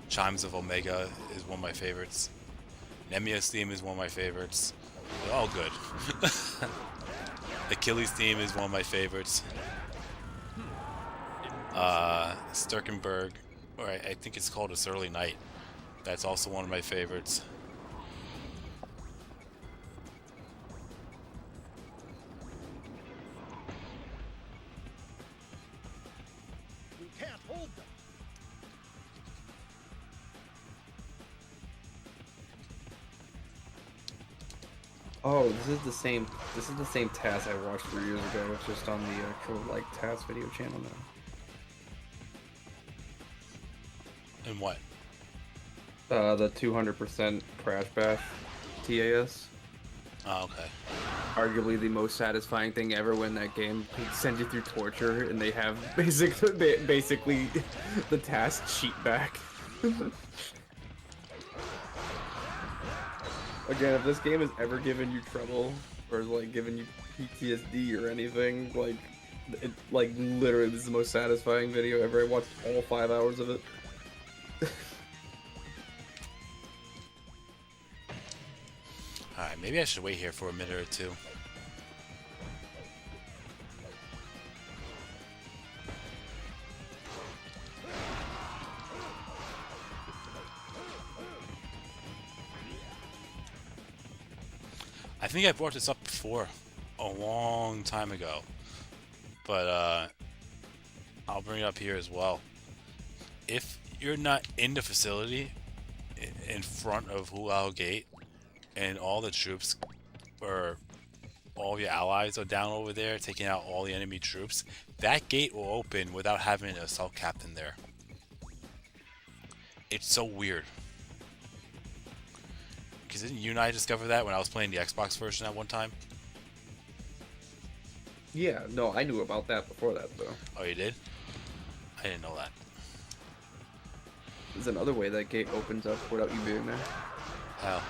Chimes of Omega is one of my favorites. Nemia's theme is one of my favorites. They're all good. Achilles' theme is one of my favorites. Sturkenberg, or I think it's called A Surly Night. That's also one of my favorites. We can't hold them. Oh, this is the same. This is the same TAS I watched 3 years ago. It's just on the actual like TAS video channel now. And what? The 200% crash bath TAS. Oh, okay. Arguably the most satisfying thing ever when that game sends you through torture and they have basically the TAS cheat back. Again, if this game has ever given you trouble or like given you PTSD or anything, like literally this is the most satisfying video ever. I watched all 5 hours of it. Alright, maybe I should wait here for a minute or two. I think I brought this up before, a long time ago, but I'll bring it up here as well. If you're not in the facility in front of Hulao Gate and all the troops or all your allies are down over there taking out all the enemy troops, that gate will open without having an assault captain there. It's so weird. Because didn't you and I discover that when I was playing the Xbox version at one time? Yeah, no, I knew about that before that though. Oh, you did? I didn't know that. There's another way that gate opens up without you being there. How?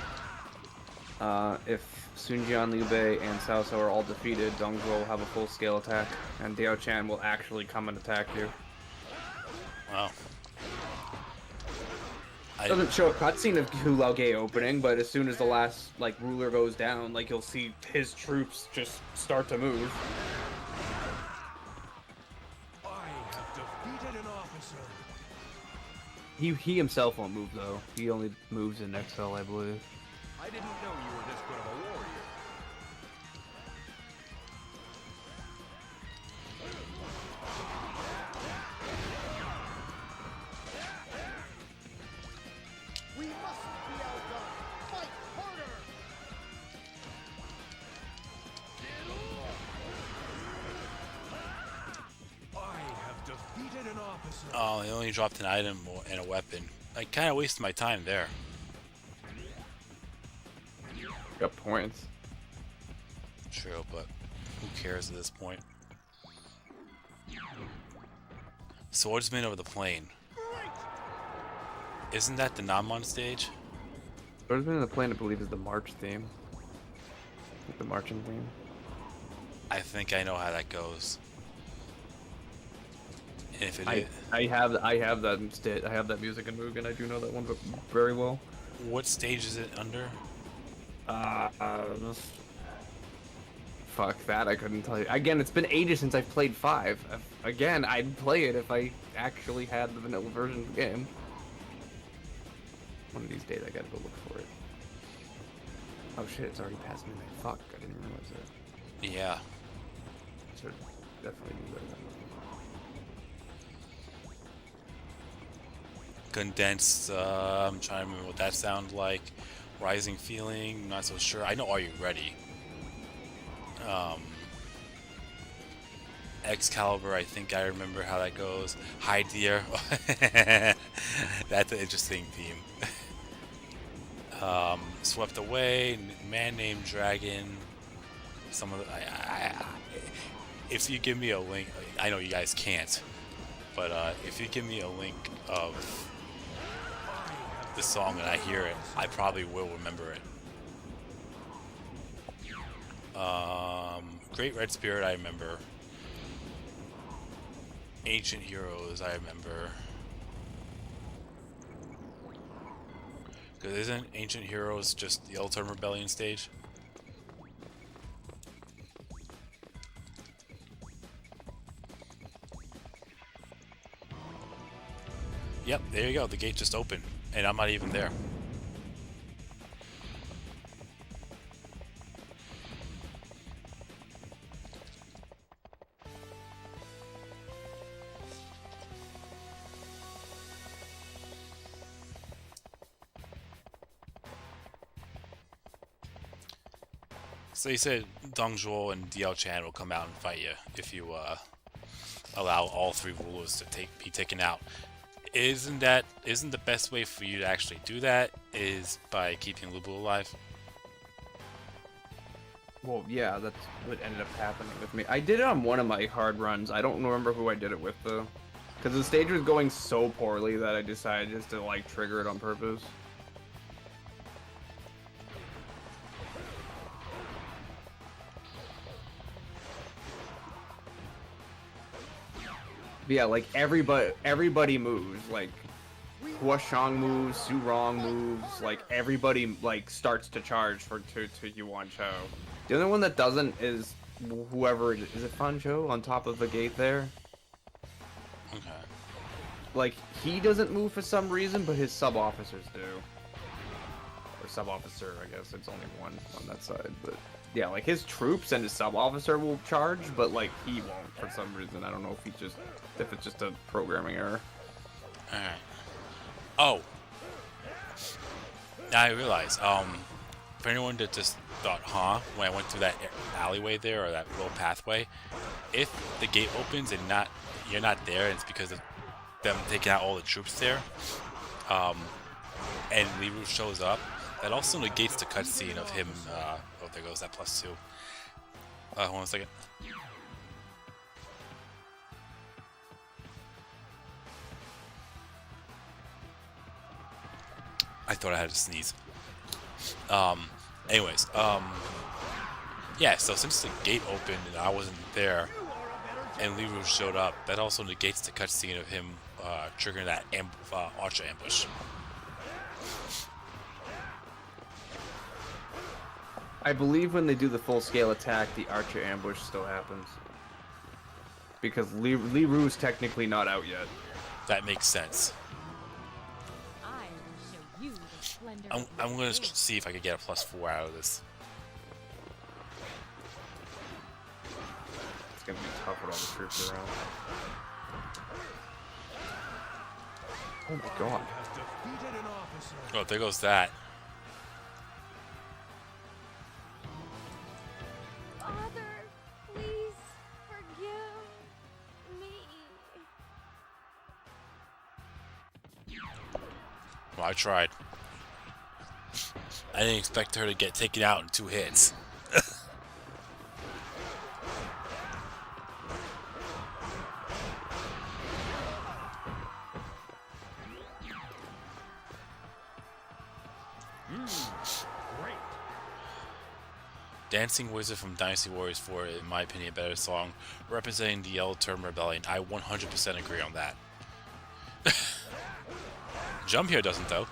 If Sun Jian, Liu Bei, and Cao Cao are all defeated, Dong Zhuo will have a full-scale attack, and Diao Chan will actually come and attack you. Wow. Doesn't show a cutscene of Hulao Gate opening, but as soon as the last ruler goes down, you'll see his troops just start to move. I have defeated an officer. He himself won't move though. He only moves in XL, I believe. I didn't know you were this good of a warrior. We mustn't be outdone. Fight harder. I have defeated an officer. Oh, they only dropped an item and a weapon. I kind of wasted my time there. Got points. True, but who cares at this point? Swordsman over the plain. Isn't that the Namon stage? Swordsman in the Plane, I believe, is the March theme. Like the marching theme. I think I know how that goes. And if it is, I have that music in Mugen. I do know that one very well. what stage is it under? Fuck that, I couldn't tell you. Again, it's been ages since I've played 5. Again, I'd play it if I actually had the vanilla version of the game. One of these days I gotta go look for it. Oh shit, it's already past midnight. Fuck, I didn't realize that. Yeah. Should definitely do that. Condensed, I'm trying to remember what that sounds like. Rising Feeling, not so sure. I know Are You Ready? Excalibur, I think I remember how that goes. High Deer. That's an interesting theme. Swept Away, Man Named Dragon. Some of the, if you give me a link, I know you guys can't, but if you give me a link of the song and I hear it, I probably will remember it. Great Red Spirit, I remember. Ancient Heroes, I remember. Because isn't Ancient Heroes just the Ultimate Rebellion stage? Yep, there you go. The gate just opened, and I'm not even there. So you said Dong Zhuo and DL Chan will come out and fight you if you allow all 3 rulers to be taken out. Isn't the best way for you to actually do that is by keeping Lu Bu alive? Well, yeah, that's what ended up happening with me. I did it on one of my hard runs. I don't remember who I did it with though, because the stage was going so poorly that I decided just to like trigger it on purpose. Yeah, like everybody moves. Like Hua Shang moves, Su Rong moves. Like everybody like starts to charge to Yuan Chao. The only one that doesn't is whoever is it Fan Zhou on top of the gate there. Okay. Like he doesn't move for some reason, but his sub officers do. Or sub officer, I guess it's only one on that side, but. Yeah, like his troops and his sub-officer will charge, but like he won't for some reason. I don't know if it's just a programming error. Alright. Oh. Now I realize, for anyone that just thought, when I went through that alleyway there, or that little pathway, if the gate opens and you're not there, and it's because of them taking out all the troops there, and Liru shows up, that also negates the cutscene of him, oh, there goes that +2. Hold on a second. I thought I had to sneeze. Anyways, yeah, so since the gate opened and I wasn't there, and Liru showed up, that also negates the cutscene of him, triggering that Archer ambush. I believe when they do the full-scale attack, the Archer ambush still happens. Because Li Ru's technically not out yet. That makes sense. I will show you the splendor I'm of gonna will. see if I can get a +4 out of this. It's gonna be tough with all the troops around. Oh my god. Has defeated an officer. Oh, there goes that. Father, please forgive me. Well, I tried. I didn't expect her to get taken out in 2 hits. Dancing Wizard from Dynasty Warriors 4, in my opinion, a better song, representing the Yellow Turban Rebellion. I 100% agree on that. Jump here doesn't, though.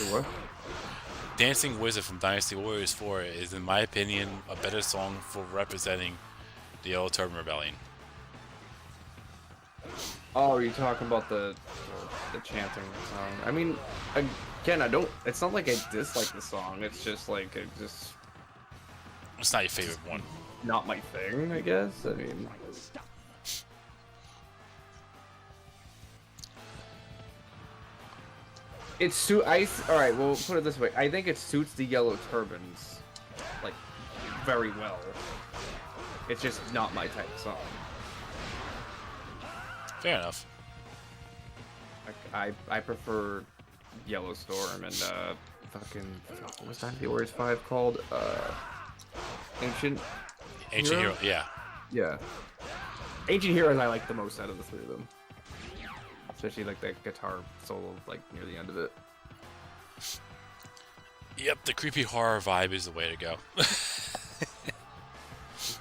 What? Dancing Wizard from Dynasty Warriors 4 is, in my opinion, a better song for representing the Yellow Turban Rebellion. Oh, are you talking about the chanting song? I mean, again, it's not like I dislike the song, it's just like, It's not your favorite one. not my thing, I guess. I mean, alright, well, put it this way. I think it suits the Yellow Turbans, like, very well. It's just not my type of song. Fair enough. I prefer Yellow Storm and what was Dynasty Warriors 5 called? Ancient Hero, yeah. Yeah. Ancient Heroes I like the most out of the 3 of them. Especially like that guitar solo like near the end of it. Yep, the creepy horror vibe is the way to go.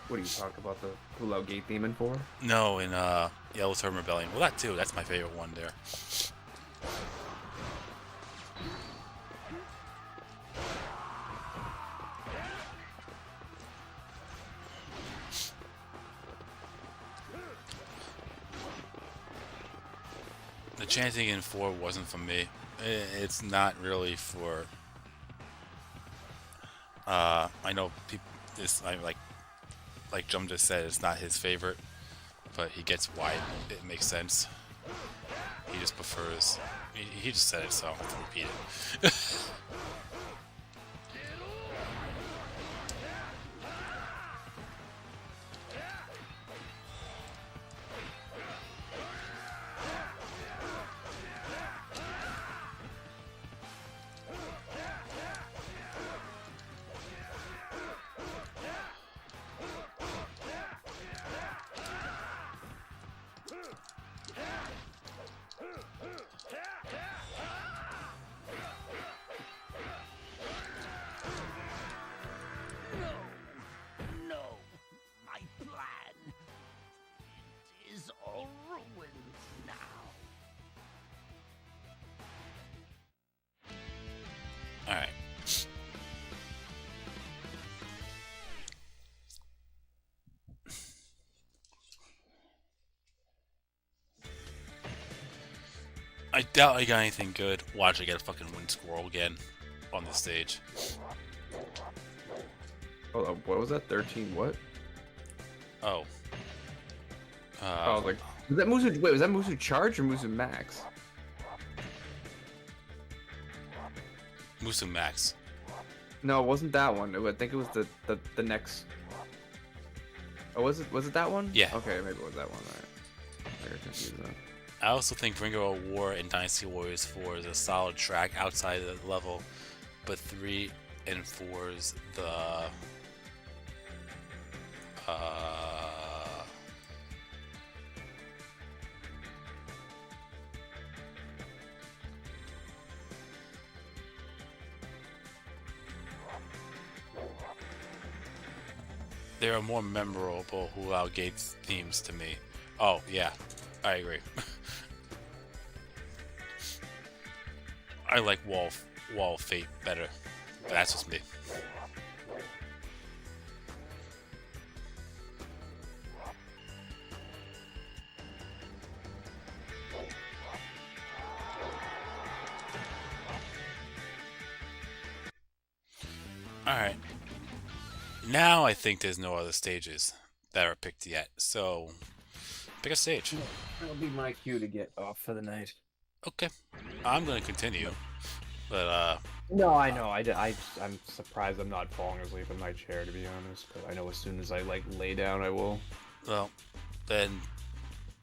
What do you talk about the Pulau Gate theme in 4? No, in Yellow Turban Rebellion. Well, that too. That's my favorite one there. The chanting in 4 wasn't for me. It's not really for. I know people. Like Jum just said, it's not his favorite, but he gets why it makes sense. He just prefers. He just said it, so I don't have to repeat it. all ruins now. Alright. I doubt I got anything good. Watch, I get a fucking wind squirrel again on the stage. Oh, what was that? 13 what? Oh. I was like, was that Musu? Wait, was that Musu Charge or Musu Max? Musu Max. No, it wasn't that one. I think it was the next. Oh, was it that one? Yeah. Okay, maybe it was that one. Alright. I got confused then. I also think Ring of War and Dynasty Warriors 4 is a solid track outside of the level, but 3 and 4's the they are more memorable Hulao Gates themes to me. Oh yeah, I agree. I like Wall of Fate better, but that's just me. Alright. Now I think there's no other stages that are picked yet, so pick a stage. That'll be my cue to get off for the night. Okay. I'm gonna continue, but No, I know. I'm surprised I'm not falling asleep in my chair, to be honest. Because I know as soon as I like lay down, I will. well, then,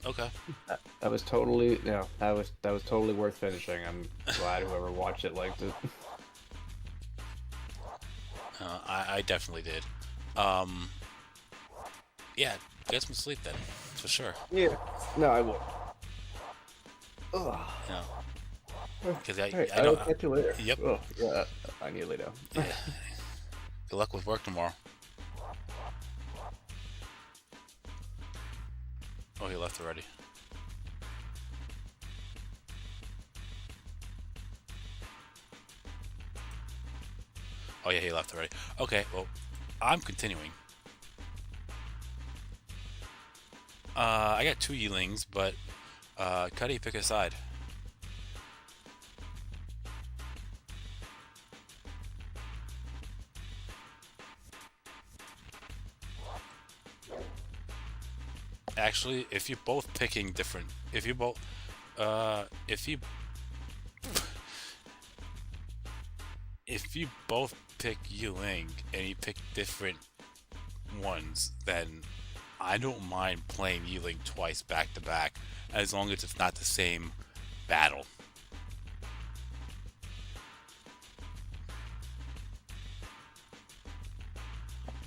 okay. That was totally that was totally worth finishing. I'm glad whoever watched it liked it. I definitely did. Yeah, get some sleep then, for sure. Yeah. No, I will. Ugh. You know, because I I'll don't. catch you later. Yep. Ugh, yeah, I need to lay down. Yeah. Good luck with work tomorrow. Oh, he left already. Oh yeah, he left already. Okay, well, I'm continuing. I got 2 Yilings, but Cuddy, pick a side. Actually, if you're both picking different, if you both pick Yiling and you pick different ones, then I don't mind playing Yiling twice back to back, as long as it's not the same battle.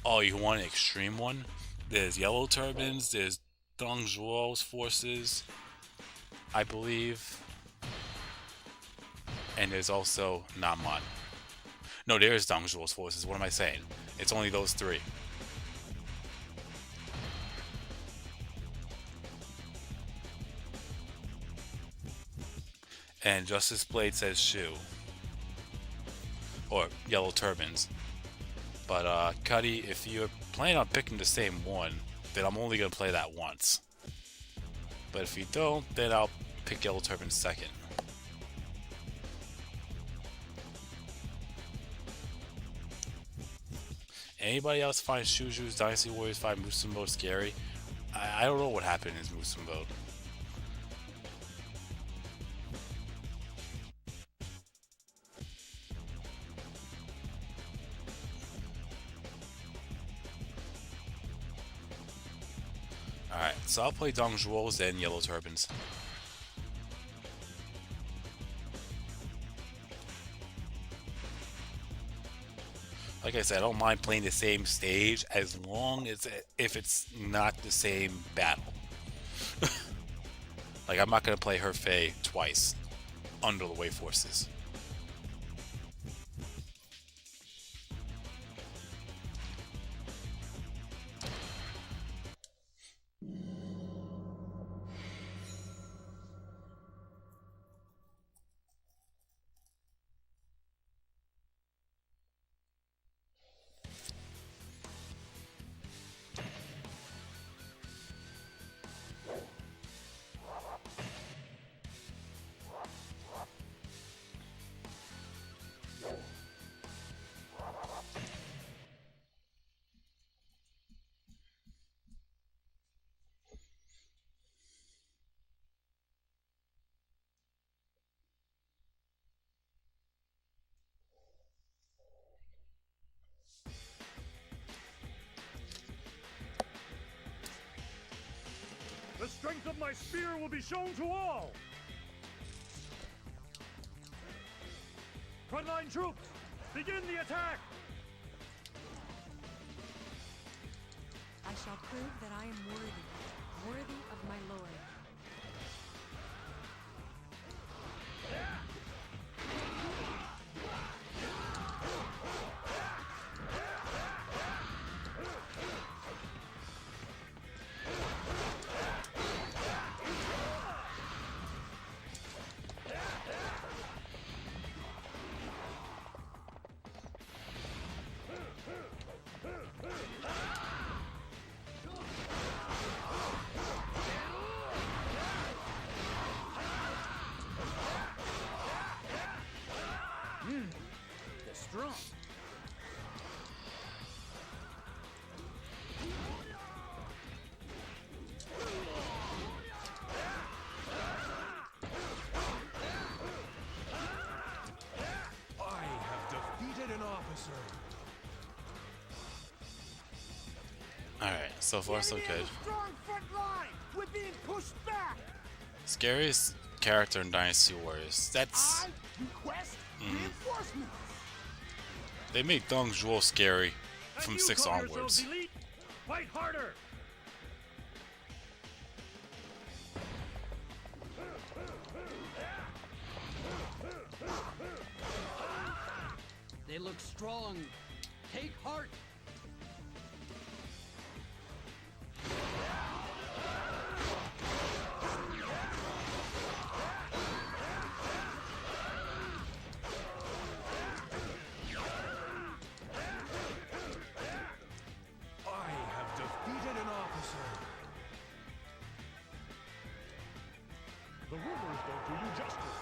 Oh, you want an extreme one? There's Yellow Turbans, there's Dong Zhuo's forces, I believe, and there's also Naman. No, there is Dong Zhuo's forces. What am I saying? It's only those 3. And Justice Blade says Shu. Or Yellow Turbans. But, Cuddy, if you're planning on picking the same one, then I'm only going to play that once. But if you don't, then I'll pick Yellow Turbans second. Anybody else find Shuju's Dynasty Warriors 5 Musu mode scary? I don't know what happened in his Musu mode. Alright, so I'll play Dong Zhuo's and Yellow Turbans. Like I said, I don't mind playing the same stage as long as if it's not the same battle. Like, I'm not going to play Her Fei twice under the Wave Forces. The strength of my spear will be shown to all! Frontline troops, begin the attack! I shall prove that I am worthy of my lord. They're strong. I have defeated an officer. Alright, so far so good. Strong front line! We're being pushed back! Scariest character in Dynasty Warriors. That's... I request reinforcements! They made Dong Zhuo scary And from you 6 call yourselves onwards. elite? Fight harder! They look strong. Take heart. I have defeated an officer. The rumors don't do you justice.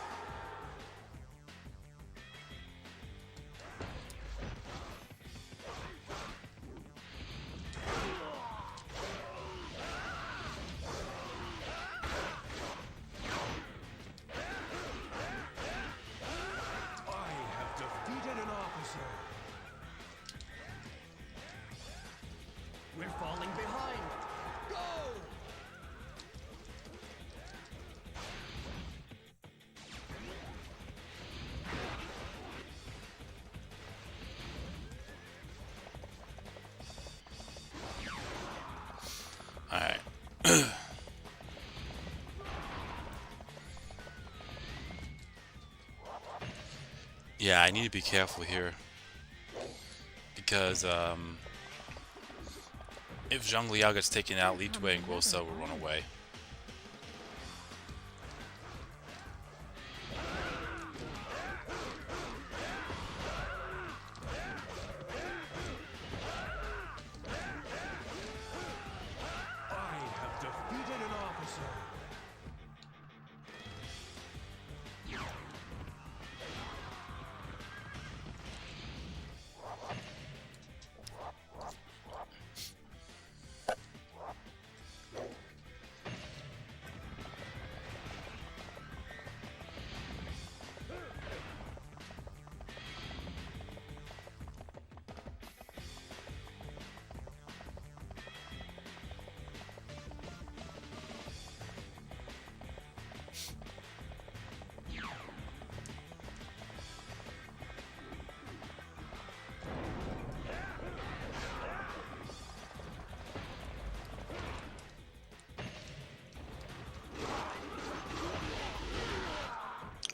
I have defeated an officer. We're falling behind. Go! Alright. Yeah, I need to be careful here. Because, if Zhang Liao gets taken out, Li Tui and Guo Se will run away. I have defeated an officer.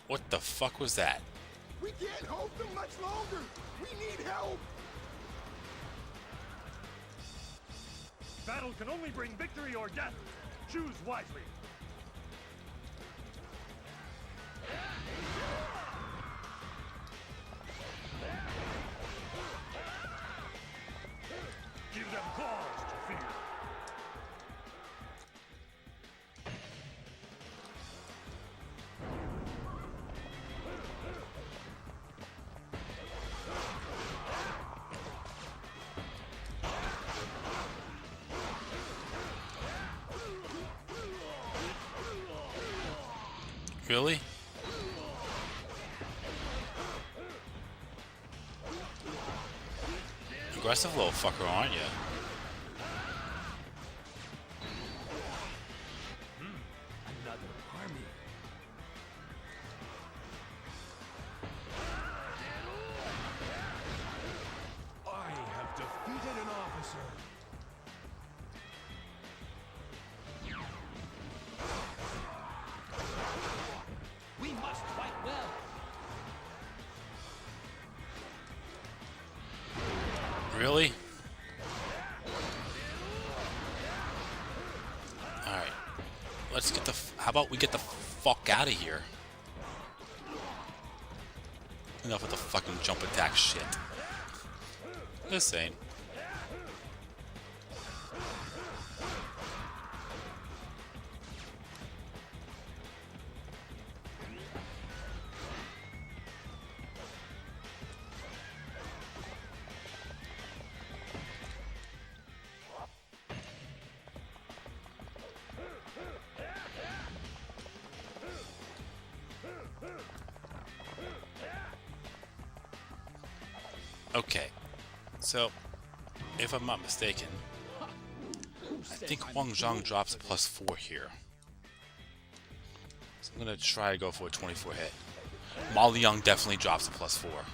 What the fuck was that? We can't hold them much longer. We need help. Battle can only bring victory or death. Choose wisely. Give them cause to fear. Really? Aggressive little fucker, aren't you? Really? Alright. Let's get the... How about we get the fuck out of here? Enough with the fucking jump attack shit. Just saying. Okay, so if I'm not mistaken, I think Huang Zhang drops a +4 here. So I'm gonna try to go for a 24 hit. Ma Liang definitely drops a +4,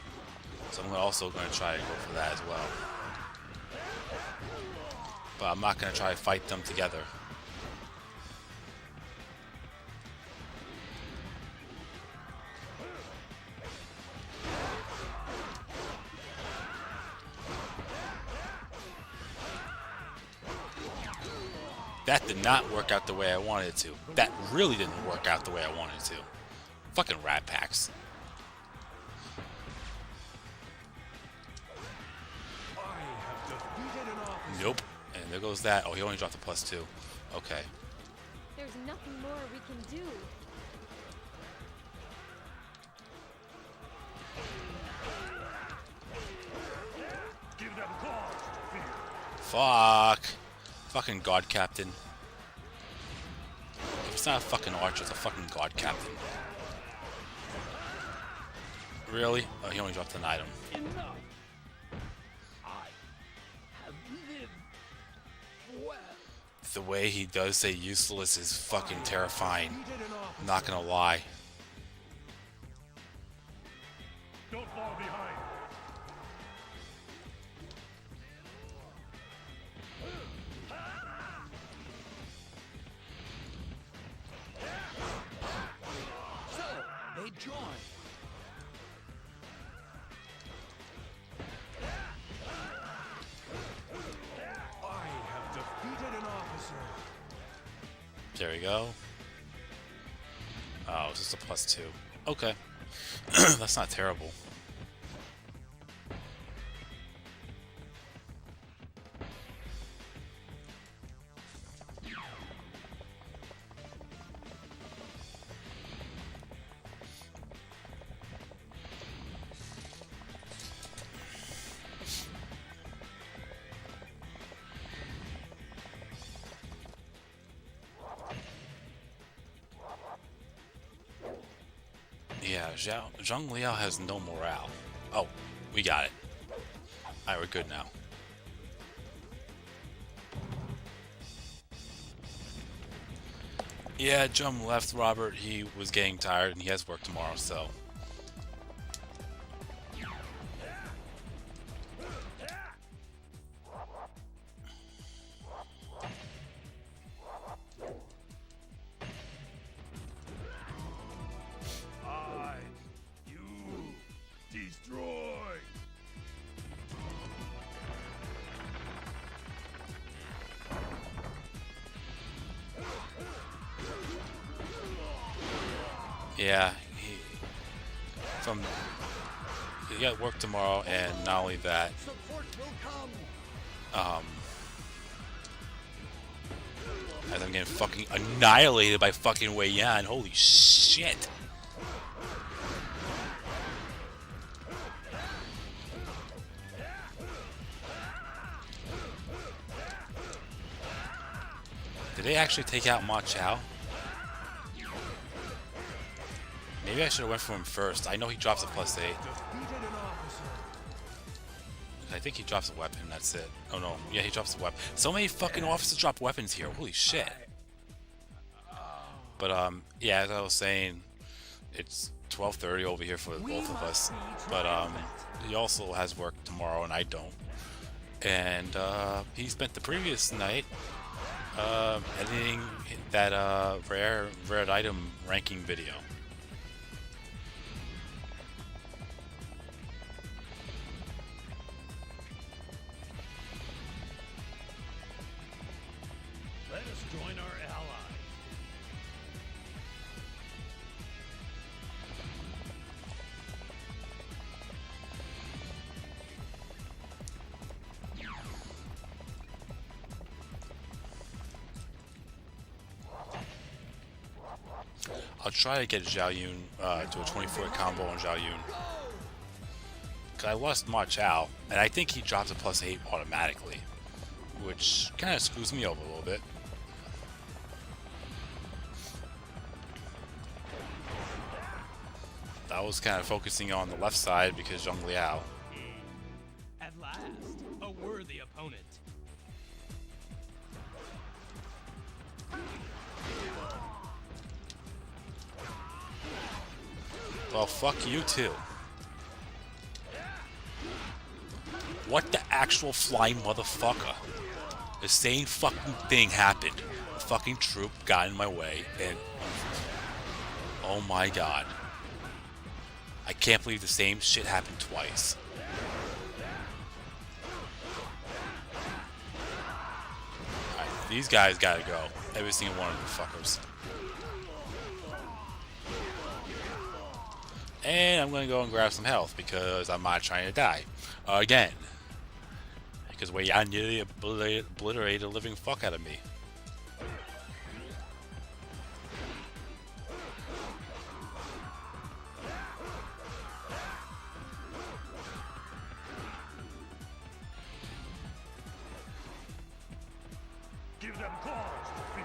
so I'm also gonna try to go for that as well. But I'm not gonna try to fight them together. That did not work out the way I wanted it to. That really didn't work out the way I wanted it to. Fucking rat packs. Nope. And there goes that. Oh, he only dropped a +2. Okay. There's nothing more we can do. Give them cause to fear. Fuck. Fucking God Captain. If it's not a fucking archer, it's a fucking God Captain. Really? Oh, he only dropped an item. Enough. I have lived well. The way he does say useless is fucking terrifying. I'm not gonna lie. Don't fall behind. So, they join. I have defeated an officer. There we go. Oh, it's just a +2. Okay. That's not terrible. Yeah, Zhang Liao has no morale. Oh, we got it. Alright, we're good now. Yeah, Jum left Robert. He was getting tired and he has work tomorrow, so... Destroy! Yeah, he got work tomorrow, and not only that, Support will come. as I'm getting fucking annihilated by fucking Wei Yan. Holy shit! Did they actually take out Ma Chao? Maybe I should have went for him first. I know he drops a +8. Defeated an officer. I think he drops a weapon, that's it. Oh no, yeah, he drops a weapon. So many fucking officers drop weapons here, holy shit. But yeah, as I was saying, it's 12:30 over here for both of us. But he also has work tomorrow and I don't. And he spent the previous night editing that rare item ranking video. join our allies. I'll try to get Zhao Yun to a 24 combo on Zhao Yun. Cause I lost Ma Chao, and I think he drops a +8 automatically, which kind of screws me over a little bit. I was kind of focusing on the left side because Zhong Liao. At last, a worthy opponent. Well, fuck you too. What the actual flying motherfucker? The same fucking thing happened. A fucking troop got in my way, and oh my god. I can't believe the same shit happened twice. Alright, these guys gotta go. Every single one of the fuckers. And I'm gonna go and grab some health because I'm not trying to die. Again. Because wait, I nearly obliterated the living fuck out of me. Give them cause to fear.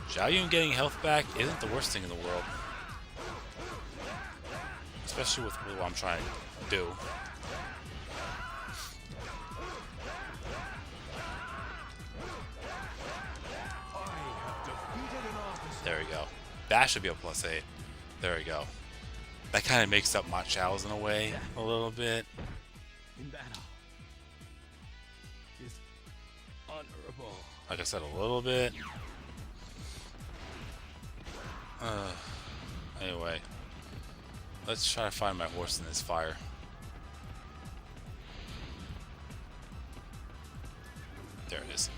Zhao Yun getting health back isn't the worst thing in the world. Especially with what I'm trying to do. There we go. That should be a +8. There we go. That kind of makes up Ma Chao's in a way, a little bit. In battle is honorable. Like I said, a little bit. Anyway, let's try to find my horse in this fire. There it is.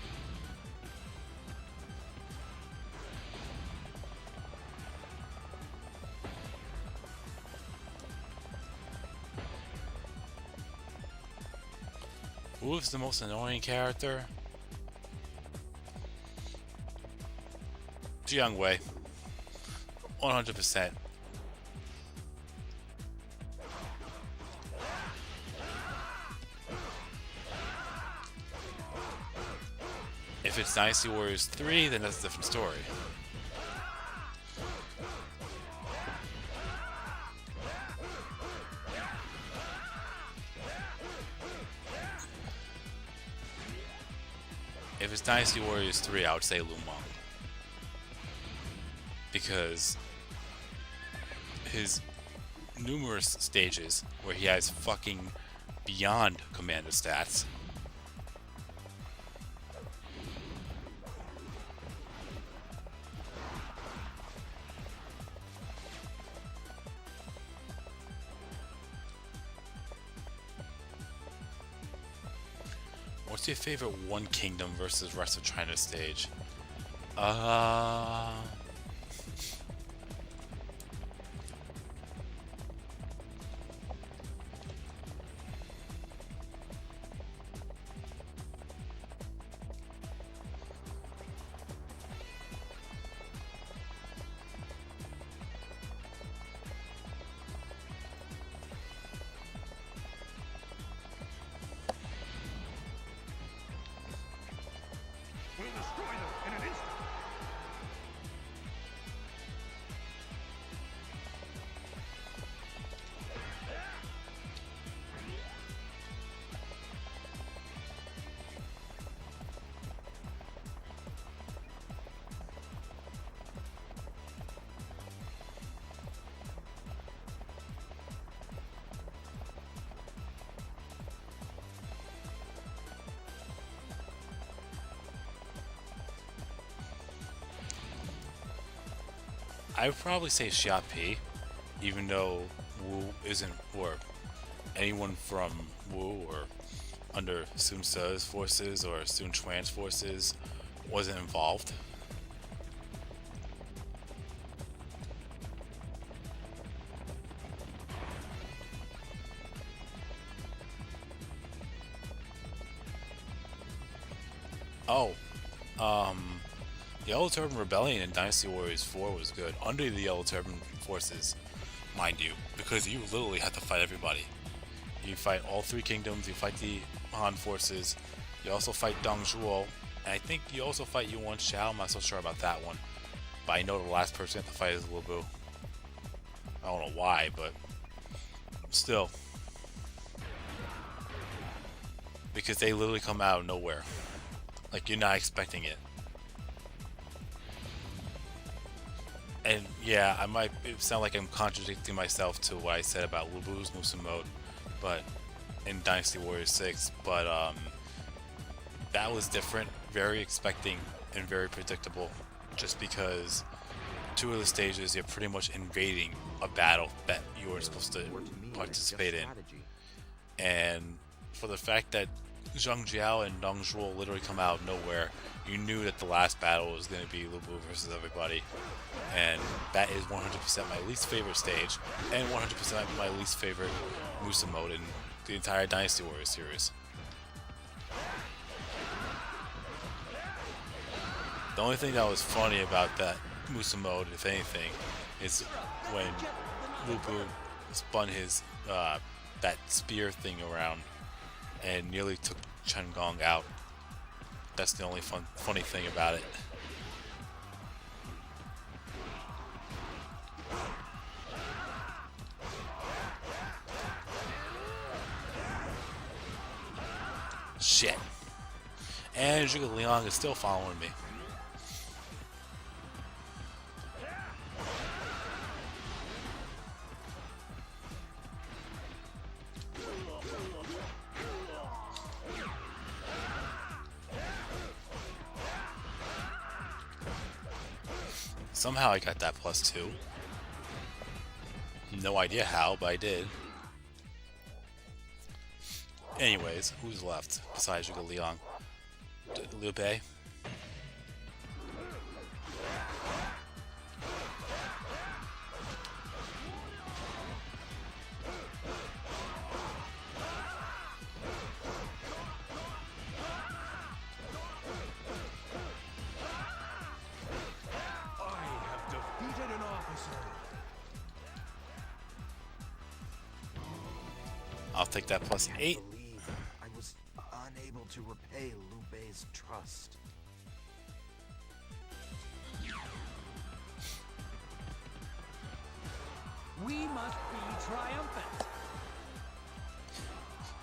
Who's the most annoying character? Jiang Wei. 100%. If it's Dynasty Warriors 3, then that's a different story. If it's Dynasty Warriors 3, I would say Lu Meng. Because his numerous stages where he has fucking beyond commander stats. What's your favorite One Kingdom versus rest of China stage? We'll destroy them in an instant. I would probably say Xia Pi, even though Wu isn't, or anyone from Wu or under Sun Tzu's forces or Sun Quan's forces wasn't involved. Oh, Yellow Turban Rebellion in Dynasty Warriors 4 was good, under the Yellow Turban forces, mind you, because you literally had to fight everybody. You fight all three kingdoms, you fight the Han forces, you also fight Dong Zhuo, and I think you also fight Yuan Shao. I'm not so sure about that one, but I know the last person you have to fight is Lu Bu. I don't know why, but still. Because they literally come out of nowhere. Like, you're not expecting it. And yeah, it sound like I'm contradicting myself to what I said about Lu Bu's Musa mode, but in Dynasty Warriors 6, but that was different, very expecting and very predictable, just because two of the stages you're pretty much invading a battle that you were supposed to participate in. And for the fact that Zhang Jiao and Dong Zhuo literally come out of nowhere, you knew that the last battle was going to be Lu Bu versus everybody. And that is 100% my least favorite stage, and 100% my least favorite Musa mode in the entire Dynasty Warriors series. The only thing that was funny about that Musa mode, if anything, is when Lu Bu spun his that spear thing around and nearly took Chen Gong out. That's the only funny thing about it. Shit. And Zhuge Liang is still following me. Somehow I got that +2. No idea how, but I did. Anyways, who's left besides Zhuge Liang? Liu Bei? I'll take that +8. I was unable to repay Liu Bei's trust. We must be triumphant.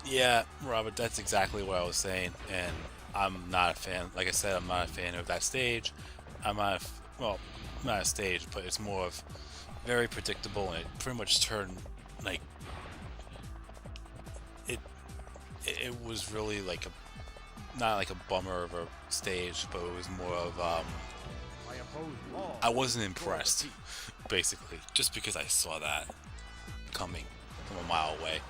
Yeah, Robert, that's exactly what I was saying, and I'm not a fan. Like I said, I'm not a fan of that stage. I'm not, well, not a stage, but it's more of very predictable, and it pretty much turned, like, it was really like not like a bummer of a stage, but it was more of, I wasn't impressed, basically, just because I saw that coming from a mile away.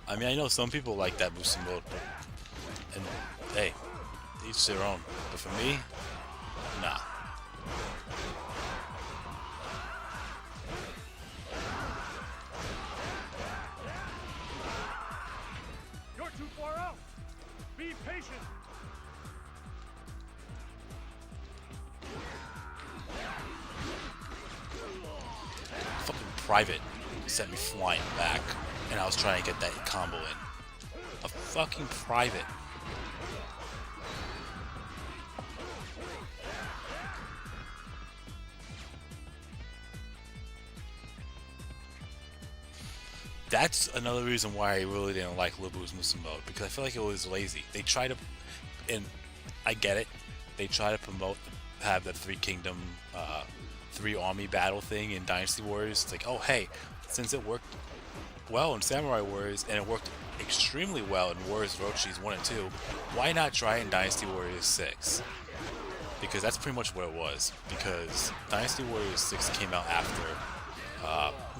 I mean, I know some people like that Musa mode, but, and hey, each their own. But for me, nah. You're too far out. Be patient. Fucking private sent me flying back, and I was trying to get that combo in. A fucking private. That's another reason why I really didn't like Lu Bu's Musa mode, because I feel like it was lazy. They tried to, and I get it, they try to promote, have the three kingdom, three army battle thing in Dynasty Warriors. It's like, oh hey, since it worked well in Samurai Warriors and it worked extremely well in Warriors Orochi's 1 and 2, why not try it in Dynasty Warriors 6? Because that's pretty much what it was. Because Dynasty Warriors 6 came out after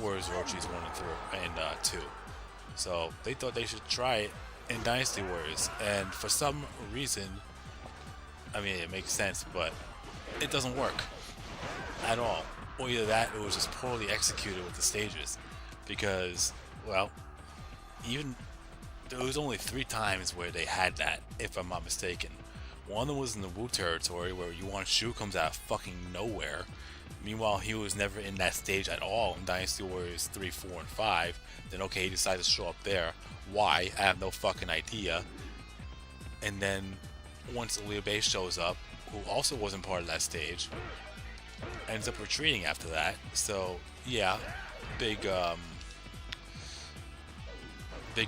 Warriors Orochi's 1 and 2. So they thought they should try it in Dynasty Warriors. And for some reason, I mean, it makes sense, but it doesn't work at all. Or either that, or it was just poorly executed with the stages. Because, well, even there was only 3 times where they had that, if I'm not mistaken. One of them was in the Wu territory, where Yuan Shu comes out of fucking nowhere. Meanwhile, he was never in that stage at all in Dynasty Warriors 3, 4, and 5. Then, okay, he decided to show up there. Why? I have no fucking idea. And then, once Liu Bei shows up, who also wasn't part of that stage, ends up retreating after that. So, yeah, big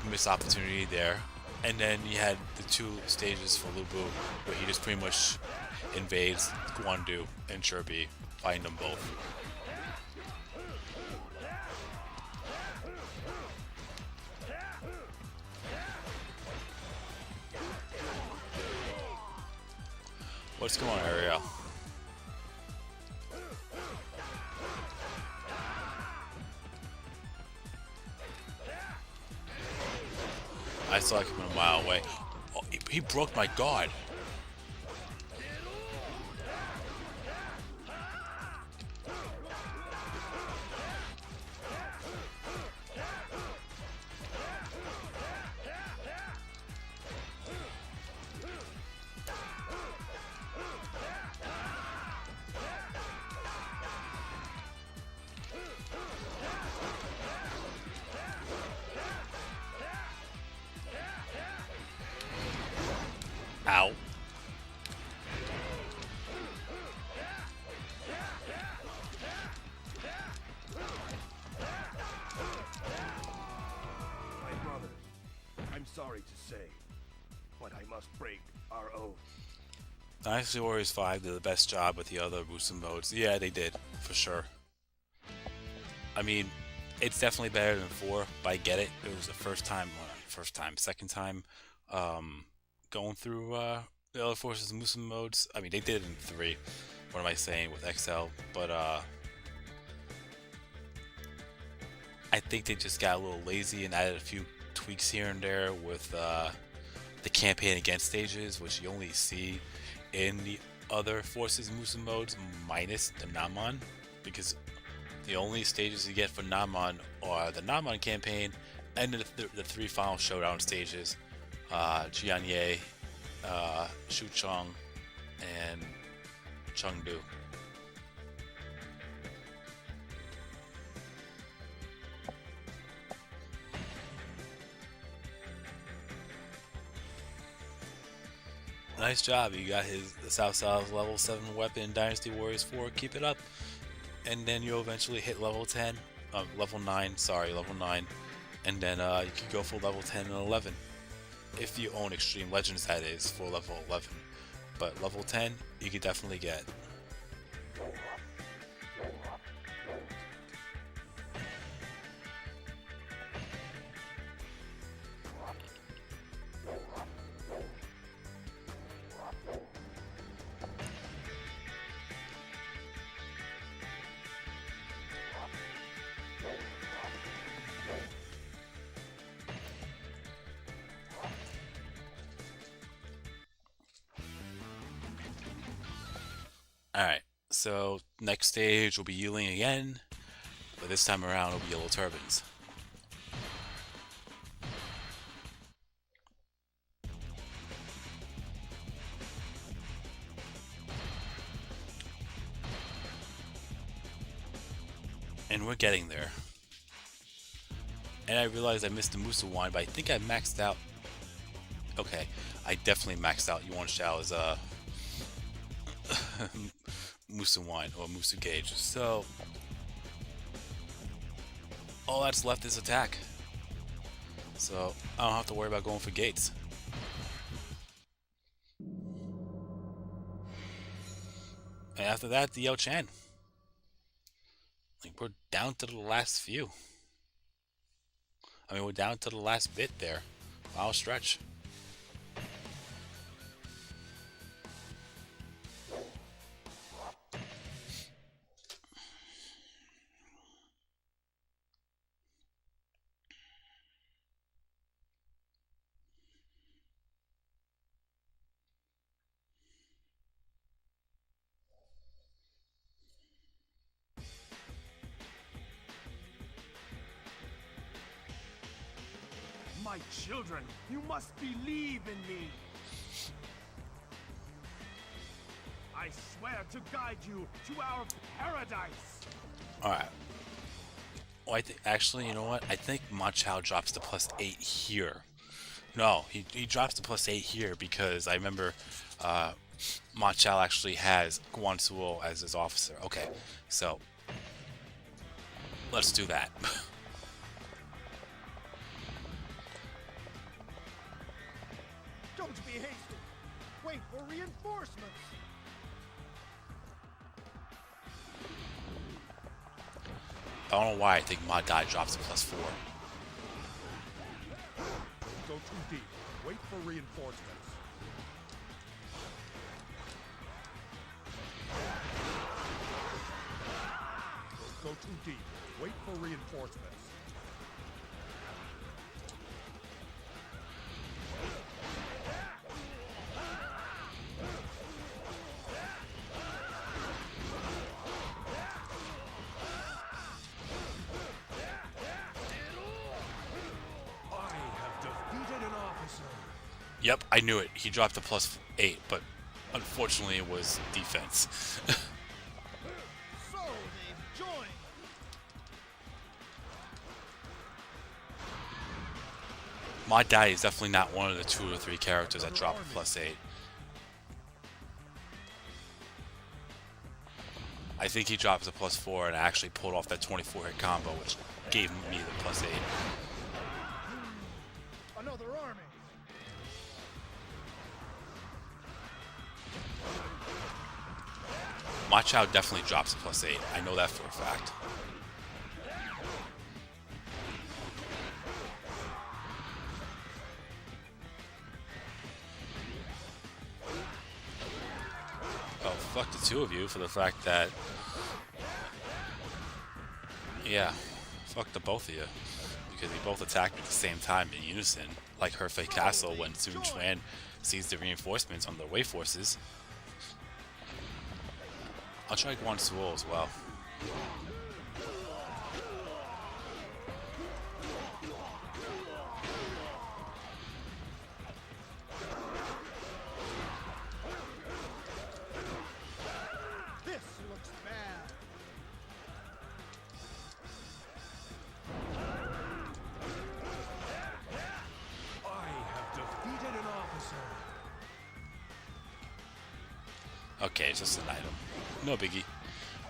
missed opportunity there. And then you had the 2 stages for Lu Bu, where he just pretty much invades Guandu and Chirbi, fighting them both. What's going on, Ariel? I saw it coming a mile away. Oh, he broke my guard. Ow. My brother, I'm sorry to say, but I must break our oath. Dynasty Warriors 5 did the best job with the other boosted modes. Yeah, they did, for sure. I mean, it's definitely better than 4, but I get it. It was the second time going through the other forces and boosted modes. I mean, they did it in 3. What am I saying with XL? But I think they just got a little lazy and added a few tweaks here and there with the campaign against stages, which you only see in the other forces and boosted modes, minus the Namon, because the only stages you get for Namon are the Namon campaign and the 3 final showdown stages, Jianye, Shuchong, and Chengdu. Nice job, you got the South level 7 weapon in Dynasty Warriors 4, keep it up. And then you'll eventually hit level 10, level 9, and then you can go for level 10 and 11. If you own Extreme Legends, that is, for level 11. But level 10, you can definitely get. Alright, so next stage will be Yuling again, but this time around it'll be Yellow Turbans. And we're getting there. And I realized I missed the Musa wine, but I think I maxed out. Okay, I definitely maxed out Yuan Shao's Musa wine or Musa gauge. So all that's left is attack. So I don't have to worry about going for gates. And after that, DL Chan. Like, we're down to the last few. I mean, we're down to the last bit there. Final stretch. My children, you must believe in me. I swear to guide you to our paradise. Alright. Oh, I think actually, you know what? I think Ma Chao drops to +8 here. No, he drops to +8 here because I remember Ma Chao actually has Guan Suo as his officer. Okay, so let's do that. Don't be hasty. Wait for reinforcements. I don't know why I think Ma Dai drops to +4. Go too deep. Wait for reinforcements. Go too deep. Wait for reinforcements. I have defeated an officer. Yep, I knew it. He dropped to +8, but unfortunately it was defense. So they've joined. Ma Dai is definitely not one of the 2 or 3 characters that drop to +8. I think he dropped to +4 and actually pulled off that 24-hit combo, which gave me the +8. Another army. Ma Chao definitely drops to +8. I know that for a fact. Oh, fuck the 2 of you for the fact that... Yeah, fuck the both of you. Because you both attacked me at the same time in unison, like Hefei Castle when Sun Quan sees the reinforcements on the Wei forces. I'll try Guan Suo as well. This looks bad. I have defeated an officer. Okay, it's just an item. No biggie.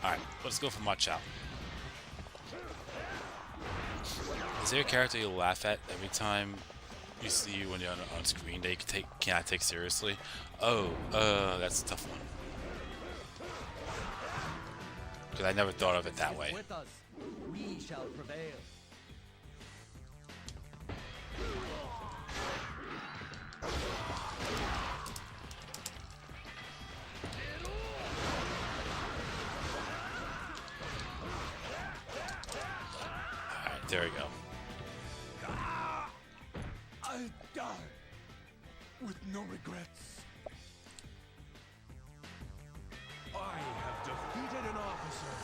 Alright, let's go for Ma Chao. Is there a character you laugh at every time you see you when you're on screen that you cannot take seriously? Oh, that's a tough one. Because I never thought of it that way. With us, we shall prevail. Alright, there we go. I die with no regrets. I have defeated an officer.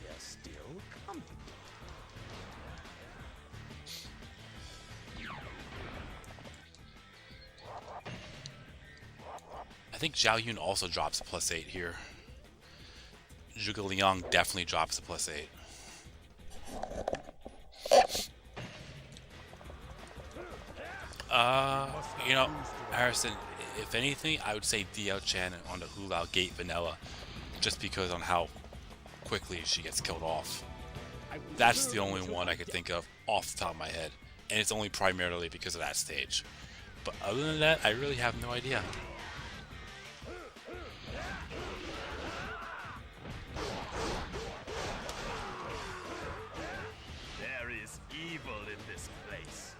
They're still coming. I think Zhao Yun also drops a +8 here. Zhuge Liang definitely drops a +8. You know, Harrison, if anything, I would say DL Chan on the Hulao Gate Vanilla, just because on how quickly she gets killed off. That's the only one I could think of off the top of my head. and it's only primarily because of that stage. But other than that, I really have no idea. There is evil in this place.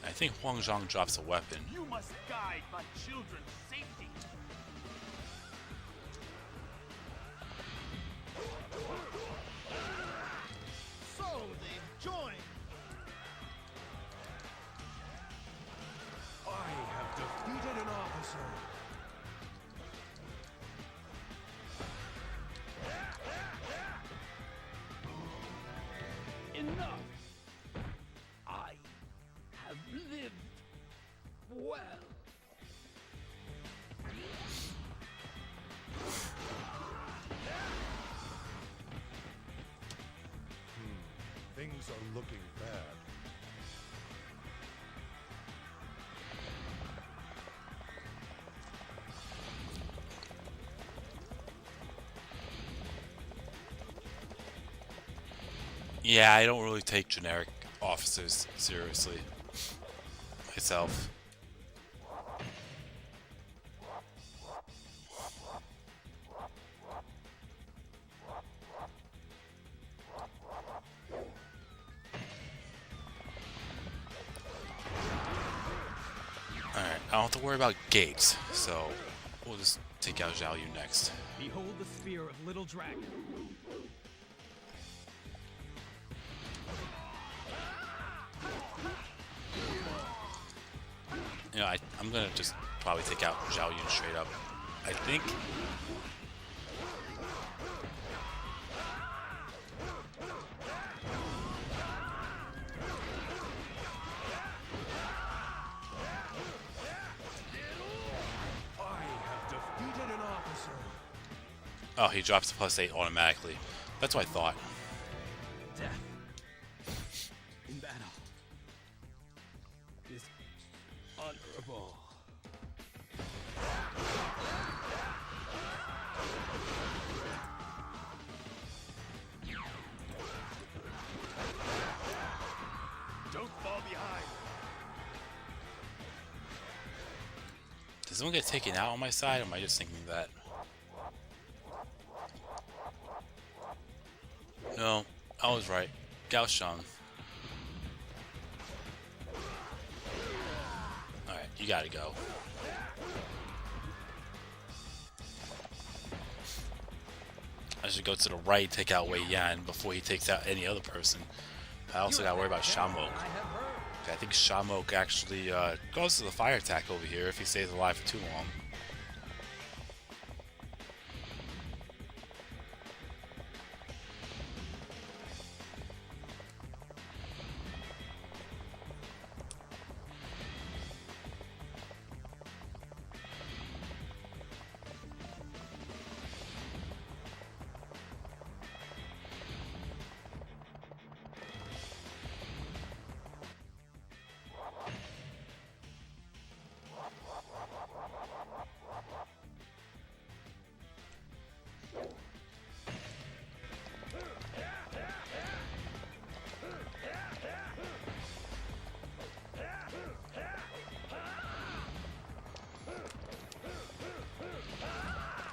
I think Huang Zhang drops a weapon. You must guide my children's safety. So they've joined. I have defeated an officer. Enough! I have lived well. Things are looking bad. Yeah, I don't really take generic officers seriously myself. Alright, I don't have to worry about gates, so we'll just take out Zhao Yu next. Behold the spear of Little Dragon. You know, I'm gonna just probably take out Zhao Yun straight up. I think. I have defeated an officer. Oh, he drops the +8 automatically. That's what I thought. Death in battle is honorable. Don't fall behind. Does someone get taken out on my side, or am I just thinking that? No, I was right. Gao Shang. Alright, you gotta go. I should go to the right, take out Wei Yan before he takes out any other person. I also gotta worry about Shamok. I think Shamok actually goes to the fire attack over here if he stays alive for too long.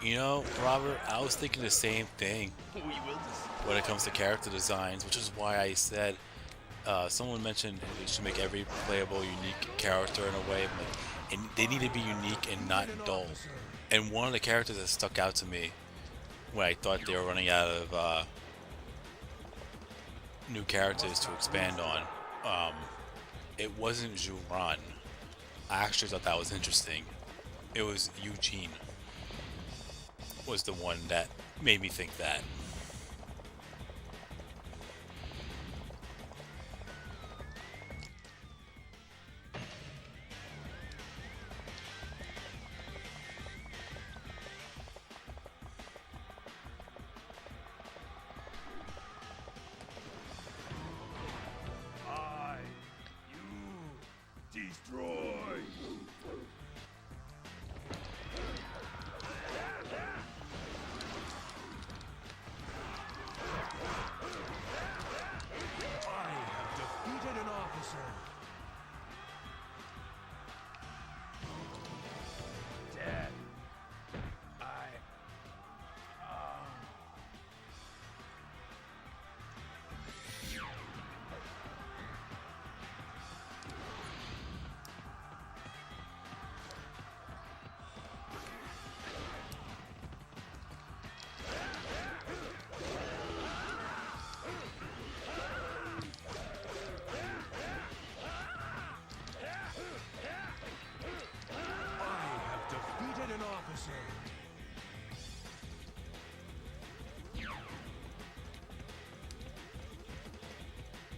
You know, Robert, I was thinking the same thing when it comes to character designs, which is why I said someone mentioned it should make every playable unique character in a way, and they need to be unique and not dull. And one of the characters that stuck out to me when I thought they were running out of new characters to expand on, it wasn't Zhu Ran. I actually thought that was interesting. It was Eugene. Was the one that made me think that. Destroy! I have defeated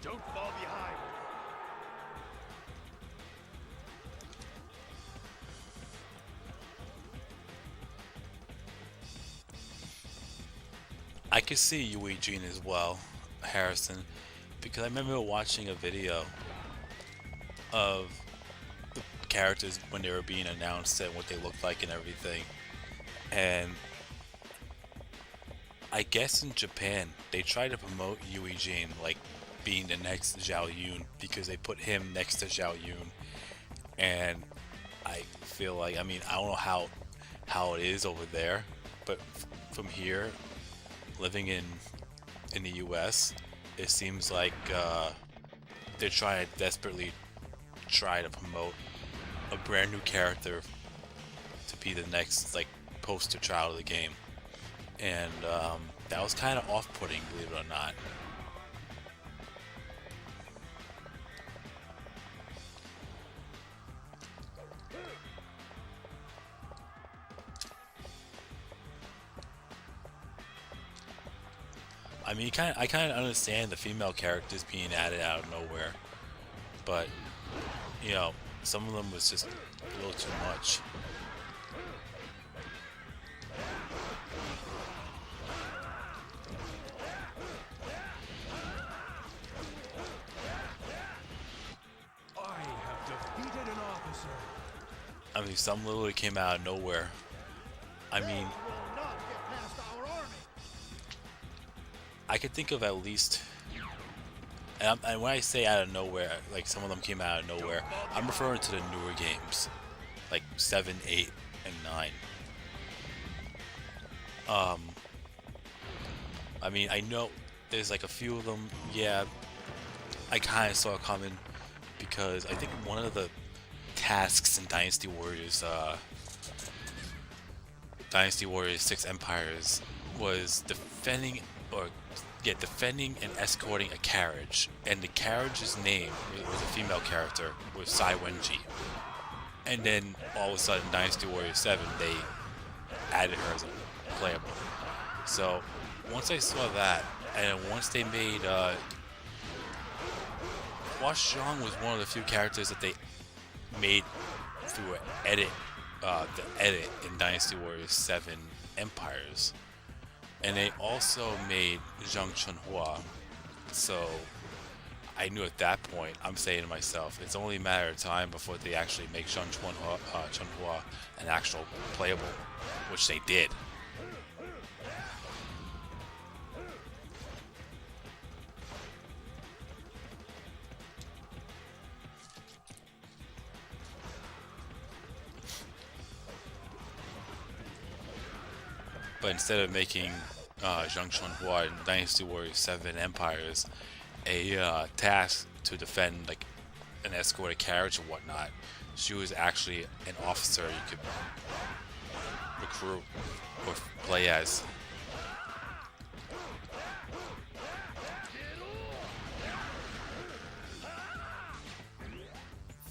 Don't fall behind. I could see Eugene as well, Harrison, because I remember watching a video of the characters when they were being announced and what they looked like and everything. And I guess in Japan, they try to promote Eugene like being the next Zhao Yun because they put him next to Zhao Yun. And I feel like, I mean, I don't know how it is over there, but from here, living in the US, it seems like they're trying to desperately try to promote a brand new character to be the next like poster child of the game, and that was kind of off-putting, believe it or not. I mean, I kind of understand the female characters being added out of nowhere, but you know, some of them was just a little too much. I have defeated an officer. I mean, some literally came out of nowhere. I mean, I could think of at least, and when I say out of nowhere, like some of them came out of nowhere, I'm referring to the newer games, like 7, 8, and 9. I mean, I know there's like a few of them, yeah, I kind of saw it coming, because I think one of the tasks in Dynasty Warriors 6 Empires was defending and escorting a carriage, and the carriage's name was a female character, was Sai Wenji. And then all of a sudden, Dynasty Warriors 7, they added her as a playable. So once I saw that, and once they made Hua Xiong was one of the few characters that they made through an edit, the edit in Dynasty Warriors 7 Empires. And they also made Zhang Chunhua, so I knew at that point, I'm saying to myself, it's only a matter of time before they actually make Zhang Chunhua an actual playable, which they did. But instead of making Zhang Chunhua in Dynasty Warriors 7 Empires a task to defend like an escorted carriage or whatnot, she was actually an officer you could recruit or play as.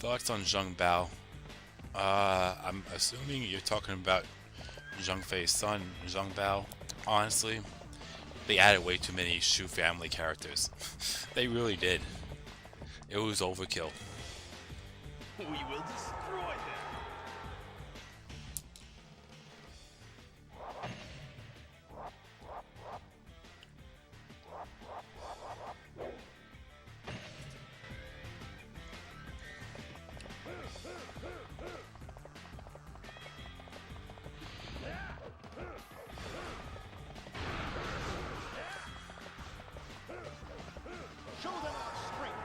Thoughts on Zheng Bao? I'm assuming you're talking about Zheng Fei's son, Zheng Bao. Honestly, they added way too many Shu family characters. They really did. It was overkill. We will destroy them. Show them our strength.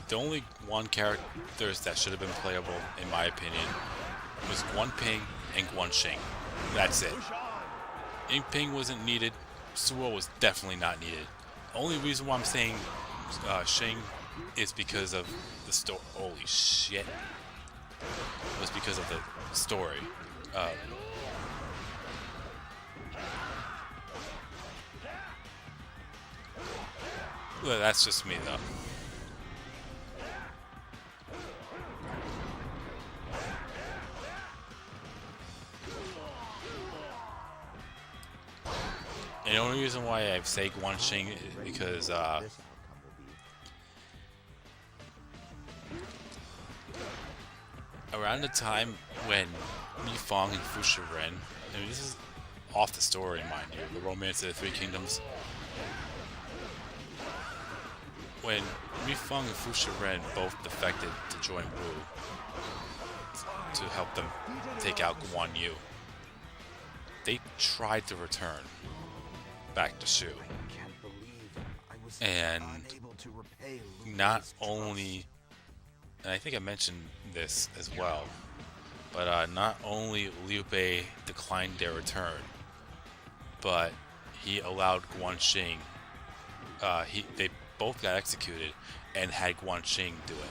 The only one characters that should have been playable, in my opinion, was Guan Ping and Guan Xing. That's it. Ying Ping wasn't needed. Suo was definitely not needed. The only reason why I'm saying Xing is because of the story. Holy shit! Was because of the story. Well, that's just me, though. And the only reason why I say Guanxing is because around the time when Mi Fong and Fu Shiren, I mean, this is off the story, mind you, the Romance of the Three Kingdoms. When Mi Fong and Fu Shiren both defected to join Wu to help them take out Guan Yu, they tried to return back to Shu. And not only, and I think I mentioned this as well, but not only Liu Bei declined their return, but he allowed Guanxing, they both got executed and had Guanxing do it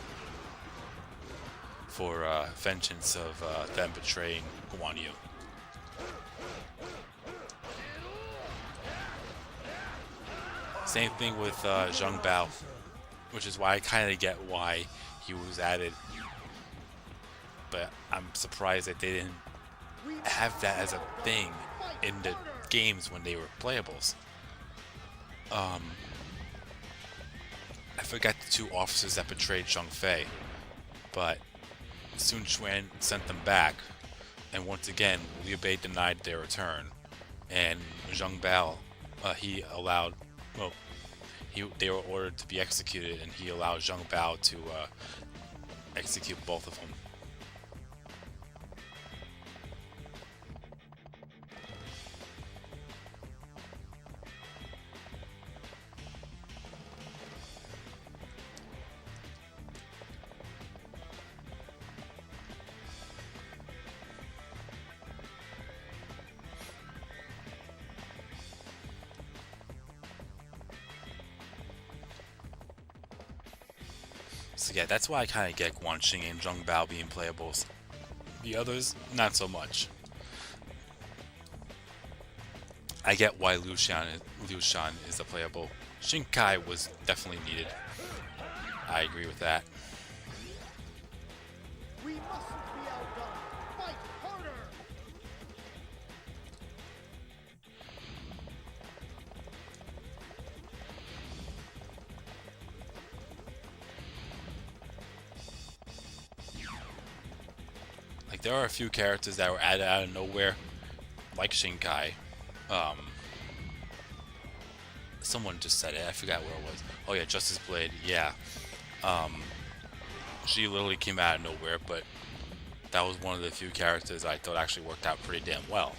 for vengeance of them betraying Guan Yu. Same thing with Zhang Bao, which is why I kind of get why he was added. But I'm surprised that they didn't have that as a thing in the games when they were playables. I forgot the two officers that betrayed Zhang Fei, but Sun Quan sent them back, and once again, Liu Bei denied their return, and Zhang Bao, he allowed, well, they were ordered to be executed, and he allowed Zhang Bao to execute both of them. So yeah, that's why I kind of get Guanxing and Zhang Bao being playables. The others, not so much. I get why Liu Shan is a playable. Shinkai was definitely needed. I agree with that. We mustn't be outdone. Fight harder. Like, there are a few characters that were added out of nowhere, like Shinkai. Someone just said it, I forgot where it was. Oh yeah, Justice Blade, yeah. She literally came out of nowhere, but that was one of the few characters I thought actually worked out pretty damn well.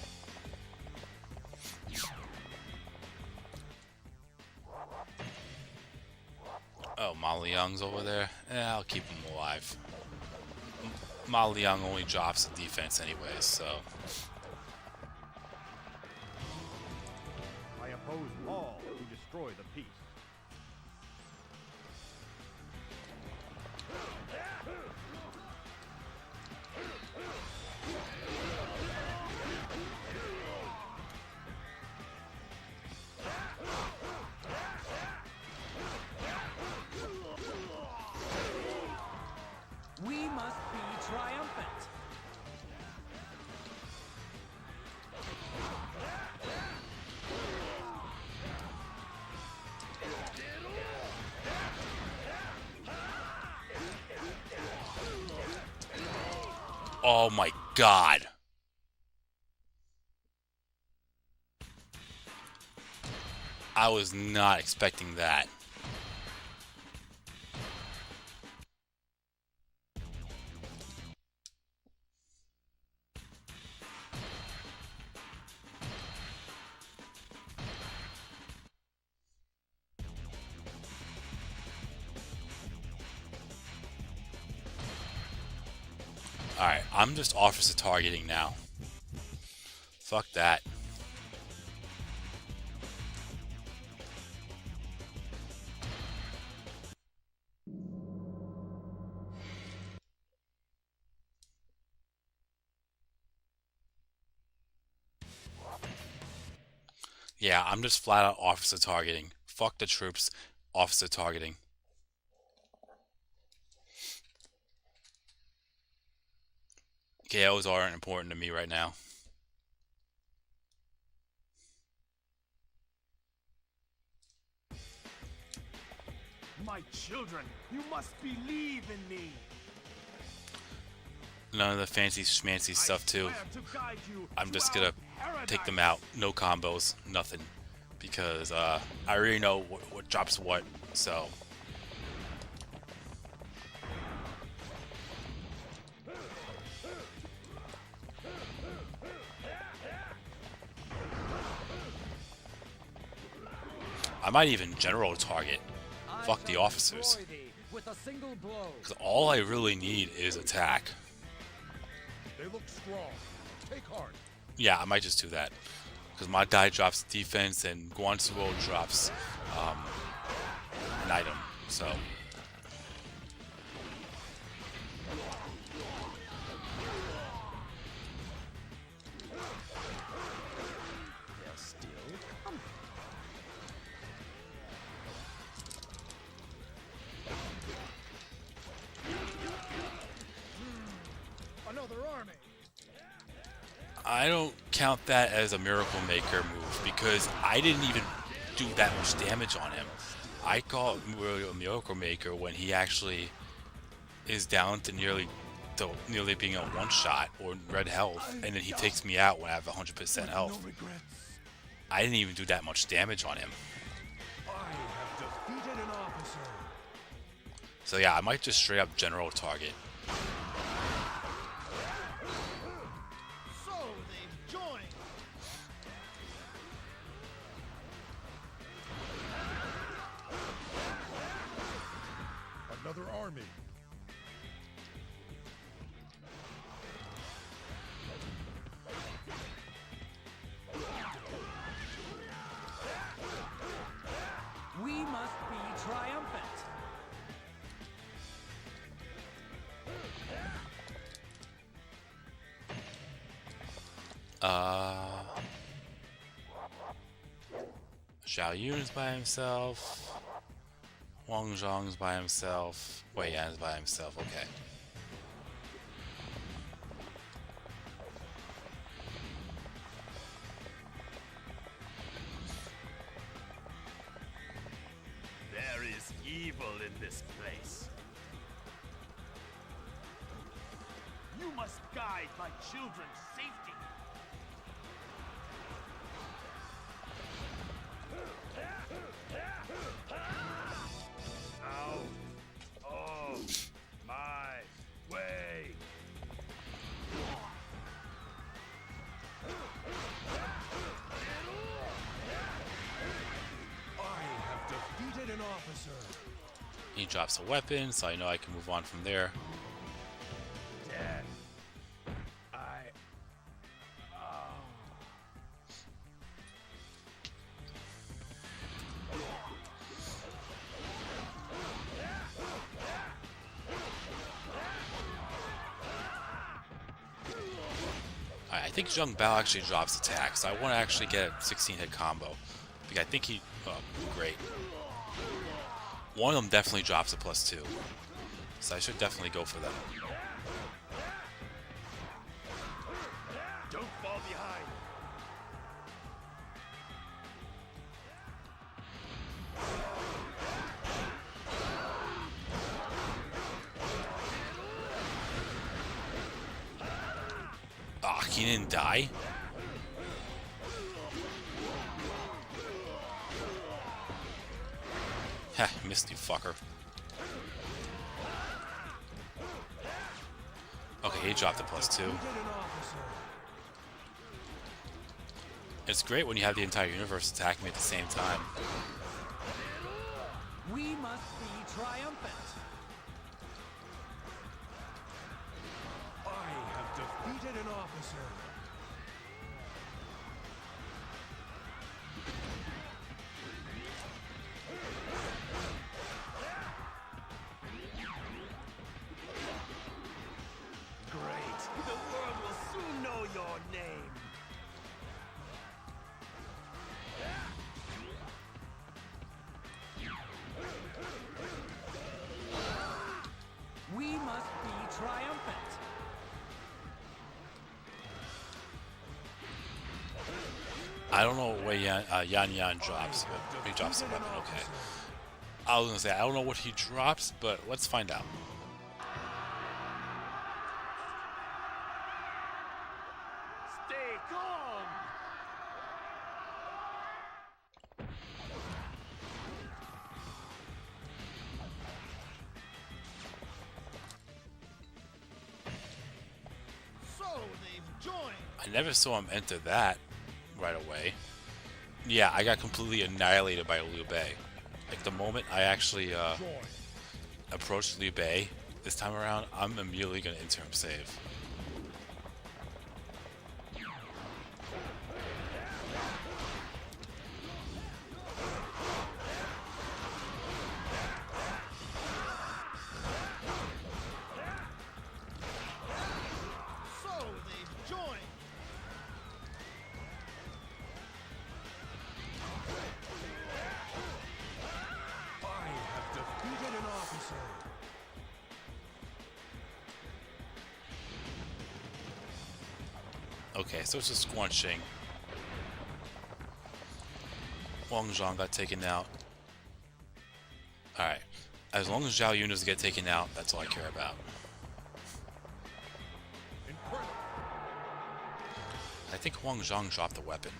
Oh, Ma Liang's over there? I'll keep him alive. Ma Liang only drops the defense anyways, so... I oppose all who destroy the peace. We must be triumphant. Oh my god. I was not expecting that. Alright, I'm just officer targeting now. Fuck that. Yeah, I'm just flat out officer targeting. Fuck the troops, officer targeting. KOs aren't important to me right now. my children. You must believe in me. None of the fancy schmancy stuff too. I swear to guide you I'm just to gonna our take them paradise. out. No combos, nothing. Because I already know what drops what, so. I might even general target. Fuck the officers. With a single blow. Because all I really need is attack. They look strong. Take heart. Yeah, I might just do that. Because my guy drops defense and Guansuo drops an item. So. They're still coming. Another army. I don't count that as a Miracle Maker move because I didn't even do that much damage on him. I call it a Miracle Maker when he actually is down to nearly being a one-shot or red health, and then he takes me out when I have 100% health. No regrets. I didn't even do that much damage on him. I have defeated an officer. So yeah, I might just straight up general target. So they've joined. Another army. We must be triumphant. Xiao Yun's by himself. Wang Zhong's by himself. Wei Yan's by himself. Okay. There is evil in this place. You must guide my children's safety. Out of my way. I have defeated an officer. He drops a weapon, so I know I can move on from there. Dead. Alright, I think Zheng Bao actually drops attacks, so I want to actually get a 16-hit combo. Because I think he... Oh, great. One of them definitely drops a +2. So I should definitely go for them. Don't fall behind. Ah, he didn't die? Heh, missed you fucker. Okay, he dropped a +2. Defeated an officer. It's great when you have the entire universe attacking me at the same time. We must be triumphant. I have defeated an officer. Great. The world will soon know your name. We must be triumphant. I don't know what Yan Yan drops, but he drops a weapon, okay. I was gonna say, I don't know what he drops, but let's find out. Stay calm. So they've joined. I never saw him enter that right away. Yeah, I got completely annihilated by Liu Bei. Like, the moment I actually approached Liu Bei this time around, I'm immediately going to interim save. So they've joined. I have defeated an officer. Okay, so it's just Guan Xing. Wang Zhang got taken out. Alright. As long as Zhao Yun doesn't get taken out, that's all I care about. I think Wang Zhang dropped the weapon.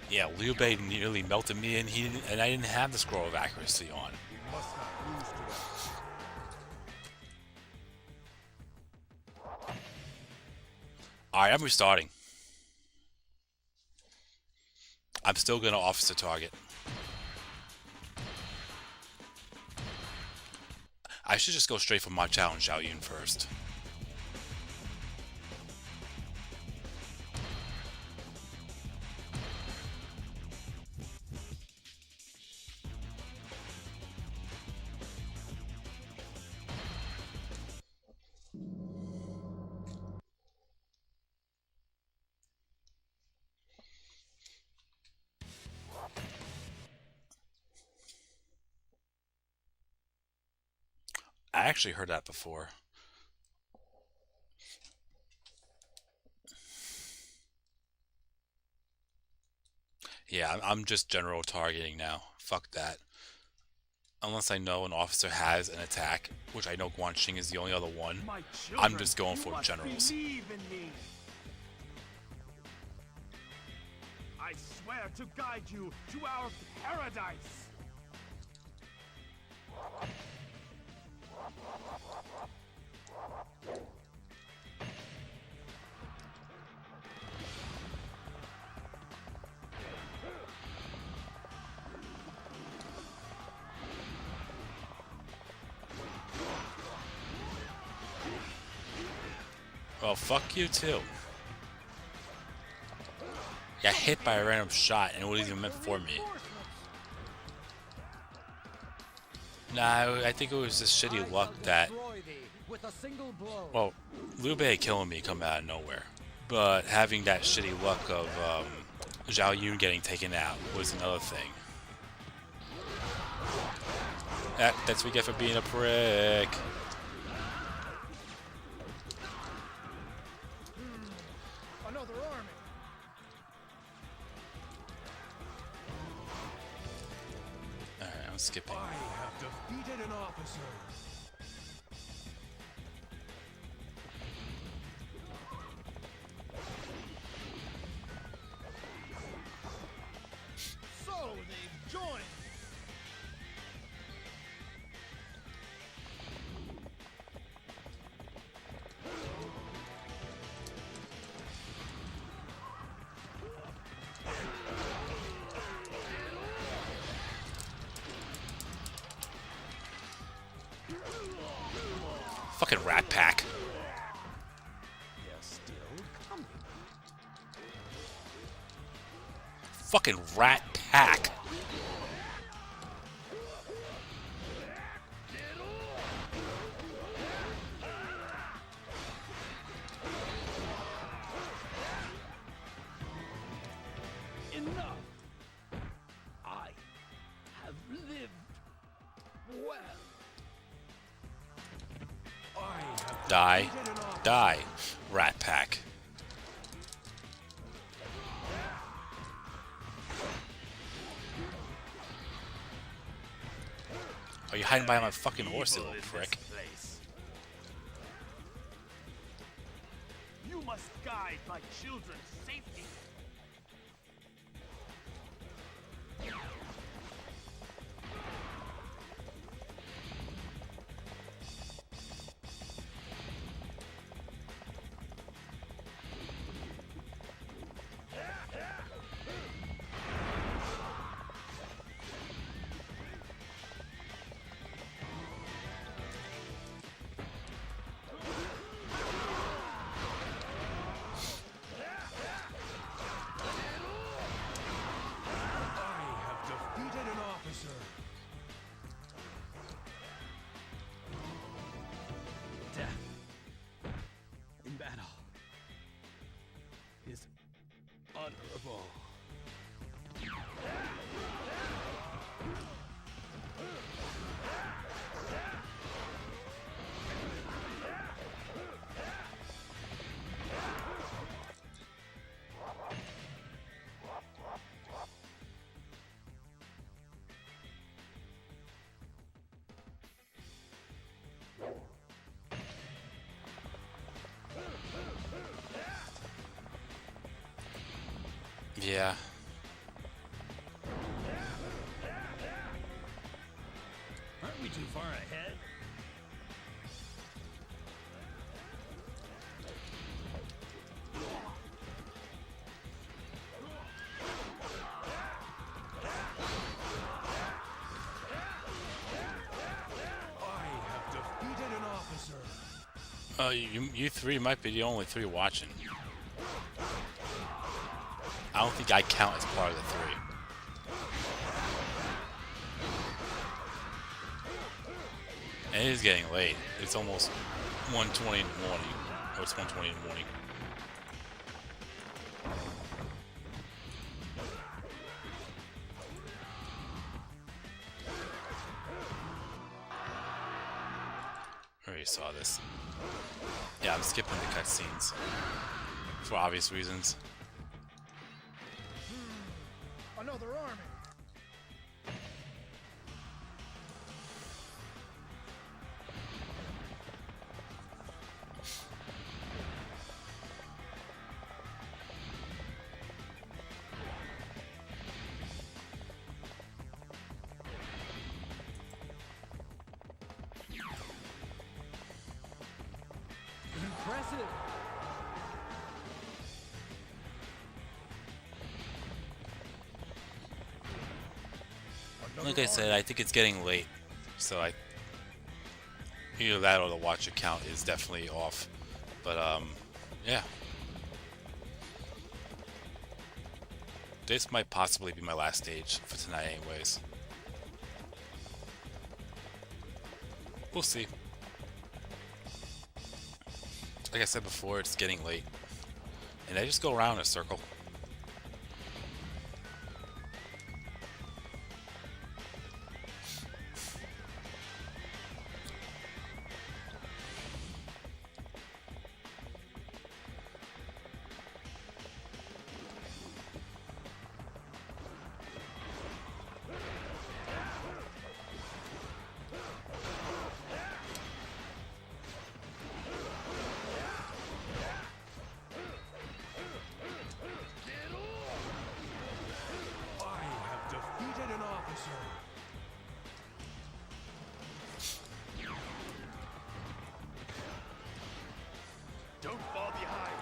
Yeah, Liu Bei nearly melted me, and I didn't have the scroll of accuracy on. We must not lose to that. Alright, I'm restarting. I'm still gonna officer target. I should just go straight for Ma Chao and Zhao Yun first. I actually heard that before. Yeah, I'm just general targeting now. Fuck that. Unless I know an officer has an attack, which I know Guan Xing is the only other one, My children, I'm just going you for must generals. believe in me. I swear to guide you to our paradise. Well, fuck you too. Got hit by a random shot and it wasn't even meant for me. Nah, I think it was just shitty luck that... Well, Liu Bei killing me come out of nowhere. But having that shitty luck of Zhao Yun getting taken out was another thing. That's what we get for being a prick. Another army. Alright, I'm skipping. I have defeated an officer. So they've joined. Fucking rat pack. They're still coming. Fucking rat pack. Enough! I have lived well. I have Die. defeated an officer. Die, Rat Pack. Are you hiding behind my fucking horse, you little prick? You must guide my children's safety. Death in battle is honorable. Yeah. Aren't we too far ahead? You three might be the only three watching. I don't think I count as part of the three. And it is getting late. It's almost 1:20 in the morning. Oh, it's 1:20 in the morning. I already saw this. Yeah, I'm skipping the cutscenes for obvious reasons. Another army. Impressive. Like I said, I think it's getting late, so either that or the watch account is definitely off. But yeah, this might possibly be my last stage for tonight, anyways. We'll see. Like I said before, it's getting late, and I just go around in a circle. Don't fall behind.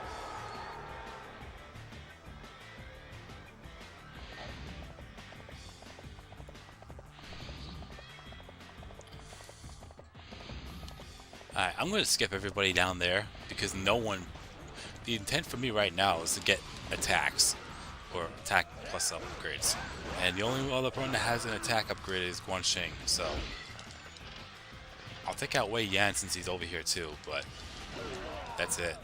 Alright, I'm going to skip everybody down there because the intent for me right now is to get attacks or attack plus upgrades. And the only other opponent that has an attack upgrade is Guanxing, so I'll take out Wei Yan since he's over here too, but that's it.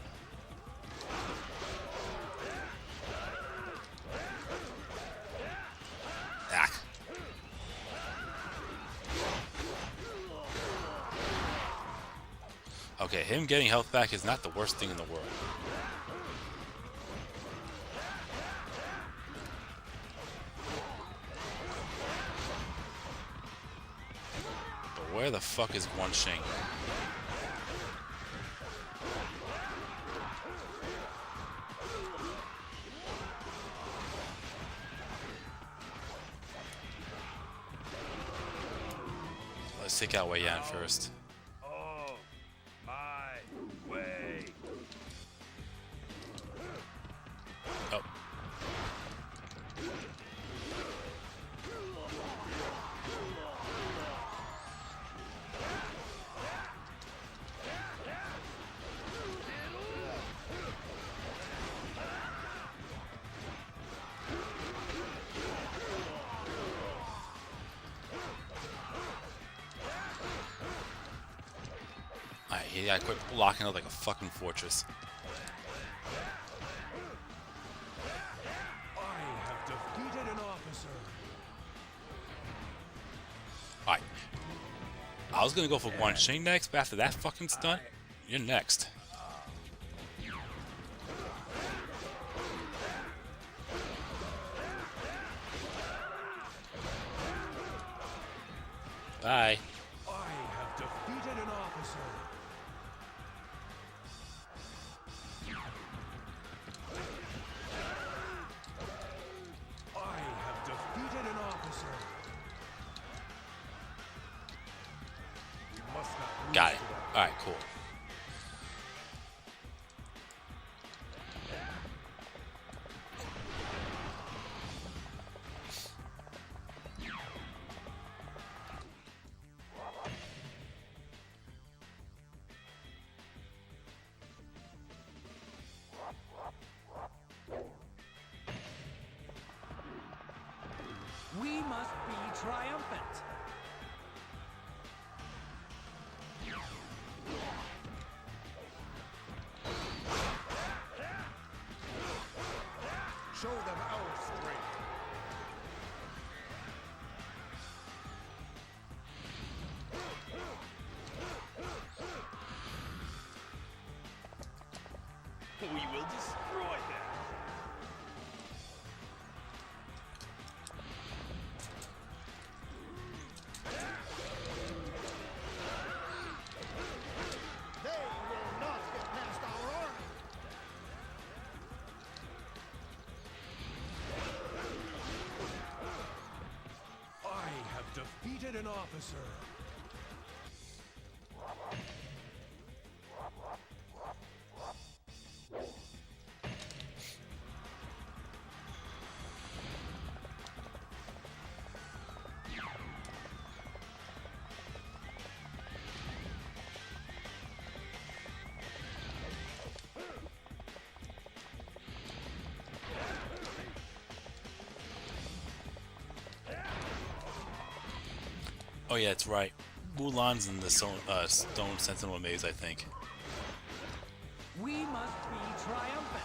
Ah. Okay, him getting health back is not the worst thing in the world. But where the fuck is Guan Xing? Let's take out Wei Yan first. Oh, my way. Oh. Alright, he gotta quit blocking out like a fucking fortress. I have defeated an officer. Alright. I was gonna go for Guan Xing next, but after that fucking stunt, you're next. Bye. I have defeated an officer. I have defeated an officer. We must not lose Got it. to that. Alright, cool. We must be triumphant. Show them our strength. We will destroy them. They will not get past our army. I have defeated an officer. Oh yeah, that's right. Mulan's in the Stone Sentinel Maze, I think. We must be triumphant.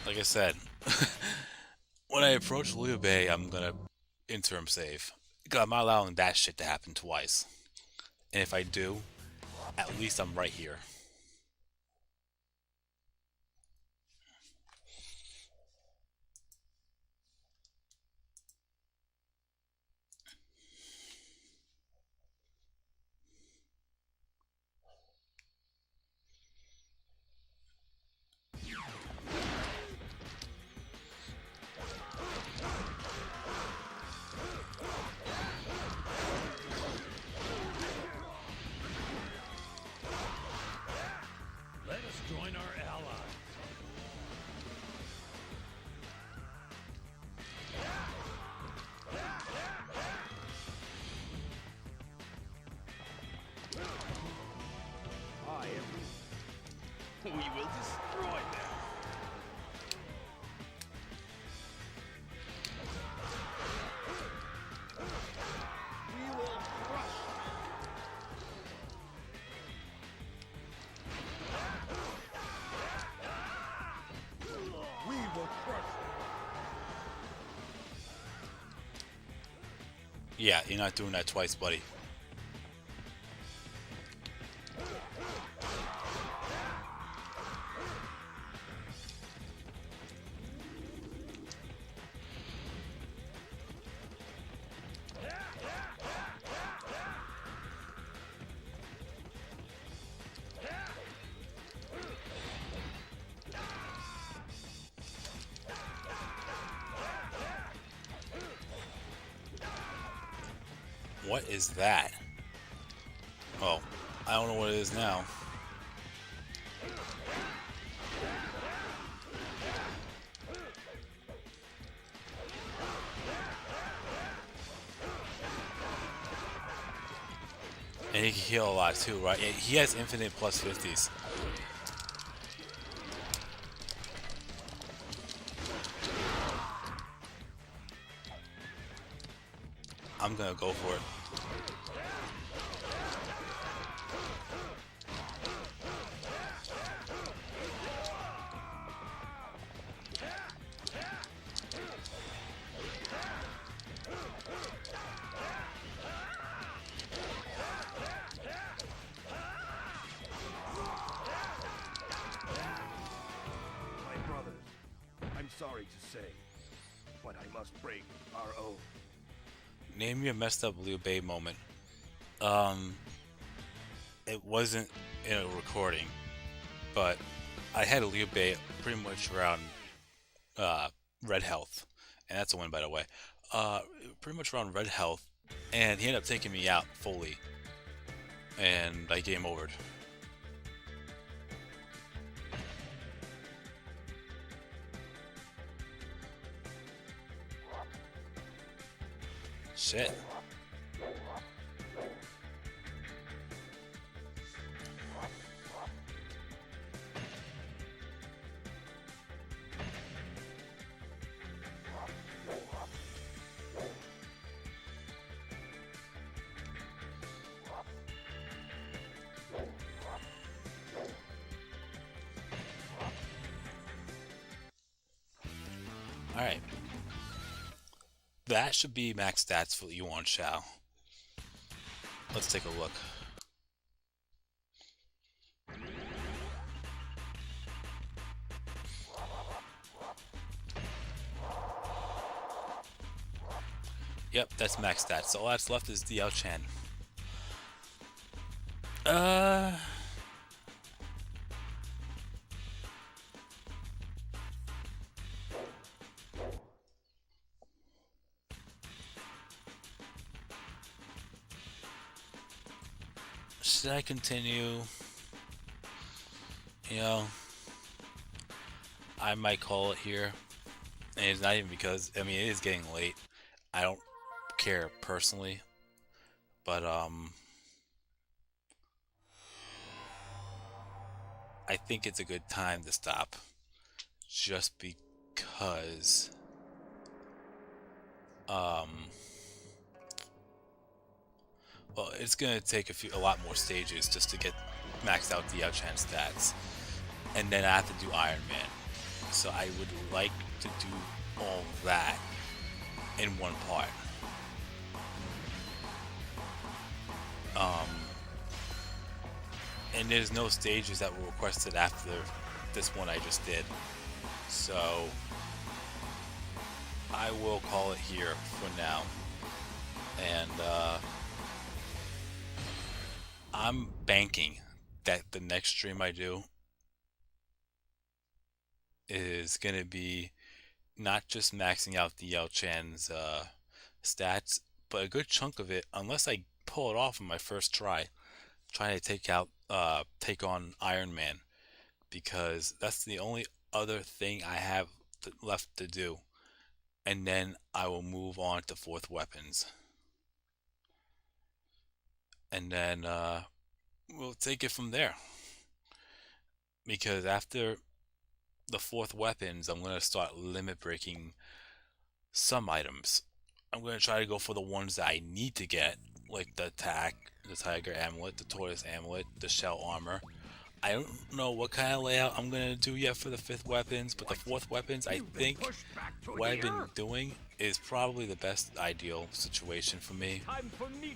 Like I said, when I approach Liu Bei, I'm gonna interim save. Because I'm not allowing that shit to happen twice. And if I do, at least I'm right here. Let us join our ally. We will destroy them. We will crush them. Yeah, you're not doing that twice, buddy. What is that? Oh, I don't know what it is now. And he can heal a lot too, right? Yeah, he has infinite plus 50s. I'm gonna go for it. My brothers, I'm sorry to say, but I must break our oath. Name me a messed up Liu Bei moment. It wasn't in a recording, but I had a Liu Bei pretty much around red health, and that's a win, by the way. Pretty much around red health, and he ended up taking me out fully, and I game overed. Shit. Alright. That should be max stats for Yuan Shao. Let's take a look. Yep, that's max stats. So all that's left is DL Chan. Should I continue? You know, I might call it here. And it's not even because, I mean, it is getting late. I don't care personally. But, I think it's a good time to stop. Just because, well, it's gonna take a lot more stages just to get maxed out the Chan stats, and then I have to do Iron Man. So I would like to do all that in one part. And there's no stages that were requested after this one I just did, so I will call it here for now. And I'm banking that the next stream I do is going to be not just maxing out the Yao Chan's stats, but a good chunk of it, unless I pull it off in my first try, trying to take on Iron Man, because that's the only other thing I have left to do, and then I will move on to fourth weapons. And then we'll take it from there. Because after the fourth weapons, I'm going to start limit breaking some items. I'm going to try to go for the ones that I need to get, like the attack, the tiger amulet, the tortoise amulet, the shell armor. I don't know what kind of layout I'm gonna do yet for the 5th weapons, but the 4th weapons, I think what I've been doing is probably the best ideal situation for me.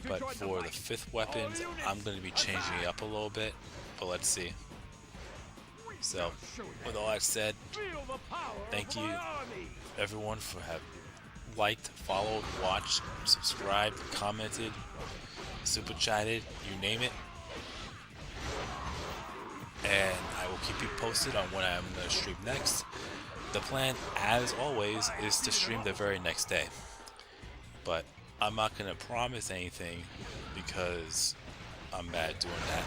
But for the 5th weapons, I'm gonna be changing it up a little bit, but let's see. So, with all that said, thank you everyone for having liked, followed, watched, subscribed, commented, super chatted, you name it. And I will keep you posted on when I'm going to stream next. The plan, as always, is to stream the very next day. But I'm not going to promise anything because I'm bad doing that.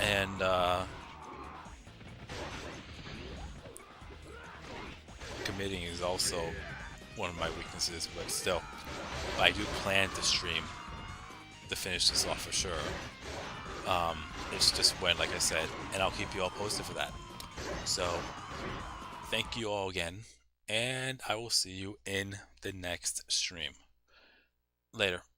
And, committing is also one of my weaknesses, but still, I do plan to stream to finish this off for sure. It's just when, like I said, and I'll keep you all posted for that. So, thank you all again, and I will see you in the next stream. Later.